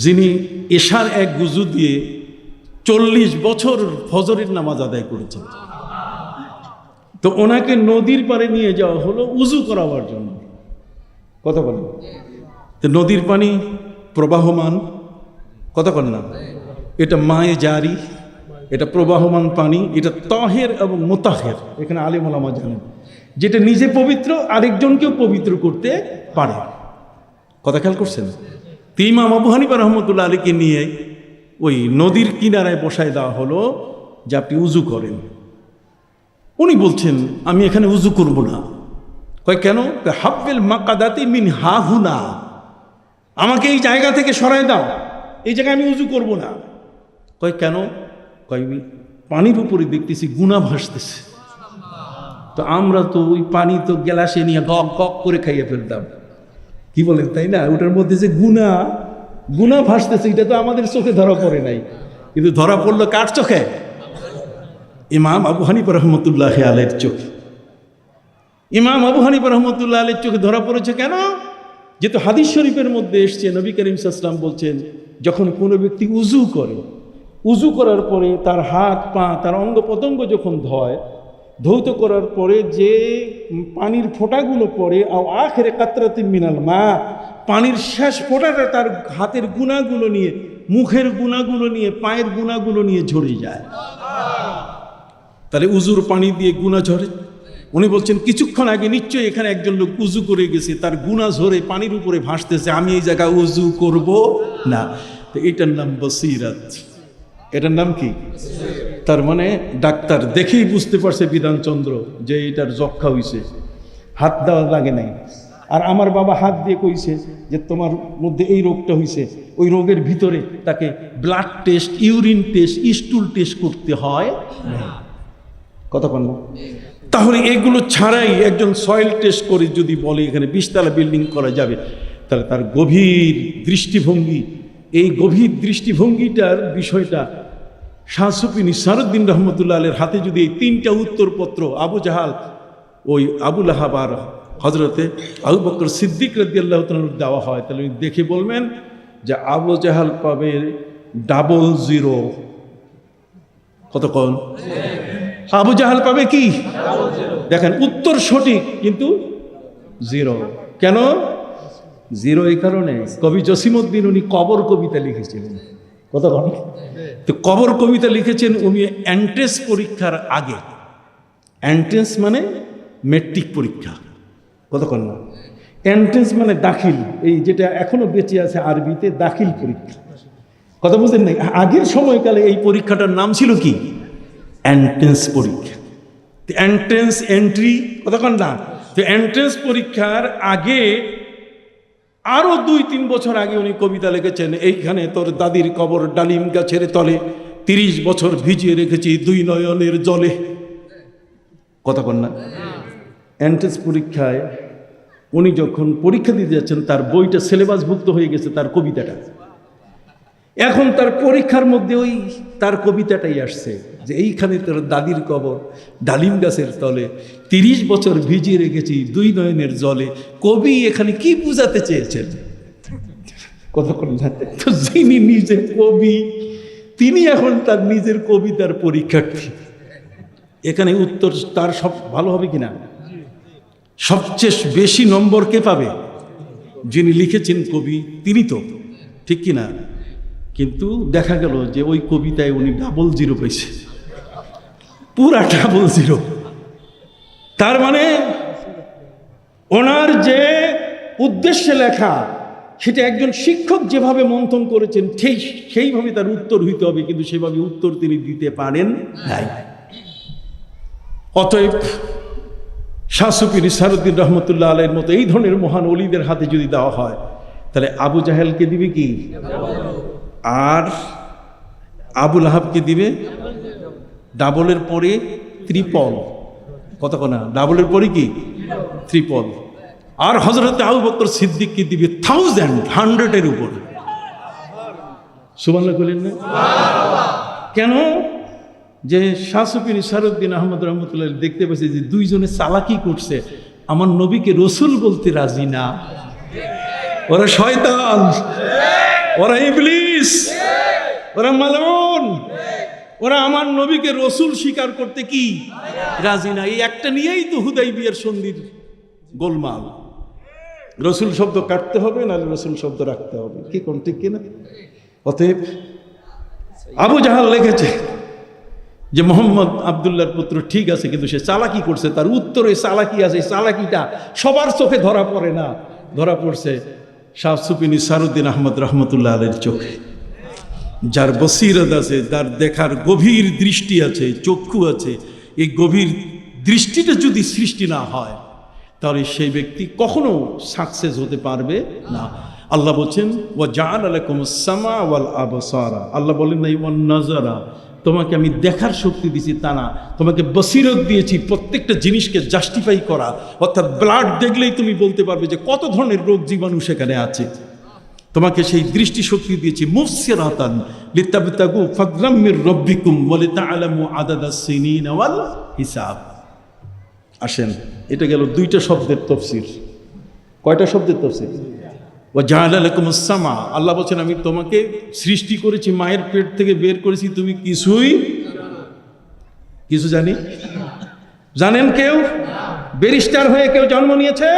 যিনি এশার এক গুজু দিয়ে 40 বছর ফজরের নামাজ আদায় করেছেন, তো ওনাকে নদীর পাড়ে নিয়ে যাওয়া হলো উজু করাবার জন্য। কথা বলেন, তো নদীর পানি প্রবাহমান, কথা বলেন না, এটা মায়ে জারি, এটা প্রবাহমান পানি, এটা তাহের এবং মুতাহের। এখানে আলেম ওলামা জানেন যেটা নিজে পবিত্র আরেকজনকেও পবিত্র করতে পারে। কথা খেয়াল করছেন? ইমাম আবু হানিফা রহমতুল্লাহ আলাইকে নিয়ে ওই নদীর কিনারায় বসায় দেওয়া হলো যে আপনি উজু করেন। উনি বলছেন আমি এখানে উজু করব না। কয় কেন? হাব্বিল মাকাদাতি মিন হাহুনা, আমাকে এই জায়গা থেকে সরাই দাও, এই জায়গায় আমি উজু করব না। কয় কেন? কয় পানির উপরে দেখতেছি গুনাহ ভাসতেছে, তো আমরা তো ওই পানি তো গ্লাসে নিয়ে গক গক করে খাইয়ে ফেলতাম। কি বলেন, তাই না? ওটার মধ্যে যে গুনাহ ভাসতেছে এটা তো আমাদের চোখে ধরা পড়ে নাই, কিন্তু ধরা পড়লো কার চোখে? ইমাম আবু হানিফা রহমতুল্লাহ আলাইহির চোখে। ইমাম আবু হানিফা রহমতুল্লাহ আলাইহির চোখে ধরা পড়েছে কেন? যেহেতু হাদিস শরীফের মধ্যে এসছে নবী করিম সাল্লাল্লাহু আলাইহি ওয়াসাল্লাম বলছেন যখন কোনো ব্যক্তি উজু করে, উজু করার পরে তার হাত পা তার অঙ্গ প্রত্যঙ্গ যখন ধৌত করার পরে যে পানির ফোঁটাগুলো পড়ে, আও আখিরে কাতরাতিন মিনাল মা, পানির শেষ ফোঁটাটা তার হাতের গুনাহগুলো নিয়ে, মুখের গুনাহগুলো নিয়ে, পায়ের গুনাহগুলো নিয়ে ঝরে যায়। তাহলে উজুর পানি দিয়ে গুনাহ ঝরে। উনি বলছেন কিছুক্ষণ আগে নিশ্চয়ই এখানে একজন লোক উজু করে গেছে, তার গুনাহ ঝরে পানির উপরে ভাসতেছে, আমি এই জায়গায় উজু করব না। তো এটার নাম বসিরাত। এটার নাম কি? তার মানে ডাক্তার দেখেই বুঝতে পারছে বিধানচন্দ্র যে এটার যক্ষা হইছে, হাত দেওয়া লাগে নাই। আর আমার বাবা হাত দিয়ে কইছে যে তোমার মধ্যে এই রোগটা হইছে, ওই রোগের ভিতরে তাকে blood test, urine test, স্টুল test করতে হয়। কথা বল না? তাহলে এগুলো ছাড়াই একজন সয়েল টেস্ট করে যদি বলে এখানে 20 তলা বিল্ডিং করা যাবে, তাহলে তার গভীর দৃষ্টিভঙ্গি, এই গভীর দৃষ্টিভঙ্গিটার বিষয়টা শাহ সুফি নিসারউদ্দিন রহমতুল্লাহ আলাইহির হাতে যদি এই 3টা উত্তরপত্র আবু জাহাল, ওই আবু লাহাব আর হজরতে আবু বকর সিদ্দিক রাদিয়াল্লাহু তাআলা দেওয়া হয়, তাহলে দেখে বলবেন যে আবু জাহাল পাবে 00। কতক্ষণ? আবু জাহাল পাবে কি? দেখেন উত্তর সঠিক কিন্তু 0। কেন 0? এই কারণে কবি জসিমউদ্দিন উনি কবর কবিতা লিখেছিলেন। কতক্ষণ? তো কবর কবিতা লিখেছেন উনি এন্ট্রেন্স পরীক্ষার আগে। এন্ট্রেন্স মানে মেট্রিক পরীক্ষা। কতক্ষণ না? এন্ট্রেন্স মানে দাখিল, এই যেটা এখনো বেঁচে আছে আরবিতে দাখিল পরীক্ষা। কথা বুঝলেন না? আগের সময়কালে এই পরীক্ষাটার নাম ছিল কি? এন্ট্রেন্স পরীক্ষা। এন্ট্রেন্স এন্ট্রি, কতক্ষণ না? তো এন্ট্রেন্স পরীক্ষার আগে আরো 2-3 বছর আগে উনি কবিতা লিখেছেন, এইখানে তোর দাদির কবর ডালিম গাছের তলে, 30 বছর ভিজিয়ে রেখেছি 2 নয়নের জলে। কতক্ষণ না? এন্ট্রেন্স পরীক্ষায় উনি যখন পরীক্ষা দিতে যাচ্ছেন তার বইটা সিলেবাসভুক্ত হয়ে গেছে, তার কবিতাটা এখন তার পরীক্ষার মধ্যে ওই তার কবিতাটাই আসছে যে এইখানে তোর দাদির কবর, ডালিম গাছের তলে, 30 বছর ভিজিয়ে রেখেছি 2 নয়নের জলে। কবি এখানে কি বুঝাতে চেয়েছেন? কথা বললেন তো, যিনি নিজে কবি তিনি এখন তার নিজের কবিতার পরীক্ষার্থী। এখানে উত্তর তার সব ভালো হবে কিনা? সবচেয়ে বেশি নম্বর কে পাবে? যিনি লিখেছেন কবি তিনি তো, ঠিক কিনা? কিন্তু দেখা গেল যে ওই কবিতায় উনি 00 পেয়েছে, পুরা 00। তার মানে ওনার যে উদ্দেশ্যে লেখা সেটা একজন শিক্ষক যেভাবে মন্থন করেছেন ঠিক সেইভাবে তার উত্তর হইতে হবে, কিন্তু সেভাবে উত্তর তিনি দিতে পারেন নাই। অতএব শাহ সুফি নিসারউদ্দিন রহমতুল্লাহ আলাইহির মতো এই ধরনের মহান ওলিদের হাতে যদি দেওয়া হয়, তাহলে আবু জাহেলকে দিবে কি? আর আবুল আহাবকে দিবে ডাবলের পরে ত্রিপল। কথা না, ডাবলের পরে কি? ত্রিপল। আর হযরত আবু বকর সিদ্দিককে দিবে 100-এর উপরে। সুবহানাল্লাহ বলেন না? কেন? যে শাহ সুফি নিসারউদ্দিন আহমদ রহমতুল্লাহ দেখতে পেয়েছে যে দুইজনে চালাকি করছে, আমার নবীকে রসুল বলতে রাজি না। ওরা শয়তান, ওরা ইবলিস, ওরা মালউন, ওরা আমার নবীকে রসুল স্বীকার করতে কি রাজি না। এই একটা নিয়েই তো হুদাইবিয়ার সন্ধির গোলমাল। রসুল শব্দ কাটতে হবে, নাহলে রসুল শব্দ রাখতে হবে। কি কোন ঠিক কিনা? অতএব আবু জাহাল লিখেছে যে মোহাম্মদ আব্দুল্লাহর পুত্র ঠিক আছে, কিন্তু সে চালাকি করছে, তার উত্তরে চালাকি আছে। চালাকিটা সবার চোখে ধরা পড়ে না, ধরা পড়ছে শাহ সুফি নিসারউদ্দিন আহমদ রহমতুল্লাহ আলাইহির চোখে। যার বসিরত আছে, যার দেখার গভীর দৃষ্টি আছে, চক্ষু আছে, এই গভীর দৃষ্টিটা যদি সৃষ্টি না হয় তাহলে সেই ব্যক্তি কখনো সাকসেস হতে পারবে না। আল্লাহ বলছেন ওয়া জাআলা লাকুমুস সামা ওয়াল আবসারা। আল্লাহ বলেন না ওয়ান নাযারা, তোমাকে আমি দেখার শক্তি দিয়েছি তা না, তোমাকে বসিরত দিয়েছি প্রত্যেকটা জিনিসকে জাস্টিফাই করা। অর্থাৎ ব্লাড দেখলেই তুমি বলতে পারবে যে কত ধরনের রোগ জীবাণু সেখানে আছে। তোমাকে সেই দৃষ্টিশক্তি দিয়েছি। মুফসিরাতান লিতাবতাগু ফাদলাম মির রাব্বিকুম ওয়া লিতাআলামু আদাদাস সিনিন ওয়াল হিসাব। আসেন, এটা গেল 2টা শব্দের তাফসীর। কয়টা শব্দের তাফসীর? ওয়া জাআলা লাকুমুস সামা, আল্লাহ বলেন আমি তোমাকে সৃষ্টি করেছি, মায়ের পেট থেকে বের করেছি, তুমি কিছু জানি জানেন? কেউ ব্যারিস্টার হয়ে কেউ জন্ম নিয়েছে?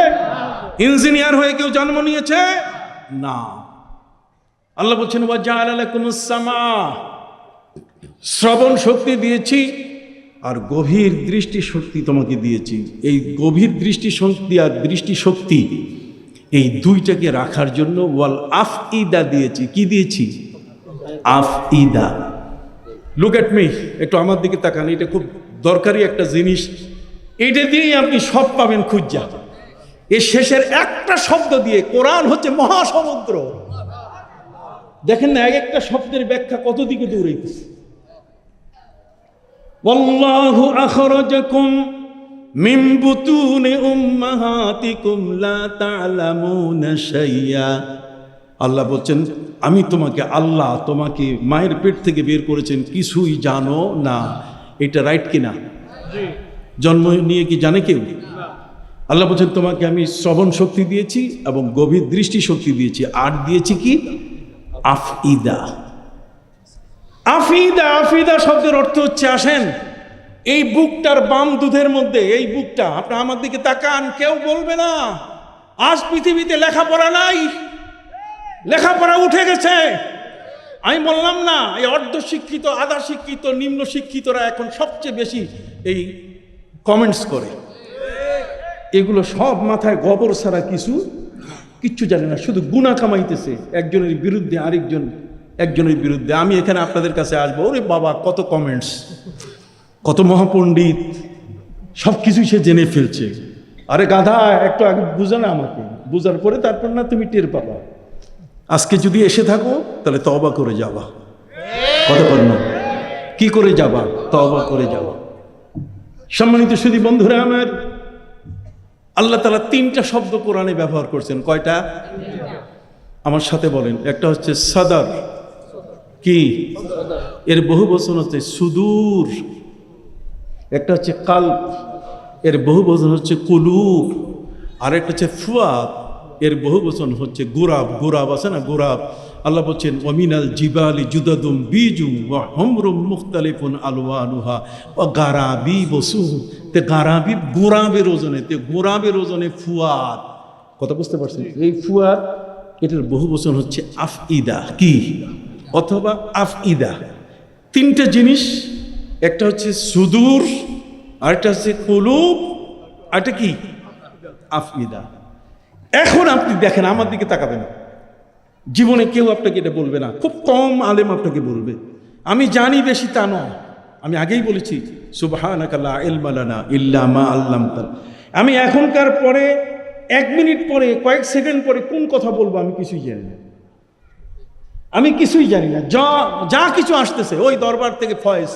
ইঞ্জিনিয়ার হয়ে কেউ জন্ম নিয়েছে? না। আল্লাহ বলছেন ওয়া জাআলা লাকুমুস সামা, শ্রবণ শক্তি দিয়েছি আর গভীর দৃষ্টি শক্তি তোমাকে দিয়েছি। এই গভীর দৃষ্টি শক্তি আর দৃষ্টি শক্তি এই 2টাকে রাখার জন্য ওয়াল আফইদা দিয়েছি। কি দিয়েছি? আফইদা। লুক এট মি, একটু আমার দিকে তাকান, এটা খুব দরকারি একটা জিনিস। এইটা দিয়েই আপনি সব পাবেন খুঁজা। এর শেষের একটা শব্দ দিয়ে, কোরআন হচ্ছে মহাসমুদ্র। দেখেন না, এক একটা শব্দের ব্যাখ্যা কত দিকে দৌড়াইতেছে। ওয়াল্লাহু আখরাজাকুম মিন বুতুনি উম্মাহাতিকুম লা তা'লামুনা শাইয়া। আল্লাহ বলছেন আমি তোমাকে, আল্লাহ তোমাকে মায়ের পেট থেকে বের করেছেন, কিছুই জানো না। এটা রাইট কিনা? জন্ম নিয়ে কি জানে কেউ? আল্লাহ বলছেন তোমাকে আমি শ্রবণ শক্তি দিয়েছি এবং গভীর দৃষ্টি শক্তি দিয়েছি, আর দিয়েছি কি? আফইদা। আফিদা, আফিদা শব্দের অর্থ হচ্ছে, আসেন এই বুকটার বাম দুধের মধ্যে, এই বুকটা, আপনি আমার দিকে তাকান, কেউ বলবে না আজ পৃথিবীতে লেখাপড়া নাই, লেখাপড়া উঠে গেছে। আমি বললাম না, এই অর্ধ শিক্ষিত, আধা শিক্ষিত, নিম্ন শিক্ষিতরা এখন সবচেয়ে বেশি এই কমেন্টস করে। এগুলো সব মাথায় গোবর ছাড়া কিচ্ছু জানে না, শুধু গুনাহ কামাইতেছে একজনের বিরুদ্ধে আরেকজন, একজনের বিরুদ্ধে। আমি এখানে আপনাদের কাছে আসবো, ওরে বাবা কত কমেন্টস, কত মহাপণ্ডিত, সব কিছুই সে জেনে ফেলছে। আরে গাধা, একটু আগে বুঝা না আমাকে, বুঝার পরে তারপর না তুমি টের পাবা। আজকে যদি এসে থাকো তাহলে তওবা করে যাবা। কথা বল না, কি করে যাবা? তওবা করে যাবা। সম্মানিত সুধী বন্ধুরা আমার, আল্লাহ তাআলা 3টা শব্দ কোরআনে ব্যবহার করছেন। কয়টা? আমার সাথে বলেন। একটা হচ্ছে সাদার, কি? এর বহু বচন হচ্ছে সুদূর। একটা হচ্ছে কাল্ব, এর বহু বচন হচ্ছে কুলুব। আর একটা হচ্ছে ফুয়াদ, এর বহু বচন হচ্ছে গুরাব। গুরাব আছে না, গুরাব। আল্লাহ বলছেন ওয়ামিনাল জিবালি জুদাদুম বিজুম ওয়া হুমরুম মুখতালিফুন আলওয়ানুহা ওয়া গারাবি বসু। তে গারাবি গুরাবের ওজনে, তে গুরাবের ওজনে ফুয়াদ। কথা বুঝতে পারছেন? এই ফুয়াদ, এটার বহু বচন হচ্ছে আফইদা। কি? অথবা আফইদা। তিনটা জিনিস, একটা হচ্ছে সুদূর, আরেকটা হচ্ছে কুলুব, আরেকটা কি? আফইদা। এখন আপনি দেখেন, আমার দিকে তাকাবেন, জীবনে কেউ আপনাকে এটা বলবে না, খুব কম আলেম আপনাকে বলবে। আমি জানি বেশি তা নয়, আমি আগেই বলেছি সুবহানাকা লা ইলমা লানা ইল্লা মা আল্লামতানা। আমি এখনকার পরে 1 মিনিট পরে, কয়েক সেকেন্ড পরে কোন কথা বলবো আমি কিছুই জানি না। আমি কিছুই জানি না। যা কিছু আসতেছে ওই দরবার থেকে ফয়েজ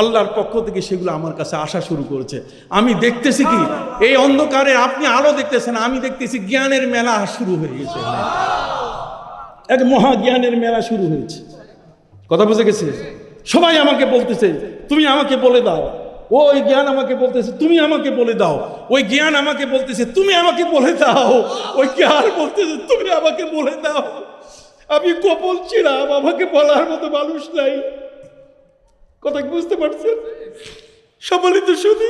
আল্লাহর পক্ষ থেকে, সেগুলো আমার কাছে আসা শুরু করেছে। আমি দেখতেছি কি, এই অন্ধকারে আপনি আলো দেখতেছেন, আমি দেখতেছি জ্ঞানের মেলা শুরু হয়ে গেছে। এক মহাজ্ঞানের মেলা শুরু হয়েছে। কথা বুঝে গেছে? সবাই আমাকে বলতেছে তুমি আমাকে বলে দাও। ওই জ্ঞান আমাকে বলতেছে তুমি আমাকে বলে দাও। ওই জ্ঞান আমাকে বলতেছে তুমি আমাকে বলে দাও। ওই জ্ঞান বলতেছে তুমি আমাকে বলে দাও। আমি কপাল ছিলাম, আমাকে বলার মতো মানুষ নাই। কথা কি বুঝতে পারছেন? সম্মানিত শুধু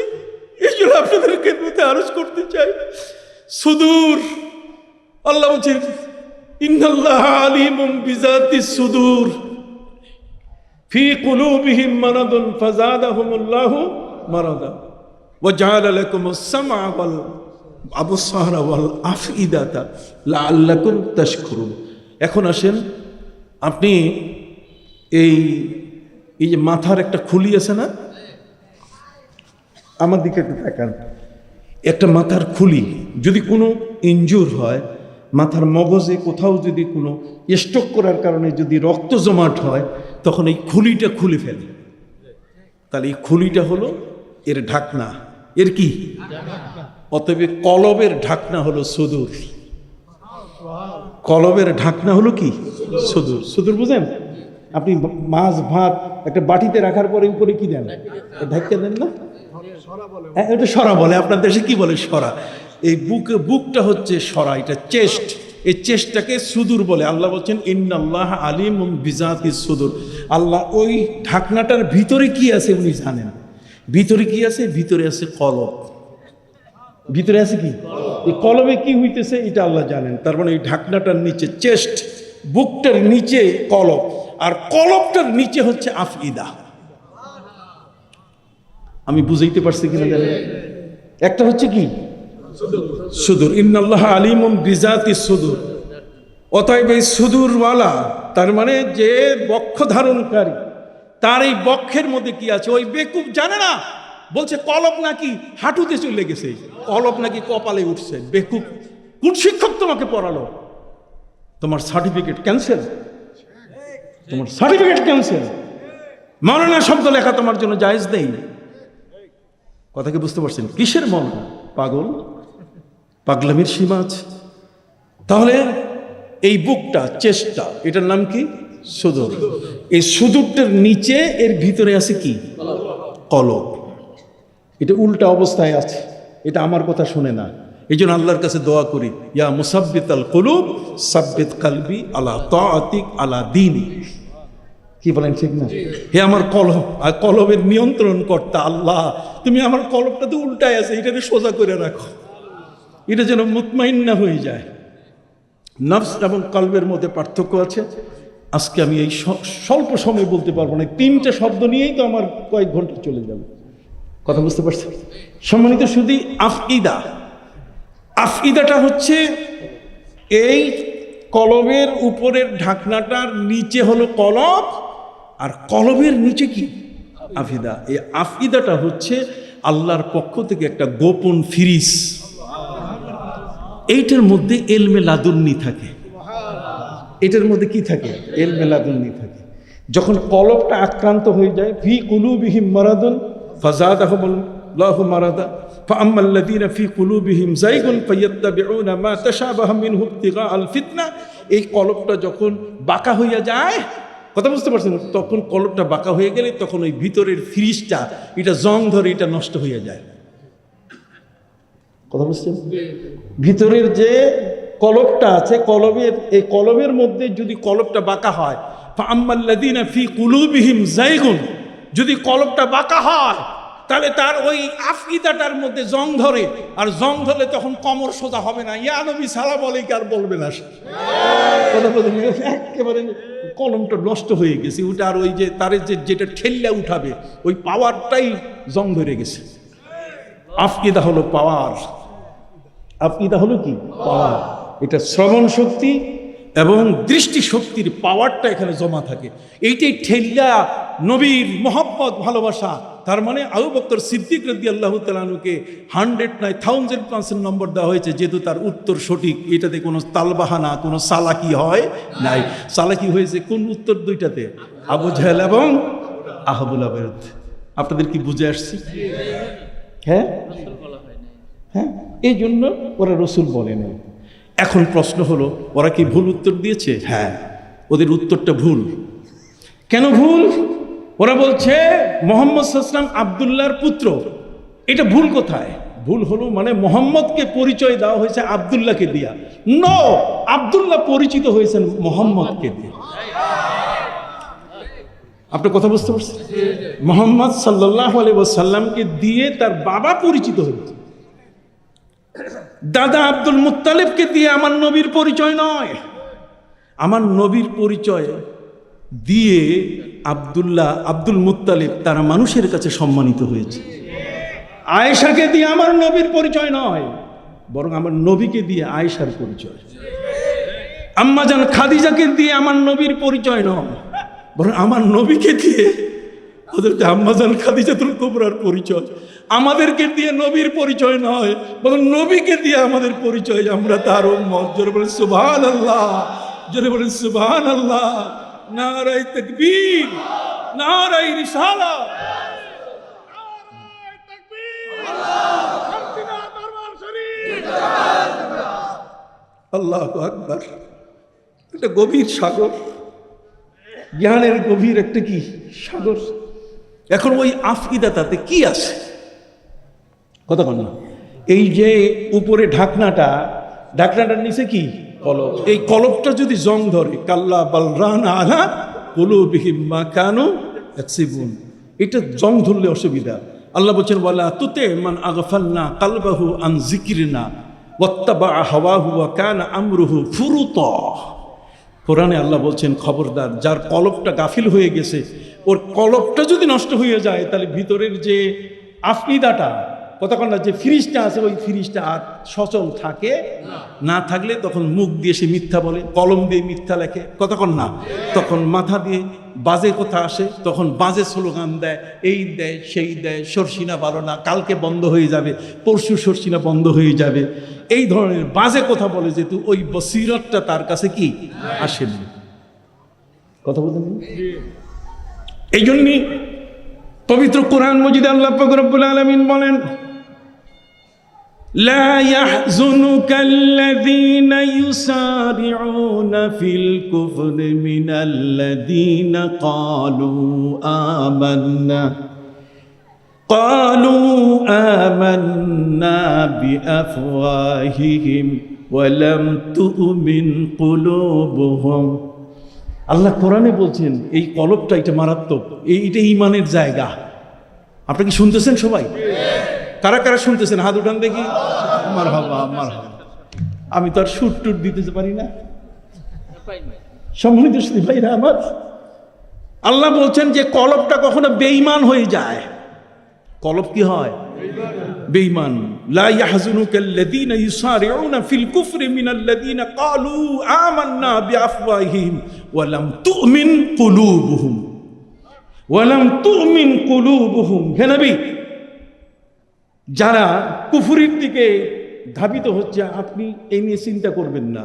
এই জন্য আপনাদের খেদমতে আরজ করতে চাই, সুদূর। আল্লাহ বলছেন ইন্নাল্লাহ আলিমুম বিযাতিস সুদূর ফি কুলুবিহিম মারাদুন ফাযাদাহুমুল্লাহু মারাদা ওয়া জাআলা লাকুমুস সামআ ওয়াল আবসারা ওয়াল আফইদাতা লাআল্লাকুম তাশকুরুন। এখন আসেন, আপনি এই যে মাথার একটা খুলি আছে না, আমার দিকে একটু তাকান। একটা মাথার খুলি যদি কোনো ইনজুর হয়, মাথার মগজে কোথাও যদি কোনো স্ট্রোক করার কারণে যদি রক্ত জমাট হয়, তখন এই খুলিটা খুলে ফেলে। তাহলে এই খুলিটা হলো এর ঢাকনা। এর কি? অতএব কলবের ঢাকনা হলো সুদূর। কলবের ঢাকনা হলো কি? সুদূর। সুদূর বুঝেন? আপনি মাছ ভাত একটা বাটিতে রাখার পরে উপরে কি দেন? ঢাকা দেন না? হ্যাঁ, এটা সরা বলে। আপনার দেশে কি বলে? সরা। এই বুকটা হচ্ছে সরা, এটা চেস্ট। এই চেস্টটাকে সুদূর বলে। আল্লাহ বলছেন ইন্নাল্লাহ আলিমুম বিযাতিস সুদূর। আল্লাহ ওই ঢাকনাটার ভিতরে কি আছে উনি জানেন। ভিতরে কি আছে? ভিতরে আছে কলব। ভিতরে আছে কি? এই কলবে কি হইতেছে এটা আল্লাহ জানেন। তার মানে এই ঢাকনাটার নিচে চেস্ট, বুকটার নিচে কলব, আর কলবটার নিচে হচ্ছে আফইদা। আমি বুঝাইতে পারছি কিনা জানেন? একটা হচ্ছে কি? সুদূর। ইন্নাল্লাহ আলিমুম বিযাতিস সুদূর। অতএব এই সুদূরওয়ালা, তার মানে যে বক্ষ ধারণকারী, তার এই বক্ষের মধ্যে কি আছে? ওই বেকুব জানে না, বলছে কলব নাকি হাঁটুতে চলে গেছে, কলব নাকি কপালে উঠছে। বেকুব, কোন শিক্ষক তোমাকে পড়ালো? তোমার সার্টিফিকেট ক্যান্সেল, তোমার সার্টিফিকেট ক্যান্সেল। মাওলানা শব্দ লেখা তোমার জন্য জায়েজ নেই। কথা কি বুঝতে পারছেন? কিসের মাওলানা? পাগল, পাগলামির সীমা আছে। তাহলে এই বুকটা, চেষ্টা, এটার নাম কি? সুদূর। এই সুদূরটার নিচে এর ভিতরে আছে কি? কলব। এটা উল্টা অবস্থায় আছে, এটা আমার কথা শুনে না। এই জন্য আল্লাহর কাছে দোয়া করি, ইয়া মুসাব্বিতাল কুলুব সাব্বিত কলবি আলা তাআতিক আলা দীনি। কি বলেন ঠিক না? হে আমার কলব, আর কলবের নিয়ন্ত্রণ কর্তা আল্লাহ, তুমি আমার কলবটা তো উল্টায় আছে, এটাকে সোজা করে রাখো, এটা যেন মুতমাইন্না হয়ে যায়। নফস এবং কলবের মধ্যে পার্থক্য আছে। আজকে আমি এই স্বল্প সময় বলতে পারবো না, 3টে শব্দ নিয়েই তো আমার কয়েক ঘন্টা চলে যাবে। কথা বুঝতে পারছেন? সম্মানিত শুধু আফইদা, আফইদাটা হচ্ছে এই কলবের উপরের ঢাকনাটার নিচে হলো কলব, আর কলবের নিচে কি? আফইদা। এই আফইদাটা হচ্ছে আল্লাহর পক্ষ থেকে একটা গোপন ফিরিস। এইটার মধ্যে এলমে লাদুন্নি থাকে। এটার মধ্যে কি থাকে? এলমে লাদুন্নি থাকে। যখন কলবটা আক্রান্ত হয়ে যায়, ফি কুলুবিহিম মারাদুন ফাযাদাহুমুল্লাহু মারাদা ফাআম্মাল্লাযীনা ফি কুলুবিহিম যায়গুন ফায়াত্তাবিউনা মা তাশাবাহা মিনহু ইবতিগাআল ফিতনা। এই কলবটা যখন বাঁকা হইয়া যায়, কথা বুঝতে পারছেন? তখন কলবটা বাঁকা হয়ে গেলে তখন ওই ভিতরের ফ্রিজটা এটা জং ধরে এটা নষ্ট হয়ে যায়। কথা বুঝছেন? ভিতরের যে কলবটা আছে, এই কলবের মধ্যে যদি কলবটা বাঁকা হয়, ফাআম্মাল্লাযীনা ফী কুলূবিহিম যায়গুন, যদি কলবটা বাঁকা হয় তাহলে তার ওই আফইদাটার মধ্যে জং ধরে, আর জং ধরলে তখন কমর সোজা হবে না, ইয়া নবী সালাম আলাইকা আর বলবে না। কথা বলতে একেবারে কলমটা নষ্ট হয়ে গেছে, ওটা আর ওই যে তার যেটা ঠেল্লা উঠাবে ওই পাওয়ারটাই জং ধরে গেছে। আফইদা হলো পাওয়ার, আফইদা হলো কি? পাওয়ার। এটা শ্রবণ শক্তি এবং দৃষ্টি শক্তির পাওয়ারটা এখানে জমা থাকে। এইটাই ঠেল্লা নবীর মহব্বত, ভালোবাসা। তার মানে আবু বকর সিদ্দিক রাদিয়াল্লাহু তাআলা আনহুকে 100 নয় 1000% নম্বর দেওয়া হয়েছে, যেহেতু তার উত্তর সঠিক। এটাতে কোনো তালবাহানা, কোনো সালাকি হয় নাই। সালাকি হয়েছে কোন উত্তর দুইটাতে? আবু জাহেল এবং আহাবুল আবের। আপনাদের কি বুঝে আসছে? হ্যাঁ হ্যাঁ, এই জন্য ওরা রসুল বলে না। এখন প্রশ্ন হলো, ওরা কি ভুল উত্তর দিয়েছে? হ্যাঁ, ওদের উত্তরটা ভুল। কেন ভুল? ওরা বলছে মুহাম্মদ সাল্লাল্লাহু আলাইহি ওয়াসাল্লাম আব্দুল্লাহর পুত্র। এটা ভুল কোথায়? ভুল হলো মানে মোহাম্মদকে পরিচয় দেওয়া হয়েছে আব্দুল্লাহকে দিয়া। নো, আব্দুল্লাহ পরিচিত হয়েছেন মোহাম্মদকে দিয়ে। আপনি কথা বুঝতে পারছেন? মুহাম্মদ সাল্লাল্লাহু আলাইহি ওয়াসাল্লামকে দিয়ে তার বাবা পরিচিত হয়েছে। দাদা আব্দুল মুত্তালিবকে দিয়ে আমার নবীর পরিচয় নয়। আমার নবীর পরিচয় দিয়ে আব্দুল মুত্তালিব তারা মানুষের কাছে সম্মানিত হয়েছে। আয়েশাকে দিয়ে আমার নবীর পরিচয় নয়, বরং আমার নবীকে দিয়ে আয়েশার পরিচয়। আম্মাজান খাদিজাকে দিয়ে আমার নবীর পরিচয় নয়, বরং আমার নবীকে দিয়ে হযরত আম্মাজান খাদিজাতুল কুবরার পরিচয়। আমাদেরকে দিয়ে নবীর পরিচয় নয়, বরং নবীকে দিয়ে আমাদের পরিচয়। আমরা তার উম্মত। জোরে বলেন সুবহানাল্লাহ, জোরে বলেন সুবহানাল্লাহ। নারায়ে তাকবীর, নারায়ে রিসালাত। আল্লাহু আকবার। এটা গভীর সাগর, জ্ঞানের গভীর একটা কি সাগর। এখন ওই আফইদা তাতে কি আছে? কথা বল না। এই যে উপরে ঢাকনাটার নিচে কি? কলব। এই কলবটা যদি জং ধরে, কাল্লা বাল রানা আলা কুলুবিহিম মা কানু ইয়াকসিবুন, এটা জং ধরলে অসুবিধা। আল্লাহ বলছেন ওয়ালা তুতি মান আগফালনা কলবাহু আন যিকরিনা ওয়াত্তাবা হাওয়াহু ওয়া কানা আমরুহু ফুরুতা। কোরআনে আল্লাহ বলছেন খবরদার, যার কলবটা গাফিল হয়ে গেছে, ওর কলবটা যদি নষ্ট হয়ে যায় তাহলে ভিতরের যে আফইদাটা, কতক্ষণ না যে ফ্রিজটা আছে ওই ফ্রিজটা আর সচল থাকে না। থাকলে তখন মুখ দিয়ে সে মিথ্যা বলে, কলম দিয়ে মিথ্যা লেখে, কতক্ষণ না। তখন মাথা দিয়ে বাজে কথা আসে, তখন বাজে স্লোগান দেয়, এই দেয় সেই দেয়, সরসিনা ভালো না, কালকে বন্ধ হয়ে যাবে, পরশু সরসিনা বন্ধ হয়ে যাবে, এই ধরনের বাজে কথা বলে, যেহেতু ওই বসিরতটা তার কাছে কি আসেনি। কথা বলতেন। এই জন্যই পবিত্র কোরআন মজিদে আল্লাহ পাক রব্বুল আলামিন বলেন, লা ইয়াহজুনুকাল্লাযীনা ইউসারিউনা ফিল কুফরি মিনাল্লাযীনা ক্বালু আমান্না বিআফওয়াহিহিম ওয়া লাম তু'মিন কুলুবুহুম। আল্লাহ কোরআনে বলছেন এই কলবটা এটা মারাত্মক, এইটা ঈমানের জায়গা। আপনি কি শুনতেছেন সবাই? কারা কারা শুনতেছেন হাত উঠান দেখি। মারহাবা মারহাবা। আমি তো আর সুর টুট দিতে পারি না। সম্মানিত ভাইরা আমার, আল্লাহ বলছেন যে কলবটা কখনো বেঈমান হয়ে যায়। কলব কি হয়? বেঈমান। লা ইয়াহজুনুকাল্লাযীনা ইউসারিউনা ফিল কুফরি মিনাল্লাযীনা ক্বালু আমান্না বিআফওয়াহিহিম ওয়া লাম তু'মিন কুলুবুহুম, ওয়া লাম তু'মিন কুলুবুহুম। হে নবী, যারা কুফরির দিকে ধাবিত হচ্ছে আপনি এই নিয়ে চিন্তা করবেন না।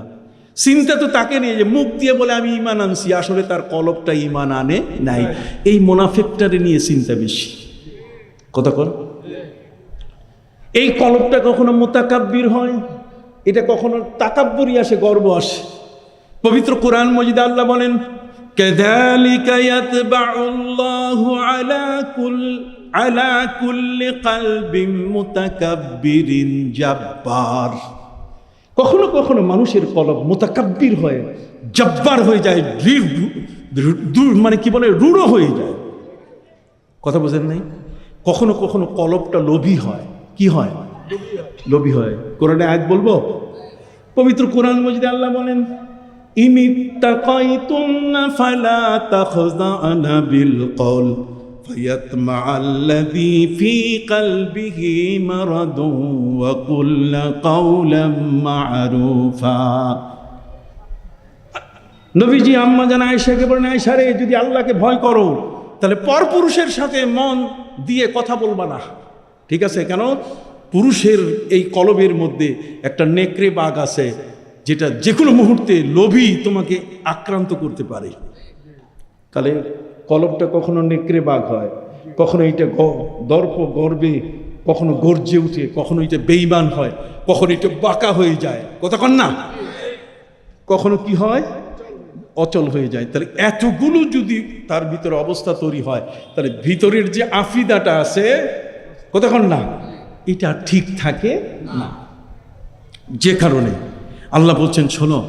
চিন্তা তো তাকে নিয়ে যে মুখ দিয়ে বলে আমি ঈমান আনছি, আসলে তার কলবটা ঈমান আনে নাই। এই মুনাফিকটারে নিয়ে চিন্তা বেশি। কথা কর। এই কলবটা কখনো মুতাকাব্বির হয়, এটা কখনো তাকাব্বুরি আসে, গর্ব আসে। পবিত্র কোরআন মজিদে আল্লাহ বলেন, কাযালিকা ইয়াতবাউল্লাহু আলা কুল্লি কলবিন মুতাকাব্বিরিন জাব্বার। কখনো কখনো মানুষের কলব মুতাকাব্বির হয়, জব্বার হয়ে যায়, মানে কি বলে, রূঢ় হয়ে যায়। কথা বোঝেন নাই? কখনো কখনো কলবটা লোভী হয়। কি হয়? লোভী হয়। কোরআনে আয়াত বলবো, পবিত্র কোরআন মজিদে আল্লাহ বলেন, ইমিত্তাকাইতুন্না ফালা তাখযানা বিল কওল ফায়াতমাআল্লাযী ফী কলবিহি মারাদুন ওয়া কুল্লা কাওলাম মা'রুফা। নবীজি আম্মা জান আয়েশাকে বলেন, আয়েশা রে, যদি আল্লাহকে ভয় করো তাহলে পরপুরুষের সাথে মন দিয়ে কথা বলবা না। ঠিক আছে? কেন? পুরুষের এই কলবের মধ্যে একটা নেকড়ে বাঘ আছে, যেটা যে কোনো মুহূর্তে লোভী তোমাকে আক্রান্ত করতে পারে। তাহলে কলবটা কখনো নেকড়ে বাঘ হয়, কখনো এটা দর্প গর্বে, কখনো গর্জে উঠে, কখনো এটা বেঈমান হয়, কখনো এটা বাঁকা হয়ে যায়। কতক্ষণ না, কখনো কি হয়, অচল হয়ে যায়। তাহলে এতগুলো যদি তার ভিতরে অবস্থা তৈরি হয়, তাহলে ভিতরের যে আফিদাটা আছে, কতক্ষণ না, এটা ঠিক থাকে না। যে কারণে আল্লাহ বলছেন, শোনো,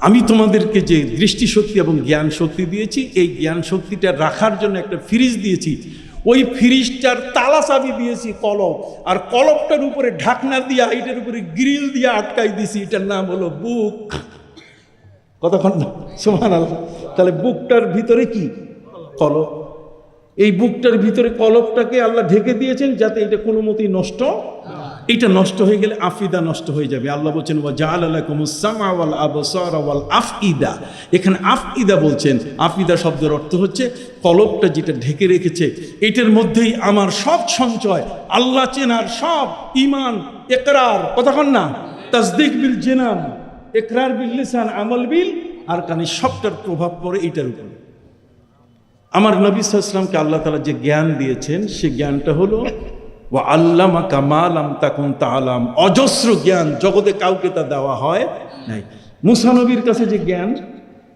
আমি তোমাদেরকে যে দৃষ্টিশক্তি এবং জ্ঞান শক্তি দিয়েছি, এই জ্ঞান শক্তিটা রাখার জন্য একটা ফ্রিজ দিয়েছি। ওই ফ্রিজটার তালা চাবি দিয়েছি কলব, আর কলবটার উপরে ঢাকনা দিয়া, এটার উপরে গ্রিল দিয়া আটকাই দিয়েছি। এটার নাম হলো বুক। কতক্ষণ না, সুবহানাল্লাহ। তাহলে বুকটার ভিতরে কি? কলব। এই বুকটার ভিতরে কলবটাকে আল্লাহ ঢেকে দিয়েছেন, যাতে এটা কোনো মতেই নষ্ট, এটা নষ্ট হয়ে গেলে আফিদা নষ্ট হয়ে যাবে। আল্লাহ বলছেন, ওয়া জাআলা লাকুমুস সামআ ওয়াল আবসারা ওয়াল আফইদা। এখানে আফইদা বলছেন, আফিদা শব্দের অর্থ হচ্ছে কলবটা যেটা ঢেকে রেখেছে, এটার মধ্যেই আমার সব সঞ্চয়, আল্লাহ চেনার সব, ঈমান, ইকরার, কতক্ষণ না, তাসদীক বিল জিনান, ইকরার বিল লিসান, আমল বিল আরকান, সবটার প্রভাব পড়ে এটার উপরে। আমার নবী সাল্লাল্লাহু আলাইহি ওয়াসাল্লামকে আল্লাহ তাআলা যে জ্ঞান দিয়েছেন, সে জ্ঞানটা হলো ওয়া আল্লামাকা মা লাম তাকুন তা'লাম। অজস্র জ্ঞান, জগতে কাউকে তা দেওয়া হয় নাই। মুসা নবীর কাছে যে জ্ঞান,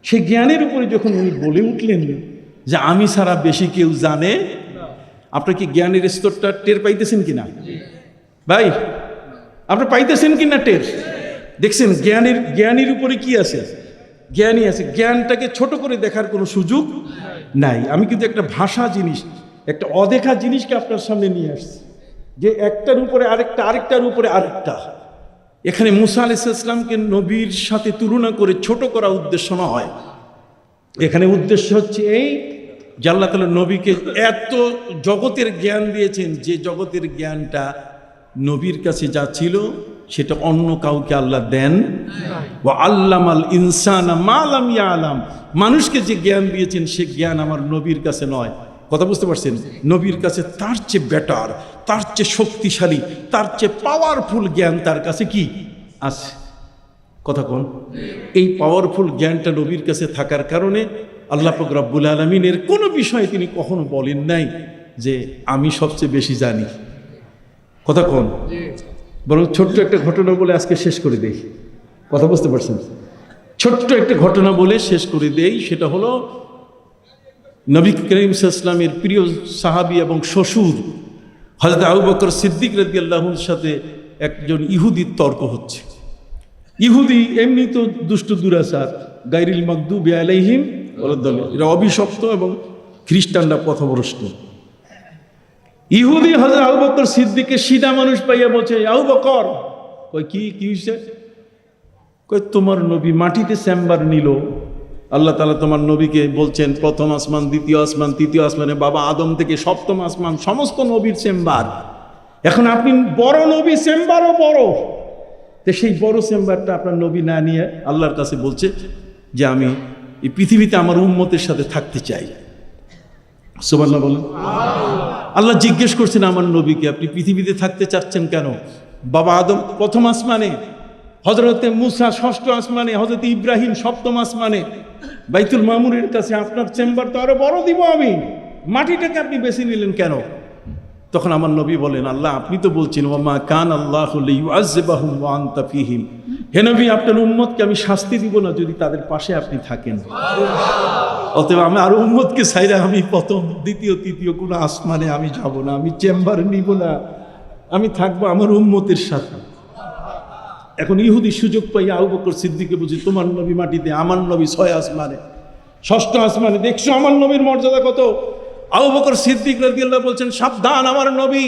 সেই জ্ঞানের উপরে যখন উনি বলে উঠলেন যে আমি ছাড়া বেশি কেউ জানে, আপনার কি জ্ঞানের স্তরটা টের পাইতেছেন কিনা ভাই? আপনার পাইতেছেন কিনা টের? দেখছেন জ্ঞানের উপরে কি আছে? জ্ঞানী আছে। জ্ঞানটাকে ছোট করে দেখার কোনো সুযোগ নাই। আমি কিন্তু একটা ভাষা জিনিস, একটা অদেখা জিনিসকে আপনার সামনে নিয়ে আসছি, যে একটার উপরে আরেকটা, আরেকটার উপরে আরেকটা। এখানে মুসা আলাইহিস সালামকে নবীর সাথে তুলনা করে ছোট করা উদ্দেশ্য নয়। এখানে উদ্দেশ্য হচ্ছে এই যে আল্লাহ তাআলা নবীকে এত জগতের জ্ঞান দিয়েছেন, যে জগতের জ্ঞানটা নবীর কাছে যা ছিল সেটা অন্য কাউকে আল্লাহ দেন। ওয়া আল্লামাল ইনসানা মা লাম ইয়ালাম। মানুষকে যে জ্ঞান দিয়েছেন, সে জ্ঞান আমার নবীর কাছে নয়। কথা বুঝতে পারছেন? নবীর কাছে তার চেয়ে বেটার, তার চেয়ে শক্তিশালী, তার চেয়ে পাওয়ারফুল জ্ঞান তার কাছে কি আছে। কথা কোন? এই পাওয়ারফুল জ্ঞানটা নবীর কাছে থাকার কারণে আল্লাহ পাক রব্বুল আলামিনের কোনো বিষয়ে তিনি কখনো বলেন নাই যে আমি সবচেয়ে বেশি জানি। কথা কোন? বরং ছোট্ট একটা ঘটনা বলে আজকে শেষ করে দেই। কথা বুঝতে পারছেন? ছোট্ট একটা ঘটনা বলে শেষ করে দেই। সেটা হলো নবী করিম সাল্লাল্লাহু আলাইহি ওয়াসাল্লামের প্রিয় সাহাবী এবং শ্বশুর হযরত আবু বকর সিদ্দিক রাদিয়াল্লাহু আনহুর সাথে একজন ইহুদির তর্ক হচ্ছে। ইহুদি এমনি তো দুষ্ট দুরাচার, গায়রিল মাগদুবি আলাইহিম ওয়ালাদ-দাল্লিন, এরা অভিশপ্ত এবং খ্রিস্টানরা পথভ্রষ্ট। ইহুদি হযরত আবু বকর সিদ্দিককে সিধা মানুষ পাইয়া বলছে, আবু বকর, কই কি হইছে? কই তোমার নবী মাটিতে চেম্বার নিল। আল্লাহ তাআলা তোমার নবীকে বলছেন প্রথম আসমান, দ্বিতীয় আসমান, তৃতীয় আসমানে বাবা আদম থেকে সপ্তম আসমান সমস্ত নবীর চেম্বার। এখন আপনি বড় নবী, চেম্বারও বড়, তো সেই বড় চেম্বারটা আপনার নবী না নিয়ে আল্লাহর কাছে বলছে যে আমি এই পৃথিবীতে আমার উম্মতের সাথে থাকতে চাই। সুবহানাল্লাহ বলেন। আল্লাহ জিজ্ঞেস করছেন আমার নবীকে, আপনি পৃথিবীতে থাকতে চাচ্ছেন কেন? বাবা আদম প্রথম আসমানে, হযরতে মুসা ষষ্ঠ আসমানে, হযরতে ইব্রাহিম সপ্তম আসমানে, বাইতুল মামুরের কাছে আপনার চেম্বার তো আরো বড় দিব আমি, মাটিটাকে আপনি বেছে নিলেন কেন? তখন আমার নবী বলেন, আল্লাহ আপনি তো বলছেন ওয়ামা কান আল্লাহু লিয়ুআযযিবাহুম ওয়া আনতা ফীহিম, হে নবী আপনার উম্মতকে আমি শাস্তি দিব না যদি তাদের পাশে আপনি থাকেন। অতএব আমি আর উম্মতকে ছাইরা আমি প্রথম দ্বিতীয় তৃতীয় কোনো আসমানে আমি যাব না, আমি চেম্বার নিব না, আমি থাকবো আমার উম্মতের সাথে। এখন ইহুদি সুযোগ পাই আবু বকর সিদ্দিককে বুঝি, তোমার নবী মাটিতে, আমার নবী 6 আসমানে, 6ষ্ঠ আসমানে, দেখছো আমার নবীর মর্যাদা কত। আবু বকর সিদ্দিক রাদিয়াল্লাহু বলছেন, সাবধান, আমার নবী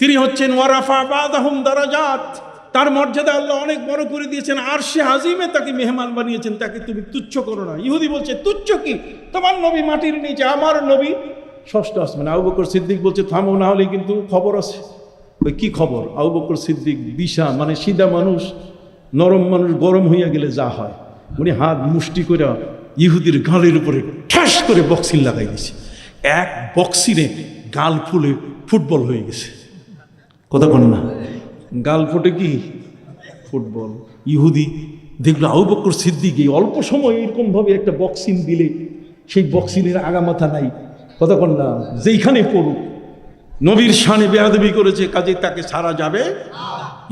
তিনি হচ্ছেন ওয়ারাফা বাদাহুম দারাজাত, তার মর্যাদা আল্লাহ অনেক বড় করে দিয়েছেন, আরশে আজিমে তাকে মেহমান বানিয়েছেন, তাকে তুমি তুচ্ছ করো না। ইহুদি বলছে তুচ্ছ কি, তোমার নবী মাটির নিচে, আমার নবী 6ষ্ঠ আসমানে। আবু বকর সিদ্দিক বলছে থামো, না হলে কিন্তু খবর আছে। ওই কি খবর? আবু বকর সিদ্দিক দিশা, মানে সিধা মানুষ, নরম মানুষ গরম হইয়া গেলে যা হয়, উনি হাত মুষ্টি করে ইহুদির গালের উপরে ঠাস করে বক্সিং লাগাই দিয়েছে। এক বক্সিরে গাল ফুলে ফুটবল হয়ে গেছে। কথা বল না, গাল ফুটে কি ফুটবল। ইহুদি দেখলো আবু বকর সিদ্দিক এই অল্প সময় এরকম ভাবে একটা বক্সিং দিলে, সেই বক্সিংয়ের আগামাথা নাই। কথা বল না, যেইখানে পড়ুক নবীর শানে বেয়াদবি করেছে, কাজে তাকে ছাড়া যাবে।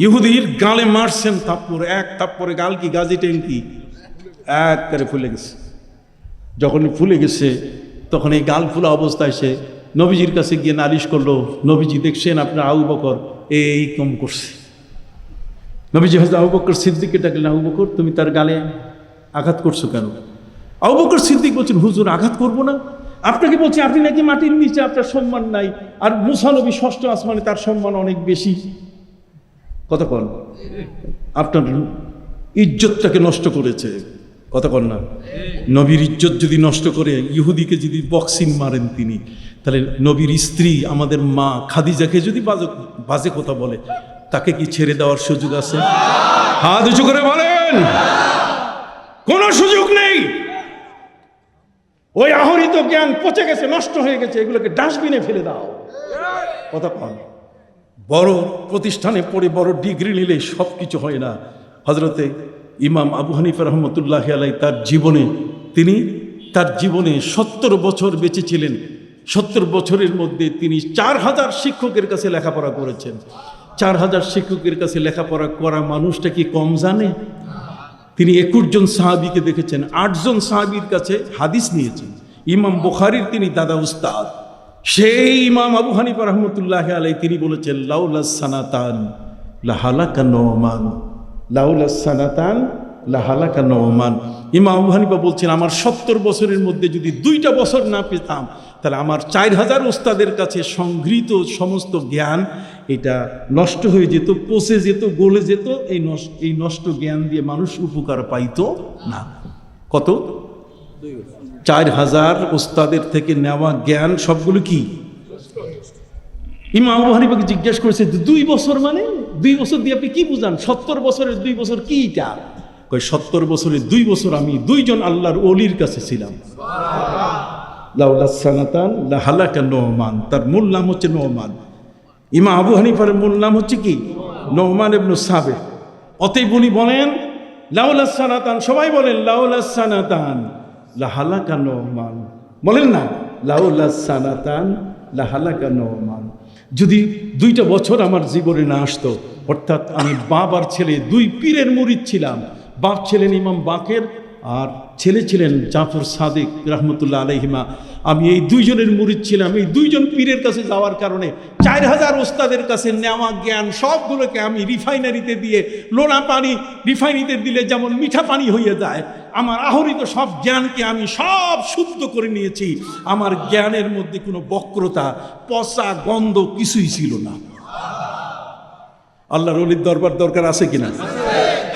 ইহুদির গালে মারছেন থাপ্পড়, এক থাপ্পড়ে গাল কি গাজি ট্যাঙ্কি এক করে ফুলে গেছে। যখন ফুলে গেছে তখন এই গাল ফুলা অবস্থায় সে নবীজির কাছে গিয়ে নালিশ করলো, নবীজি দেখছেন আপনার আবু বকর এই কম করছে। নবীজি হযরত আবু বকর সিদ্দিককে ডাকলেন, আবু বকর তুমি তার গালে আঘাত করছো কেন? আবু বকর সিদ্দিক বলছেন, হুজুর আঘাত করবো না, আপনাকে বলছি আপনি নাকি মাটির নিচে, আপনার সম্মান নাই, আর মুসা নবী 6ষ্ঠ আসমানে, তার সম্মান অনেক বেশি। কথা বল, আপনার ইজ্জতটাকে নষ্ট করেছে। কথা বল না, নবীর ইজ্জত যদি নষ্ট করে, ইহুদিকে যদি বক্সিং মারেন তিনি, তাহলে নবীর স্ত্রী আমাদের মা খাদিজাকে যদি বাজে কথা বলে, তাকে কি ছেড়ে দেওয়ার সুযোগ আছে? হাত উঁচু করে বলেন, কোনো সুযোগ নেই। ওই আহরিত জ্ঞান পচে গেছে, নষ্ট হয়ে গেছে, এগুলোকে ডাস্টবিনে ফেলে দাও। কথা বল, বড় প্রতিষ্ঠানে পড়ে বড় ডিগ্রি নিলে সব কিছু হয় না। হযরতে ইমাম আবু হানিফা রহমতুল্লাহি আলাইহি তার জীবনে 70 বছর বেঁচে ছিলেন। 70 বছরের মধ্যে তিনি 4000 শিক্ষকের কাছে লেখাপড়া করেছেন। 4000 শিক্ষকের কাছে লেখাপড়া করা মানুষটা কি কম জানে? তিনি 21 জন সাহাবীকে দেখেছেন, 8 জন সাহাবীর কাছে হাদিস নিয়েছেন। ইমাম বুখারীর তিনি দাদা উস্তাদ। সেই ইমাম আবু হানিফা রহমতুল্লাহি আলাইহি তিনি বলেছেন, লাউলাস সানাতান লাহালাকা নুমান, লাউলাস সানাতান লাহালাকা নুমান। ইমাম আবু হানিফা বলছেন, আমার 70 বছরের মধ্যে যদি 2টা বছর না পেতাম, তাহলে আমার 4000 ওস্তাদের কাছে সংগৃহীত সমস্ত জ্ঞান এটা নষ্ট হয়ে যেত, পচে যেত, গলে যেত। এই নষ্ট জ্ঞান দিয়ে মানুষ উপকার পাইতো না। কত? 4000 ওস্তাদের থেকে নেওয়া জ্ঞান সবগুলো কি? ইমাম আবু হানিফাকে জিজ্ঞাসা করেছে, 2 বছর মানে 2 বছর দিয়ে আপনি কি বুঝান? 70 বছরের 2 বছর কি এটা? কই 70 বছরের 2 বছর আমি 2 জন আল্লাহর ওলির কাছে ছিলাম। লাউলাস সানাতান লাহালাকা নুমান, তার মূল নাম হচ্ছে নুমান। ইমাম আবু হানিফার মূল নাম হচ্ছে কি? নুমান ইবনে সাবিত। অতএব উনি বলেন লাউলাস সানাতান, সবাই বলেন লাউলাস সানাতান লাহালাকা নুমান, বলেন না লাউলাস সানাতান লাহালাকা নুমান। যদি 2টা বছর আমার জীবনে না আসতো, অর্থাৎ আমি বাপ আর ছেলে 2 পীরের মুরিদ ছিলাম। বাপ ছিলেন ইমাম বাকের আর ছেলে ছিলেন জাফর সাদিক রহমতুল্লাহ আলাইহিমা। আমি এই 2 জনের মুরিদ ছিলাম। এই 2 জন পীরের কাছে যাওয়ার কারণে 4000 ওস্তাদের কাছে নেওয়া জ্ঞান সবগুলোকে আমি রিফাইনারিতে দিয়ে, লোনা পানি রিফাইনারিতে দিলে যেমন মিঠা পানি হয়ে যায়, আমার আহরিত সব জ্ঞানকে আমি সব শুদ্ধ করে নিয়েছি। আমার জ্ঞানের মধ্যে কোনো বক্রতা, পচা, গন্ধ কিছুই ছিল না। আল্লাহর ওলির দরকার আছে কিনা?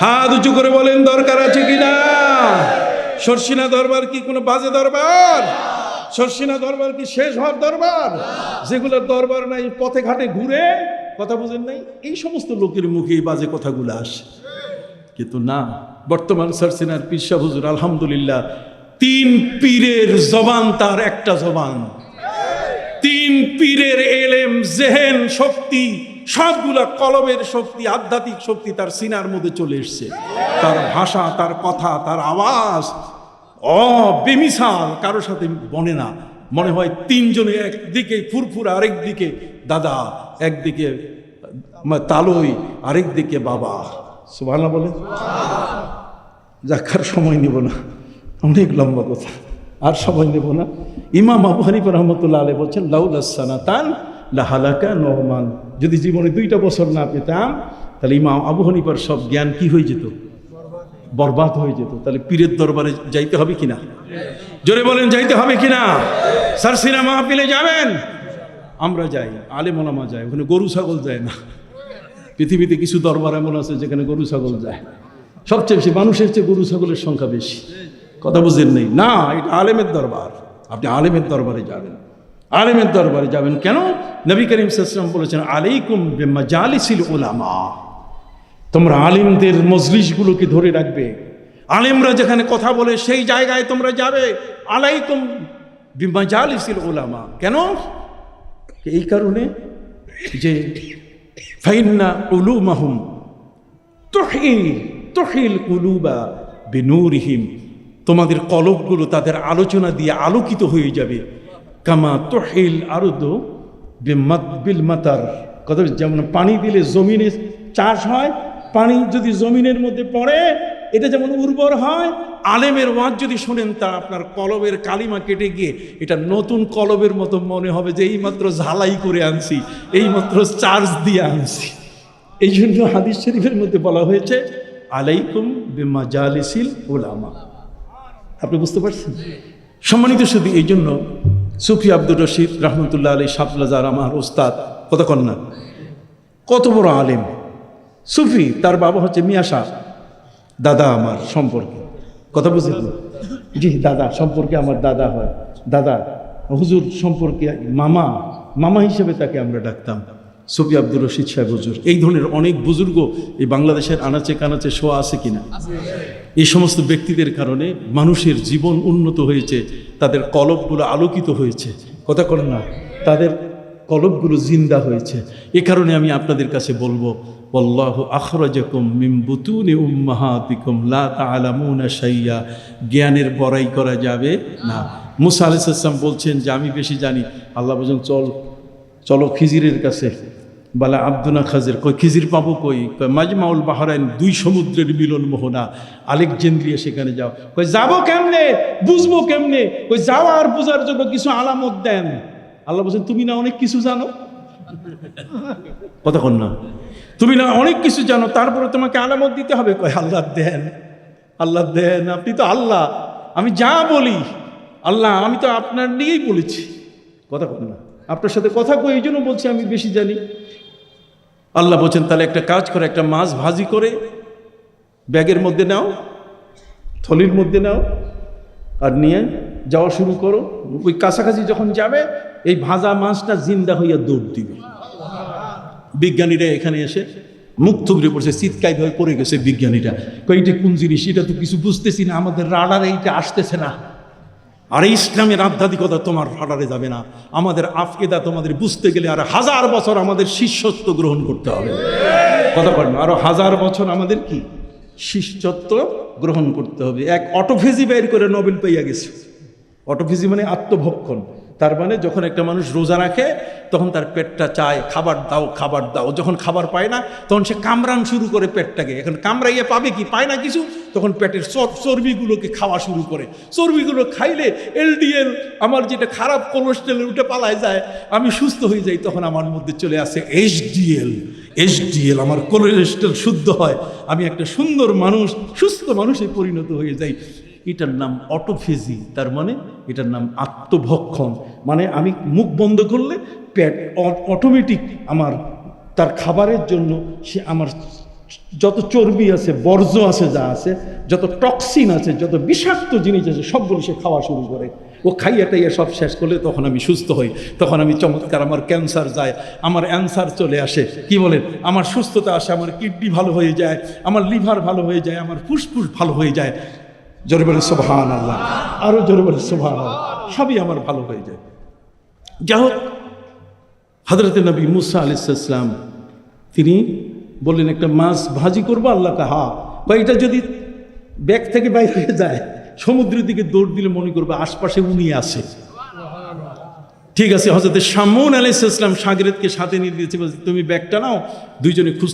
হাত উঁচু করে বলেন দরকার আছে কিনা? শর্ষিনা দরবার কি কোনো বাজে দরবার? শর্ষিনা দরবার কি শেষ হওয়ার দরবার? যেগুলোর দরবার নাই, পথে ঘাটে ঘুরে, কথা বুঝেন নাই, এই সমস্ত লোকের মুখে এই বাজে কথাগুলো আসে। কিন্তু না, বর্তমান শর্ষিনার পীর সাহেব হুজুর আলহামদুলিল্লাহ 3 পীরের জবান তার একটা জবান। 3 পীরের এলেম, জেহেন, শক্তি, সবগুলা কলমের শক্তি, আধ্যাত্মিক শক্তি তার সিনার মধ্যে চলে এসছে। তার ভাষা, তার কথা, তার আওয়াজ বেমিসাল, কারোর সাথে বনে না। মনে হয় 3 জনে, একদিকে ফুরফুরা, আরেক দিকে দাদা, একদিকে তালই, আরেক দিকে বাবা। সুবহানাল্লাহ বলে। যাকার সময় নিব না, অনেক লম্বা কথা। আর সময় নেব না। ইমাম আবু হানিফা রহমতুল্লাহ আলাইহি বলছেন লাউলাস সানাতান লাহালাকা নোমান, যদি জীবনে 2টা বছর না পেতাম তাহলে ইমাম আবু হানিফার সব জ্ঞান কি হয়ে যেত? বরবাদ হয়ে যেত। তাহলে পীরের দরবারে যাইতে হবে কিনা? জোরে বলেন, যাইতে হবে কিনা? স্যার সিনেমা মাহফিলে যাবেন? আমরা যাই, আলেম ওলামা যায়, ওখানে গরু ছাগল যায় না। পৃথিবীতে কিছু দরবার এমন আছে যেখানে গরু ছাগল যায়, সবচেয়ে বেশি মানুষের চেয়ে গরু ছাগলের সংখ্যা বেশি। কথা বুঝেন নেই না, এটা আলেমের দরবার। আপনি আলেমের দরবারে যাবেন, আলেমের দরবারে যাবেন। কেন? নবী করিম সাল্লাল্লাহু আলাইহি ওয়াসাল্লাম বলেছেন আলাইকুম বিমাজালিসিল উলামা, তোমরা আলেমদের মজলিসগুলোকে ধরে রাখবে। আলেমরা যেখানে কথা বলে সেই জায়গায় তোমরা যাবে। আলাইকুম বিমাজালিসিল উলামা। কেন? এই কারণে যে ফাইন্না উলুমাহুম তুহিল কুলুবা বিনূরিহিম, তোমাদের কলবগুলো তাদের আলোচনা দিয়ে আলোকিত হয়ে যাবে। কামা তুহিল আরদু বিল মাতার, কথা যেমন পানি দিলে জমিনে চাষ হয়, পানি যদি জমিনের মধ্যে পড়ে এটা যেমন উর্বর হয়, আলেমের ওয়াজ যদি শোনেন তা আপনার কলবের কালিমা কেটে গিয়ে এটা নতুন কলবের মতো মনে হবে যে এইমাত্র ঝালাই করে আনছি, এইমাত্র চার্জ দিয়ে আনছি। এই জন্য হাদিস শরীফের মধ্যে বলা হয়েছে আলাইকুম বিমাজালিসিল উলামা। আপনি বুঝতে পারছেন? সম্মানিত শুধু এই জন্য সুফি আব্দুর রশিদ রহমতুল্লাহ আলী শাপলাজার আমার ওস্তাদ, কথা কন না, কত বড় আলেম সুফি। তার বাবা হচ্ছে মিয়া শাহ, দাদা আমার সম্পর্কে, কথা বুঝলেন? জি, দাদা সম্পর্কে আমার দাদা হয়, দাদা হুজুর সম্পর্কে মামা, মামা হিসেবে তাকে আমরা ডাকতাম সুফি আব্দুর রশিদ সাহেব হুজুর। এই ধরনের অনেক বুজুর্গ এই বাংলাদেশের আনাচে কানাচে শোয়া আছে কিনা? এই সমস্ত ব্যক্তিদের কারণে মানুষের জীবন উন্নত হয়েছে, তাদের কলবগুলো আলোকিত হয়েছে, কথা করেন না, তাদের কলবগুলো জিন্দা হয়েছে। এ কারণে আমি আপনাদের কাছে বলবো ওয়াল্লাহু আখরাজাকুম মিন বুতুনি উম্মাহাতিকুম লা তা'লামুনা শাইয়া, জ্ঞানের বড়াই করা যাবে না। মুসা আলাইহিস সালাম বলছেন যে আমি বেশি জানি। আল্লাহ বলেন চলো খিজিরের কাছে। বলে আব্দুনা খাজির, কই খিজির পাবো কই? মাজমাউল বাহরাইন, 2 সমুদ্রের মিলন মোহনা, আলেকজান্দ্রিয়া, সেখানে যাও। কই যাবো কেমনে, বুঝবো কেমনে? কই যাওয়া আর বোঝার জন্য কিছু আলামত দেন। আল্লাহ বলছেন তুমি না অনেক কিছু জানো, কতক্ষণ না, তুমি না অনেক কিছু জানো, তারপরে তোমাকে আলামত দিতে হবে। কই আল্লাহ দেন, আল্লাহ দেন, আপনি তো আল্লাহ, আমি যা বলি আল্লাহ, আমি তো আপনার নিয়েই বলেছি, কতক্ষণ না, আপনার সাথে কথা কই, এই জন্য বলছি আমি বেশি জানি। আল্লাহ বলছেন তাহলে একটা কাজ করে, একটা মাছ ভাজি করে ব্যাগের মধ্যে নাও, থলির মধ্যে নাও, আর নিয়ে যাওয়া শুরু করো। ওই কাছাকাছি যখন যাবে এই ভাজা মাছটা জিন্দা হইয়া দৌড় দিবে। বিজ্ঞানীরা এখানে এসে মুখ থুবড়ে পড়ছে, চিৎকার হয়ে পড়ে গেছে বিজ্ঞানীরা। কইটা কোন জিনিস, এটা তো কিছু বুঝতেছি না, আমাদের রাডারে এইটা আসতেছে না। আর ইসলামের আধ্যাত্মিকতা তোমার রাডারে যাবে না, আমাদের আফকেদা তোমাদের বুঝতে গেলে আর 1000 বছর আমাদের শিষ্যত্ব গ্রহণ করতে হবে, কথা বলেন, আরো 1000 বছর আমাদের কি শিষ্যত্ব গ্রহণ করতে হবে। এক অটোফেজি বের করে নোবেল পাইয়া গেছে। অটোফেজি মানে আত্মভক্ষণ। তার মানে যখন একটা মানুষ রোজা রাখে তখন তার পেটটা চায় খাবার দাও, খাবার দাও। যখন খাবার পায় না তখন সে কামড়ান শুরু করে পেটটাকে। এখন কামড়াইয়ে পাবে কি, পায় না কিছু, তখন পেটের চর্বিগুলোকে খাওয়া শুরু করে। চর্বিগুলো খাইলে এলডিএল, আমার যেটা খারাপ কোলেস্ট্রল, উঠে পালায় যায়, আমি সুস্থ হয়ে যাই। তখন আমার মধ্যে চলে আসে এইচডিএল, আমার কোলেস্ট্রল শুদ্ধ হয়, আমি একটা সুন্দর মানুষ, সুস্থ মানুষে পরিণত হয়ে যাই। এটার নাম অটোফেজি, তার মানে এটার নাম আত্মভক্ষণ। মানে আমি মুখ বন্ধ করলে পেট অটোমেটিক আমার তার খাবারের জন্য সে আমার যত চর্বি আছে, বর্জ্য আছে, যা আছে, যত টক্সিন আছে, যত বিষাক্ত জিনিস আছে, সবগুলো সে খাওয়া শুরু করে। ও খাইয়া টাইয়া সব শেষ করলে তখন আমি সুস্থ হই, তখন আমি চমৎকার, আমার ক্যান্সার যায়, আমার অ্যান্সার চলে আসে, কি বলেন, আমার সুস্থতা আসে, আমার কিডনি ভালো হয়ে যায়, আমার লিভার ভালো হয়ে যায়, আমার ফুসফুস ভালো হয়ে যায়। জোরে বলে সুবহানাল্লাহ, আরো জোরে বলে সুবহানাল্লাহ, সবই আমার ভালো হয়ে যায়। যাই হোক, হযরত নবী মুসা আলাইহিস সালাম তিনি বললেন একটা মাছ ভাজি করবো। আল্লাহ হা, বা এটা যদি ব্যাগ থেকে বাইরে হয়ে যায়, সমুদ্রের দিকে দৌড় দিলে মনে করবে আশপাশে উনি আছে। ঠিক আছে, হযরত শামউন আলাইহিস সালাম শাগিরদকে সাথে নিয়ে দিয়েছে, তুমি ব্যাগটা নাও, দুইজনে খুঁজতে